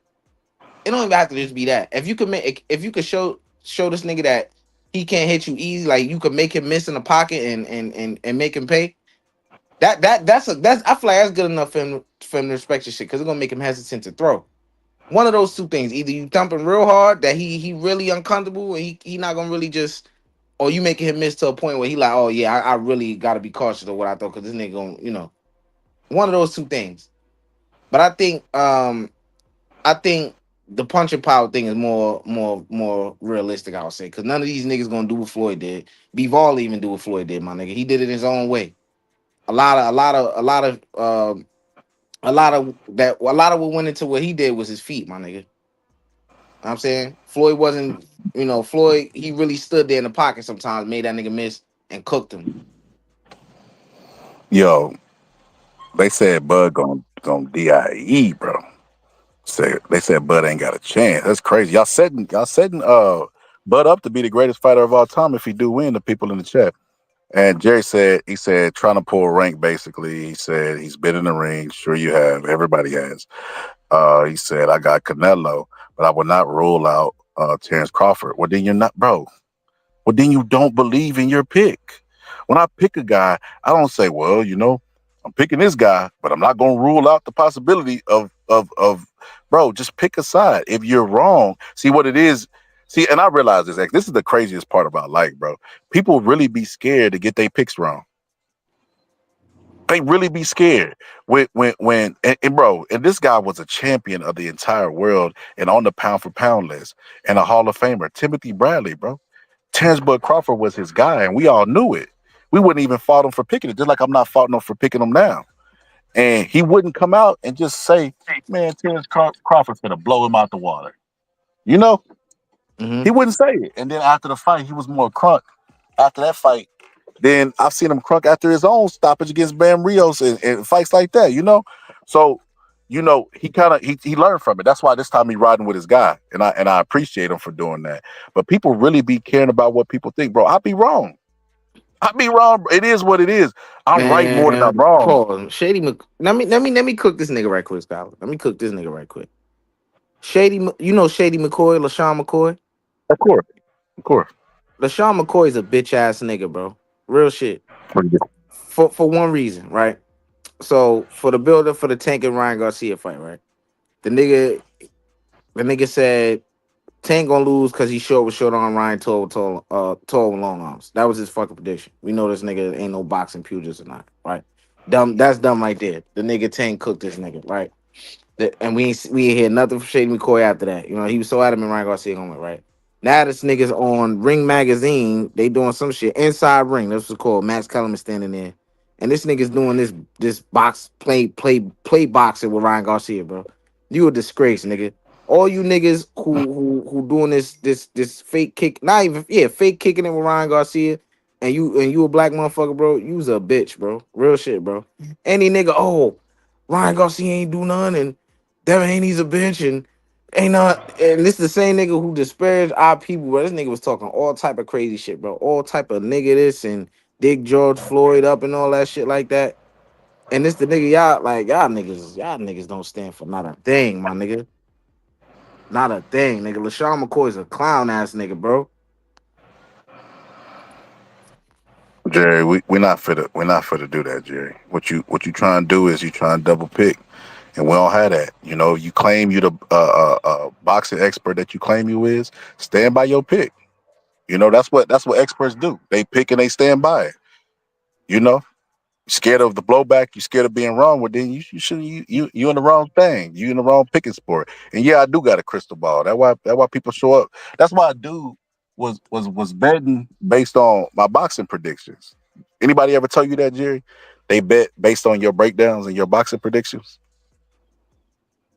It don't even have to just be that. If you could show this nigga that he can't hit you easy, like you could make him miss in the pocket and make him pay. That's I feel like that's good enough for him to respect your shit because it's gonna make him hesitant to throw. One of those two things. Either you thumping real hard that he really uncomfortable and he not gonna really just, or you making him miss to a point where he like, oh yeah, I really gotta be cautious of what I throw because this nigga gonna, one of those two things. But I think the punching power thing is more realistic, I would say, because none of these niggas gonna do what Floyd did. Bivol even do what Floyd did, my nigga. He did it his own way. A lot of what went into what he did was his feet, my nigga. You know what I'm saying Floyd wasn't, Floyd, he really stood there in the pocket sometimes, made that nigga miss and cooked him. Yo, they said Bud gonna DIE, bro. They said Bud ain't got a chance. That's crazy. Y'all setting Bud up to be the greatest fighter of all time if he do win. The people in the chat. And Jerry said trying to pull rank basically. He said he's been in the ring. Sure you have. Everybody has. He said I got Canelo, but I would not rule out Terrence Crawford. Well then you're not, bro. Well then you don't believe in your pick. When I pick a guy, I don't say, well, I'm picking this guy, but I'm not gonna rule out the possibility of bro, just pick a side. If you're wrong, see what it is. See, and I realize this. This is the craziest part about life, bro. People really be scared to get their picks wrong. They really be scared when bro, and this guy was a champion of the entire world and on the pound for pound list and a Hall of Famer, Timothy Bradley, bro. Terrence Bud Crawford was his guy, and we all knew it. We wouldn't even fault him for picking it, just like I'm not faulting him for picking him now. And he wouldn't come out and just say, man, Terrence Crawford's gonna blow him out the water. He wouldn't say it. And then after the fight, he was more crunk. After that fight, then I've seen him crunk after his own stoppage against Bam Rios and fights like that, So, he learned from it. That's why this time he riding with his guy, and I appreciate him for doing that. But people really be caring about what people think, bro. I be wrong. I be wrong. It is what it is. I'm right more than I'm Man, wrong. pause. Let me cook this nigga right quick, Skyler. Let me cook this nigga right quick. You know Shady McCoy, LaShawn McCoy. Of course, of course. LaShawn McCoy is a bitch ass nigga, bro. Real shit. For one reason, right? So for the builder for the Tank and Ryan Garcia fight, right? The nigga said Tank gonna lose because he short with short arm, Ryan tall with long arms. That was his fucking prediction. We know this nigga ain't no boxing pugilist or not, right? Dumb. That's dumb right there. The nigga Tank cooked this nigga, right? And we ain't hear nothing from Shady McCoy after that. You know, he was so adamant Ryan Garcia gonna win, right? Now this nigga's on Ring Magazine. They doing some shit inside ring. That's what's called. Max Kellerman standing there, and this nigga's doing this box play boxing with Ryan Garcia, bro. You a disgrace, nigga. All you niggas who doing this fake kick, not even fake kicking it with Ryan Garcia, and you a black motherfucker, bro. You's a bitch, bro. Real shit, bro. Any nigga, Ryan Garcia ain't do nothing, and Devin Haney's a bitch, and ain't not. And this the same nigga who disparaged our people, bro. This nigga was talking all type of crazy shit, bro. All type of nigga this and dig George Floyd up and all that shit like that. And this the nigga y'all niggas don't stand for not a thing, my nigga. Not a thing, nigga. LaShawn McCoy's a clown ass nigga, bro. Jerry, we're not fit to do that, Jerry. What you trying to do is you trying to double pick, and we don't have that. You claim you the boxing expert that you claim you is. Stand by your pick. That's what experts do. They pick and they stand by it. You know, scared of the blowback, you scared of being wrong. Well, then you should you in the wrong thing. You in the wrong picking sport. And yeah, I do got a crystal ball. That's why people show up. That's why I do was betting based on my boxing predictions. Anybody ever tell you that, Jerry? They bet based on your breakdowns and your boxing predictions.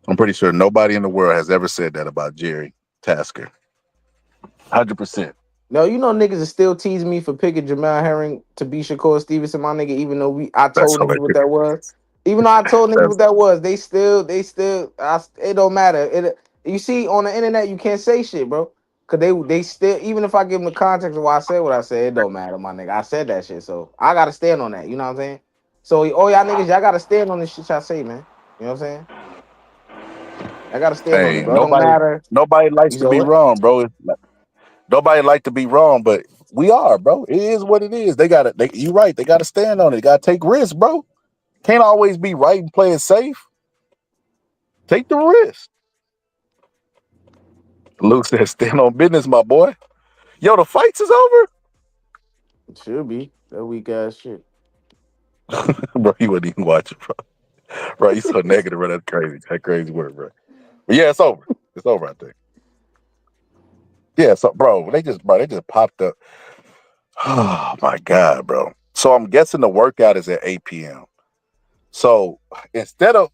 I'm pretty sure nobody in the world has ever said that about Jerry Tasker. 100%. No, you know niggas is still teasing me for picking Jamal Herring to be Shakur Stevenson, my nigga, even though I That's told niggas what hilarious. that was. Even though I told niggas That's what that was, it don't matter. You see on the internet you can't say shit, bro. Cause they still, even if I give them the context of why I said what I said, it don't matter, my nigga. I said that shit, so I gotta stand on that. You know what I'm saying? So all y'all niggas, y'all gotta stand on this shit y'all say, man. You know what I'm saying? I gotta stand on it, hey, bro. It don't nobody matter. nobody likes You to said be what? wrong, bro. Nobody like to be wrong, but we are, bro. It is what it is. You right. They gotta stand on it. They gotta take risks, bro. Can't always be right and playing safe. Take the risk. Luke says, stand on business, my boy. Yo, the fights is over? It should be that weak ass shit. Bro, you wouldn't even watch it, bro. Bro, you so negative, bro. That's crazy. That crazy word, bro. But yeah, it's over. It's over, I think. Yeah, so bro, they just popped up. Oh my God, bro. So I'm guessing the workout is at 8 p.m. So instead of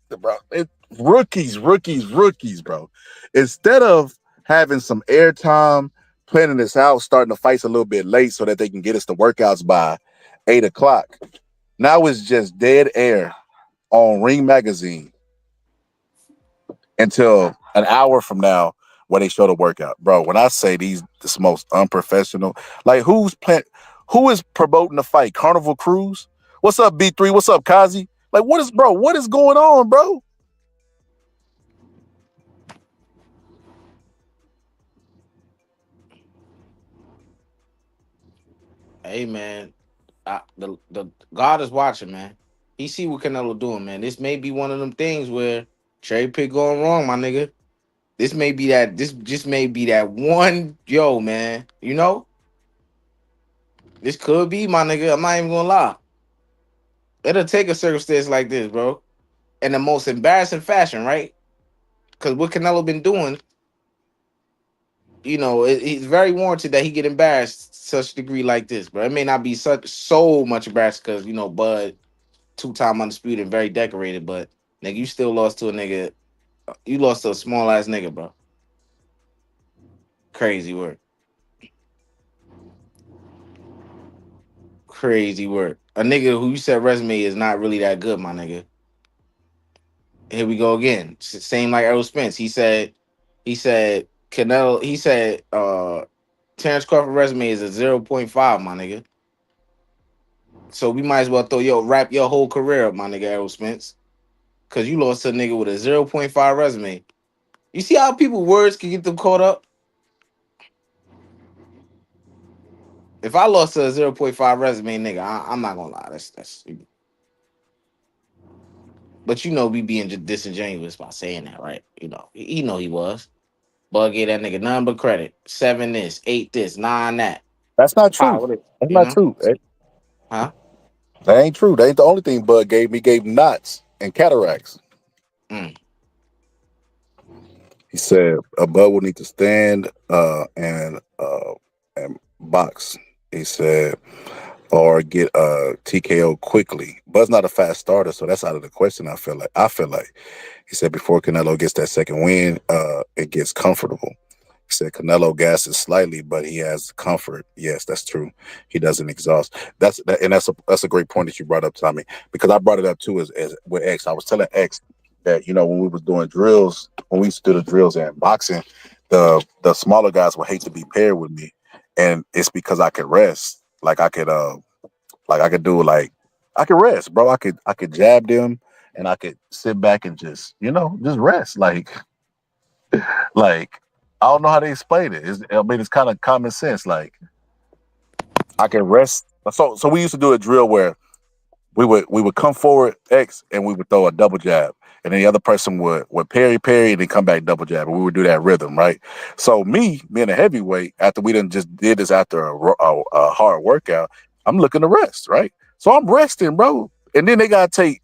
rookies, bro. Instead of having some airtime, planning this out, starting the fights a little bit late so that they can get us the workouts by 8 o'clock. Now it's just dead air on Ring Magazine until an hour from now when they show the workout. Bro, when I say this most unprofessional, like who is promoting the fight? Carnival Cruise? What's up, B3? What's up, Kazi? Like, what is going on, bro? Hey man, the God is watching, man. He see what Canelo doing, man. This may be one of them things where cherry pick going wrong, my nigga. This may be that. This just may be that one. Yo, man. You know, this could be my nigga. I'm not even gonna lie. It'll take a circumstance like this, bro, in the most embarrassing fashion, right? Because what Canelo been doing, it's very warranted that he get embarrassed to such a degree like this, bro. It may not be so much embarrassed because Bud 2-time undisputed and very decorated, but nigga, you still lost to a nigga. You lost to a small ass nigga, bro. Crazy work. Crazy work. A nigga who you said resume is not really that good, my nigga. Here we go again. Same like Errol Spence. He said Canelo. He said Terrence Crawford resume is a 0.5, my nigga. So we might as well wrap your whole career up, my nigga Errol Spence, because you lost to a nigga with a 0.5 resume. You see how people words can get them caught up? If I lost to a 0.5 resume, nigga, I'm not gonna lie. That's. But you know we being disingenuous by saying that, right? You know, he know he was. Bug gave that nigga none but credit. 7 this, 8 this, 9 that. That's not true. Wow, That's you not know? true. Huh? That ain't true. That ain't the only thing Bud gave me. He gave knots and cataracts. Mm. He said a Bud will need to stand and box. He said or get a TKO quickly. Bud's not a fast starter, so that's out of the question. I feel like he said before Canelo gets that second win, it gets comfortable. He said Canelo gasses slightly, but he has comfort. Yes, that's true. He doesn't exhaust. That's a great point that you brought up, Tommy, because I brought it up too as with X. I was telling X that when we was doing drills, when we used to do the drills in boxing, the smaller guys would hate to be paired with me, and it's because I could rest. I could rest, bro. I could jab them, and I could sit back and just rest. Like I don't know how to explain it. It's kind of common sense. Like I can rest. So we used to do a drill where we would come forward X and we would throw a double jab, and then the other person would parry and then come back double jab, and we would do that rhythm, right? So me being a heavyweight, after we done just did this after a hard workout, I'm looking to rest, right? So I'm resting, bro, and then I take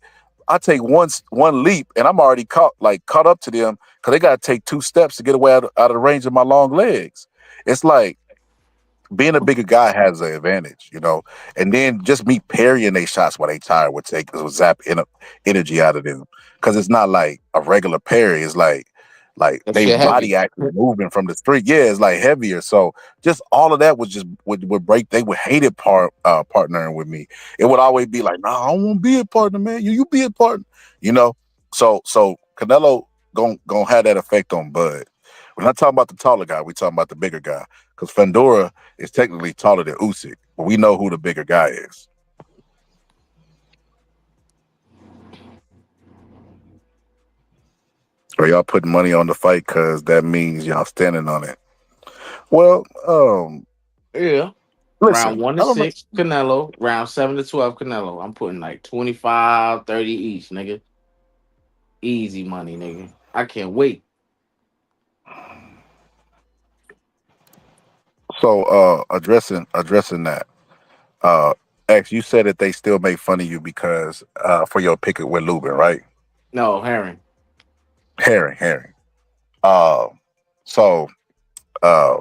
one leap and I'm already caught up to them because they got to take 2 steps to get away out of the range of my long legs. It's like being a bigger guy has an advantage. And then just me parrying their shots while they tired would zap energy out of them. Because it's not like a regular parry. It's like That they shit heavy. body actually moving from the street. Yeah, it's like heavier. So just all of that was just would break. They would hate it partnering with me. It would always be like, nah, I don't want to be a partner, man. You be a partner. So Canelo gonna have that effect on Bud. We're not talking about the taller guy. We're talking about the bigger guy. Because Fandora is technically taller than Usyk, but we know who the bigger guy is. Are y'all putting money on the fight because that means y'all standing on it? Well, Yeah. listen, Round 1 I to don't know. 6, Canelo. Round 7 to 12, Canelo. I'm putting like 25, 30 each, nigga. Easy money, nigga. I can't wait. So addressing that. X, you said that they still make fun of you because for your pick with Lubin, right? No, Herring. Herring. Uh, so uh,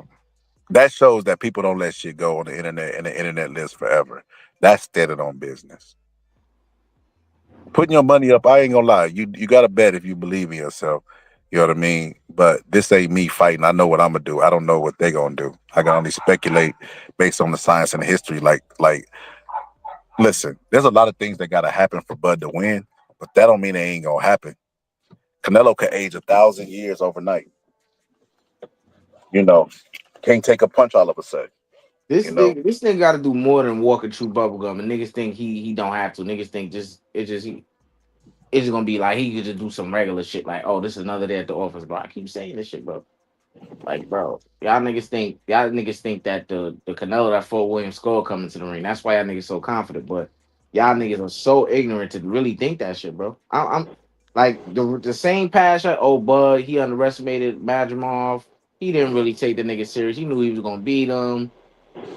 that shows that people don't let shit go on the internet, and the internet lives forever. That's standing on business. Putting your money up, I ain't gonna lie. You gotta bet if you believe in yourself. You know what I mean? But this ain't me fighting. I know what I'm gonna do. I don't know what they gonna do. I can only speculate based on the science and the history. Listen, there's a lot of things that gotta happen for Bud to win, but that don't mean it ain't gonna happen. Canelo could age 1,000 years overnight. Can't take a punch all of a sudden. This nigga got to do more than walk and chew bubblegum, and niggas think he don't have to. Niggas think it's just gonna be like he could just do some regular shit like, oh, this is another day at the office, bro. I keep saying this shit, bro. Like, bro, y'all niggas think that the Canelo that fought William Skull coming to the ring. That's why y'all niggas so confident, but y'all niggas are so ignorant to really think that shit, bro. I'm like the same passion. Oh, Bud, he underestimated Madrimov. He didn't really take the nigga serious. He knew he was gonna beat him.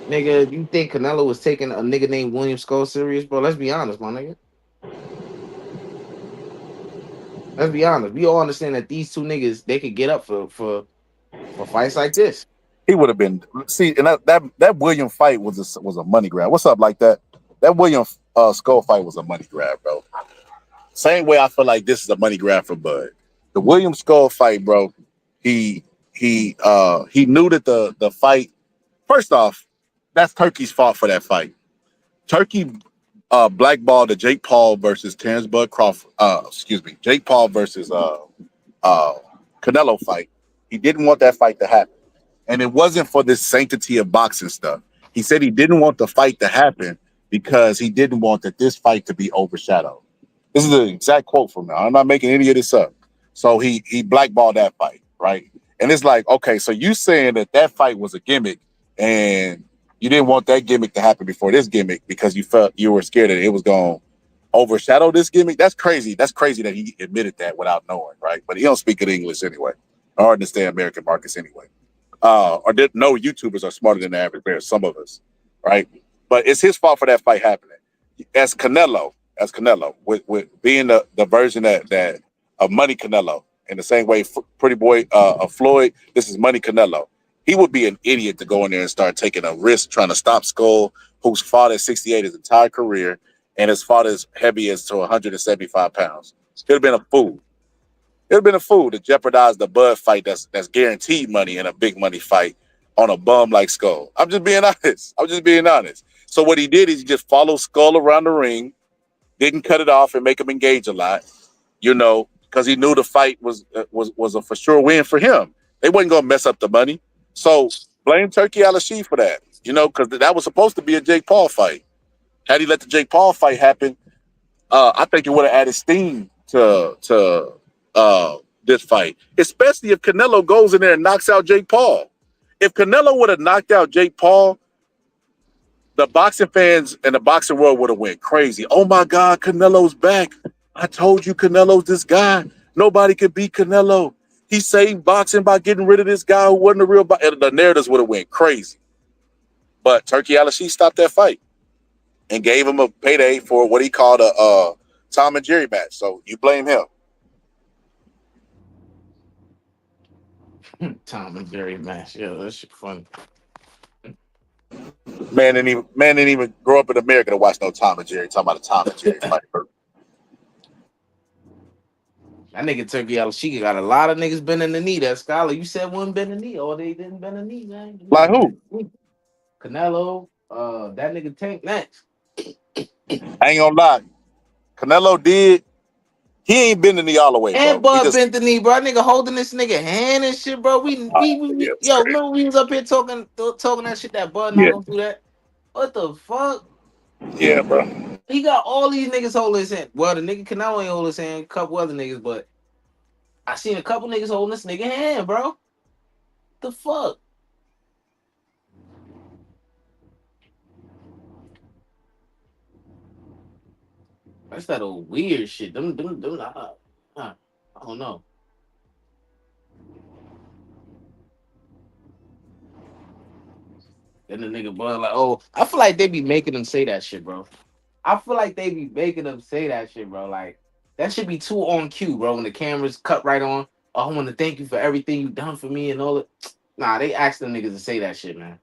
Nigga, you think Canelo was taking a nigga named William Skull serious, bro? Let's be honest, my nigga. Let's be honest. We all understand that these 2 niggas they could get up for fights like this. He would have been and that William fight was a money grab. What's up like that? That William Skull fight was a money grab, bro. Same way I feel like this is a money grab for Bud. The William Skull fight, bro. He knew that the fight. First off, that's Turkey's fault for that fight. Turkey blackballed the Jake Paul versus Terrence Bud Crawford. Jake Paul versus Canelo fight. He didn't want that fight to happen, and it wasn't for this sanctity of boxing stuff. He said he didn't want the fight to happen because he didn't want this fight to be overshadowed. This is an exact quote from him. I'm not making any of this up. So he blackballed that fight, right? And it's like, okay, so you saying that fight was a gimmick and you didn't want that gimmick to happen before this gimmick because you felt you were scared that it was going to overshadow this gimmick? That's crazy. That's crazy that he admitted that without knowing, right? But he don't speak good English anyway, or understand American markets anyway. Or didn't know YouTubers are smarter than the average bear, some of us, right? But it's his fault for that fight happening. As Canelo, with being the version that of Money Canelo, in the same way Pretty Boy Floyd, this is Money Canelo. He would be an idiot to go in there and start taking a risk trying to stop Skull, who's fought at 68 his entire career, and has fought as heavy as to 175 pounds. He'd have been a fool. It would have been a fool to jeopardize the Bud fight that's guaranteed money in a big money fight on a bum like Skull. I'm just being honest. So what he did is he just followed Skull around the ring, didn't cut it off and make him engage a lot, because he knew the fight was a for sure win for him. They wasn't going to mess up the money. So blame Turkey Al-Sheikh for that, because that was supposed to be a Jake Paul fight. Had he let the Jake Paul fight happen, I think it would have added steam to this fight, especially if Canelo goes in there and knocks out Jake Paul. If Canelo would have knocked out Jake Paul, the boxing fans and the boxing world would have went crazy. Oh my God, Canelo's back. I told you Canelo's this guy. Nobody could beat Canelo. He saved boxing by getting rid of this guy who wasn't a real boxer. The narratives would have went crazy. But Turkey Al-Sheikh stopped that fight and gave him a payday for what he called a Tom and Jerry match. So you blame him. Tom and Jerry match. Yeah, that shit funny. Man didn't even grow up in America to watch no Tom and Jerry. Talking about a Tom and Jerry fight. That nigga Turkey Al-Sheikh got a lot of niggas bending the knee. That Scholar, you said one bend the knee, or they didn't bend the knee, man. Like who? Canelo, that nigga Tank next. I ain't gonna lie. Canelo did. He ain't bend the knee all the way, And bro. Bud bent the knee, bro. That nigga holding this nigga hand and shit, bro. Remember we was up here talking that shit that Bud not gonna do that. What the fuck? Yeah, bro. He got all these niggas holding his hand. Well, the nigga Canelo ain't holding his hand, a couple other niggas, but I seen a couple niggas holding this nigga hand, bro. The fuck? That's that old weird shit. Them I don't know. Then the nigga Bud like, oh, I feel like they be making them say that shit, bro. Like, that should be too on cue, bro. When the cameras cut right on, oh, I want to thank you for everything you done for me and all that. Nah, they asked them niggas to say that shit, man.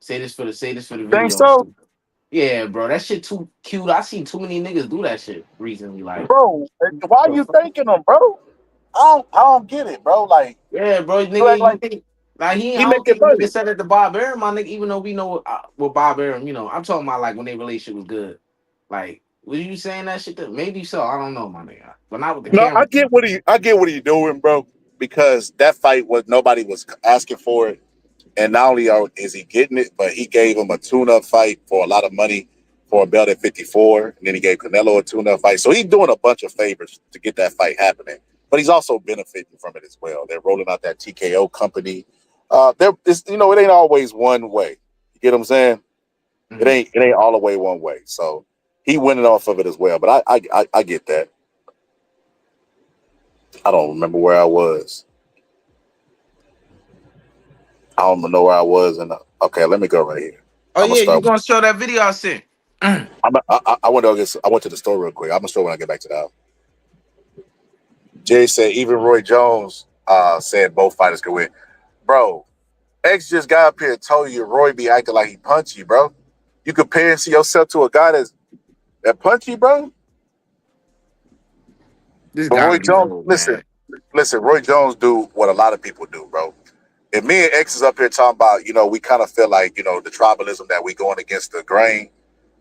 Say this for the video. Think so? Yeah, bro, that shit too cute. I seen too many niggas do that shit recently. Like, bro, why are you thanking them, bro? I don't get it, bro. Like, yeah, bro, nigga, like he making money. Nigga said it to Bob Arum, my nigga. Even though we know what Bob Arum, I'm talking about like when their relationship was good. Like, was you saying that shit? Maybe so. I don't know, my nigga. But not with the camera. I get what he doing, bro. Because that fight nobody was asking for it. And not only is he getting it, but he gave him a tune-up fight for a lot of money for a belt at 54. And then he gave Canelo a tune-up fight. So he's doing a bunch of favors to get that fight happening. But he's also benefiting from it as well. They're rolling out that TKO company. It ain't always one way. You get what I'm saying? Mm-hmm. It ain't all the way one way. So he winning off of it as well. But I get that. I don't remember where I was. I don't know where I was. Okay, let me go right here. Oh, yeah, you going to show that video I sent? I went to the store real quick. I'm going to show when I get back to the house. Jay said even Roy Jones said both fighters could win. Bro, X just got up here and told you Roy be acting like he punchy, bro. You compare and see yourself to a guy that punchy, bro? Roy Jones, listen, Roy Jones do what a lot of people do, bro. If me and X is up here talking about, we kind of feel like, the tribalism that we going against the grain,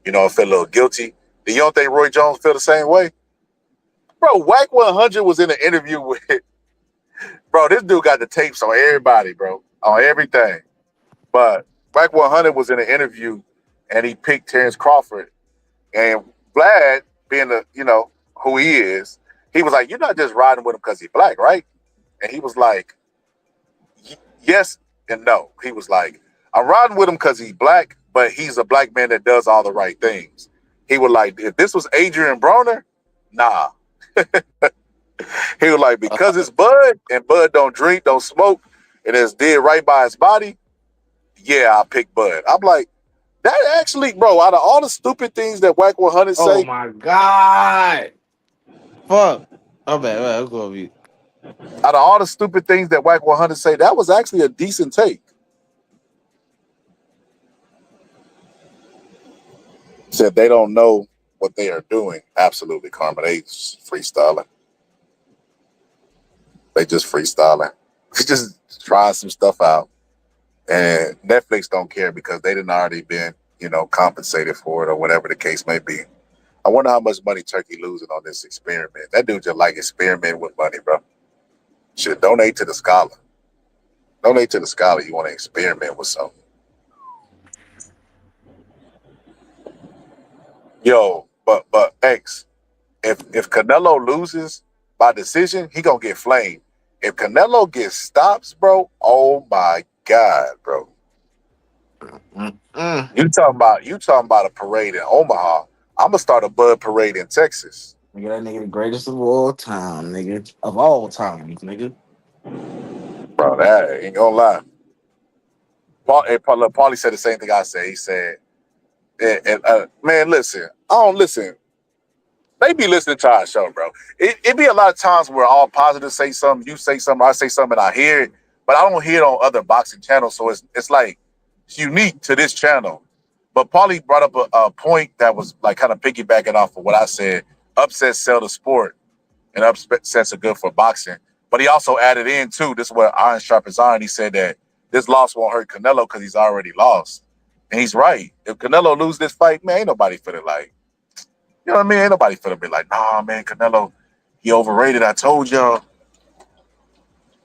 feel a little guilty. Do you don't think Roy Jones feel the same way? Bro, Whack 100 was in an interview with, bro, this dude got the tapes on everybody, bro, on everything. But Whack 100 was in an interview and he picked Terrence Crawford. And Vlad, being the, who he is, he was like, you're not just riding with him because he's black, right? And he was like, yes and no. He was like, I'm riding with him because he's black, but he's a black man that does all the right things. He was like, if this was Adrian Broner, nah. He was like, because it's Bud, and Bud don't drink, don't smoke, and it's did right by his body, yeah, I'll pick Bud. I'm like, that actually, bro, out of all the stupid things that Whack 100 say. Oh my God. Fuck. Oh, man, I'm going to be. Out of all the stupid things that Whack 100 say, that was actually a decent take. Said they don't know what they are doing. Absolutely, Carmen. They freestyling. They just freestyling. Just trying some stuff out. And Netflix don't care because they didn't already been, compensated for it or whatever the case may be. I wonder how much money Turkey losing on this experiment. That dude just like experimenting with money, bro. Should donate to the scholar. Donate to the scholar. You want to experiment with something. Yo, but X, if Canelo loses by decision, he gonna get flamed. If Canelo gets stops, bro, oh my God, bro. You talking about a parade in Omaha. I'm gonna start a Bud parade in Texas. Nigga, that nigga the greatest of all time, nigga. Of all times, nigga. Bro, that ain't gonna lie. Paulie said the same thing I said. He said, man, listen, they be listening to our show, bro. It be a lot of times where all positive say something, you say something, I say something, and I hear it, but I don't hear it on other boxing channels, so it's like it's unique to this channel. But Paulie brought up a point that was like kind of piggybacking off of what I said. Upsets sell the sport, and upsets are good for boxing. But he also added in too. This is where iron sharpens iron. He said that this loss won't hurt Canelo because he's already lost, and he's right. If Canelo lose this fight, man, ain't nobody feeling like. You know what I mean? Ain't nobody finna be like, nah, man, Canelo, he overrated. I told y'all.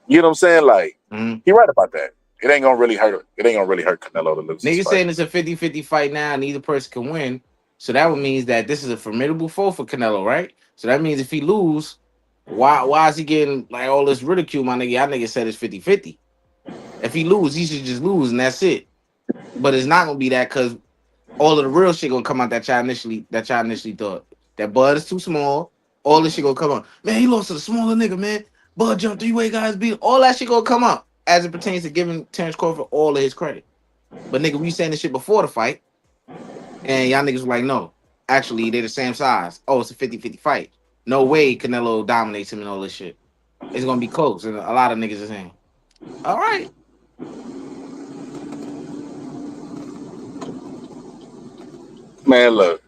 You know what I'm saying? Like, he right about that. It ain't gonna really hurt. It ain't gonna really hurt Canelo to lose. Niggas saying it's a 50-50 fight now, and either person can win. So that would mean that this is a formidable foe for Canelo, right? So that means if he lose, why is he getting like all this ridicule, my nigga? Y'all niggas said it's 50-50. If he lose, he should just lose, and that's it. But it's not gonna be that because all of the real shit gonna come out that y'all initially thought. That Bud is too small. All this shit gonna come out. Man, he lost to the smaller nigga, man. Bud jumped three-way guys beat. All that shit gonna come out as it pertains to giving Terrence Crawford all of his credit. But nigga, we saying this shit before the fight. And y'all niggas were like, no. Actually, they're the same size. Oh, it's a 50-50 fight. No way Canelo dominates him and all this shit. It's gonna be close. And a lot of niggas are saying, all right. Man, look,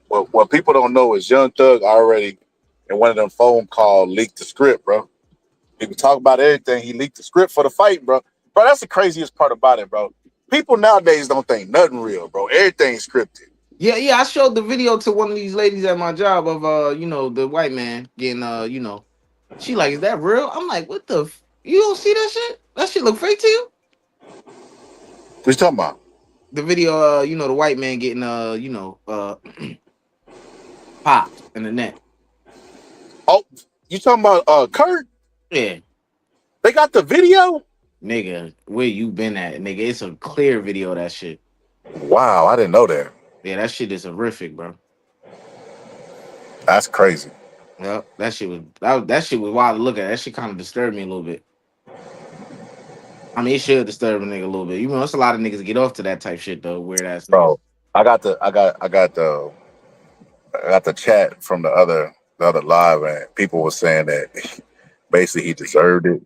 what people don't know is Young Thug already in one of them phone calls leaked the script, bro. People talk about everything. He leaked the script for the fight, bro. Bro, that's the craziest part about it, bro. People nowadays don't think nothing real, bro. Everything's scripted. Yeah. I showed the video to one of these ladies at my job of the white man getting she like, is that real? I'm like, what the you don't see that shit? That shit look fake to you? What you talking about? The video, the white man getting popped in the neck. Oh, you talking about Kurt? Yeah. They got the video? Nigga, where you been at? Nigga, it's a clear video of that shit. Wow, I didn't know that. Yeah, that shit is horrific, bro. That's crazy. Yep, that shit was wild to look at. That shit kind of disturbed me a little bit. I mean, it should disturb a nigga a little bit. You know, it's a lot of niggas get off to that type shit though. Weird ass niggas. Bro, I got the chat from the other live, and people were saying that basically he deserved it.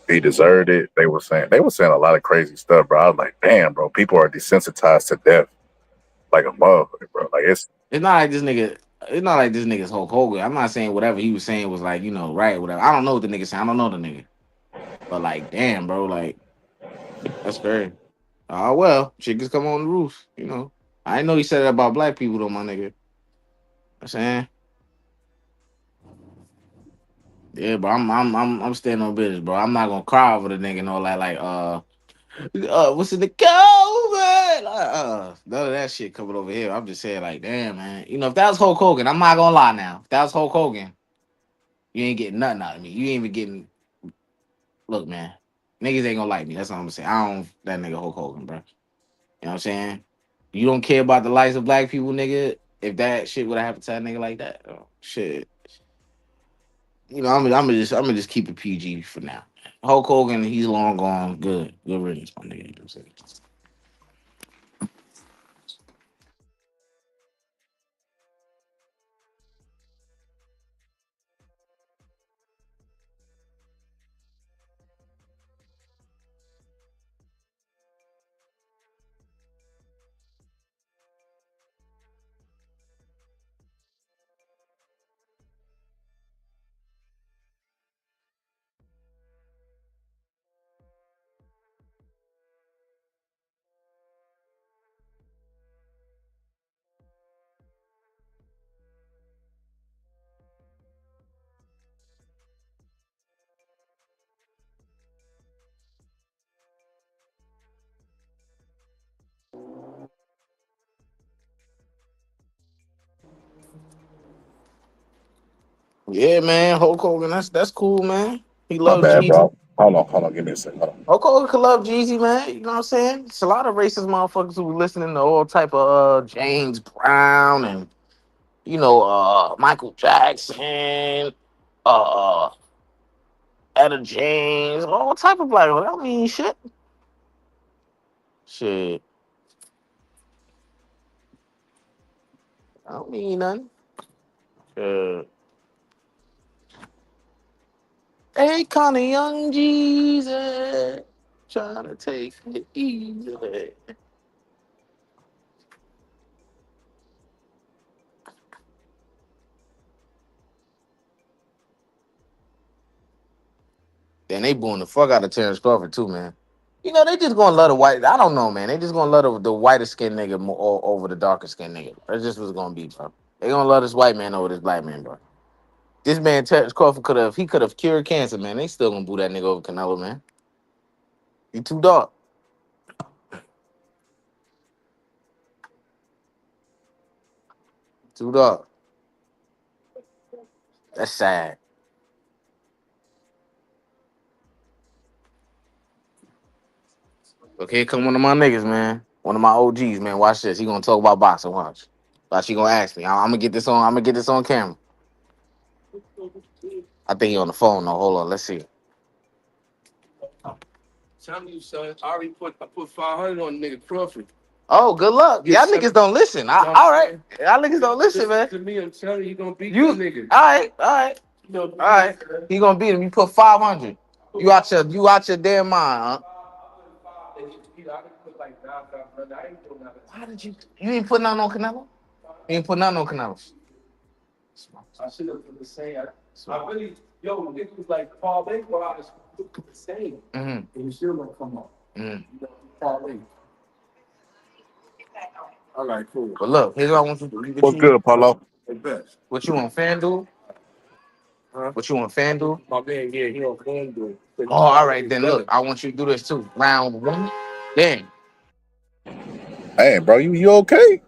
He deserved it. They were saying a lot of crazy stuff, bro. I was like, damn, bro, people are desensitized to death like a motherfucker, bro. Like it's not like this nigga. It's not like this nigga's Hulk Hogan. I'm not saying whatever he was saying was like, right, whatever. I don't know what the nigga saying. I don't know the nigga. But like, damn, bro, like that's crazy. Oh well, chickens come on the roof. You know, I didn't know he said that about black people though, my nigga. I'm saying, yeah, but I'm staying on business, bro. I'm not gonna cry over the nigga and all that. Like, what's in the COVID? None of that shit coming over here. I'm just saying, like, damn, man. You know, if that was Hulk Hogan, I'm not gonna lie now. If that was Hulk Hogan, you ain't getting nothing out of me. You ain't even getting. Look, man, niggas ain't gonna like me. That's all I'm saying. I don't that nigga Hulk Hogan, bro. You know what I'm saying? You don't care about the lives of black people, nigga. If that shit would have happened to a nigga like that, oh, shit. You know, I'm gonna just keep it PG for now. Hulk Hogan, he's long gone. Good riddance, my nigga. You know what I'm saying? Yeah, man. Hulk Hogan, that's cool, man. He My loves bad, Jeezy. bro. Hold on, give me a second. Hold on. Hulk Hogan could love Jeezy, man. You know what I'm saying? It's a lot of racist motherfuckers who be listening to all type of James Brown and Michael Jackson, uh, Etta James, all type of black. I don't mean shit. Shit, I don't mean nothing. Hey, Connie Young Jesus, trying to take it easy. Then they booing the fuck out of Terrence Crawford too, man. You know, they just gonna love the white. I don't know, man. They just gonna love the whiter skinned nigga more over the darker skinned nigga. That's just what's gonna be, bro. They gonna love this white man over this black man, bro. This man Terrence Crawford could have cured cancer, man. They still gonna boo that nigga over Canelo, man. He too dark. Too dark. That's sad. Okay, here come one of my niggas, man. One of my OGs, man. Watch this. He gonna talk about boxing. Watch. Watch. He gonna ask me. I'm gonna get this on. I'm gonna get this on camera. I think he on the phone. though. Hold on. Let's see. Telling you, son. I put 500 on nigga Crawford. Oh, good luck. Get Y'all seven. niggas don't listen. You know what All I'm right. saying? Y'all niggas don't listen, man. To me, I'm telling you, he gonna beat You that nigga. all right? All right. You know, All right. He gonna beat him. You put 500. You out your damn mind, huh? Why did you ain't put nothing on Canelo? You ain't put nothing on Canelo. I should have put the same. I really, it was like Paul Bay, but I was put the same. And you still gonna come on. Mm-hmm. You know, Paul Bay. All right, cool. But look, here's what I want you to do. What's good, Paulo? What you on FanDuel? Huh? What you on FanDuel? My man, yeah, he on FanDuel. Oh, all right, then look, I want you to do this too. Round one. Then Hey, bro, you okay?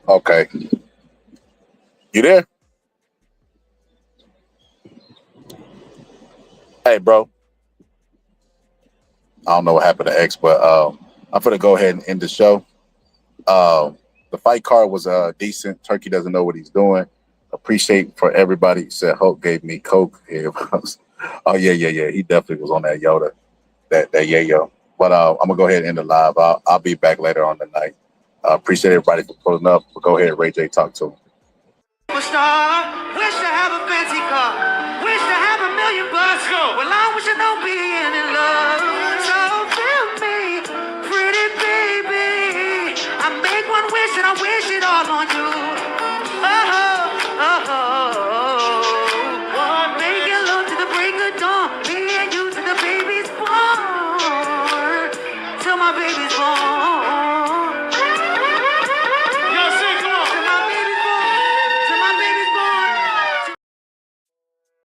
Okay. You there? Hey, bro. I don't know what happened to X, but I'm gonna go ahead and end the show. The fight card was decent. Turkey doesn't know what he's doing. Appreciate for everybody. Said Hulk gave me Coke. Oh yeah. He definitely was on that Yoda, that yayo. But I'm gonna go ahead and end the live. I'll be back later on tonight. Appreciate everybody for pulling up. But go ahead, Ray J, talk to him. Superstar, wish to have a fancy car, wish to have $1 million bucks. Well, I wish I don't be in love. So feel me, pretty baby. I make one wish and I wish it all on you. Making love to the break of dawn, me and you to the baby's born, till my baby's born.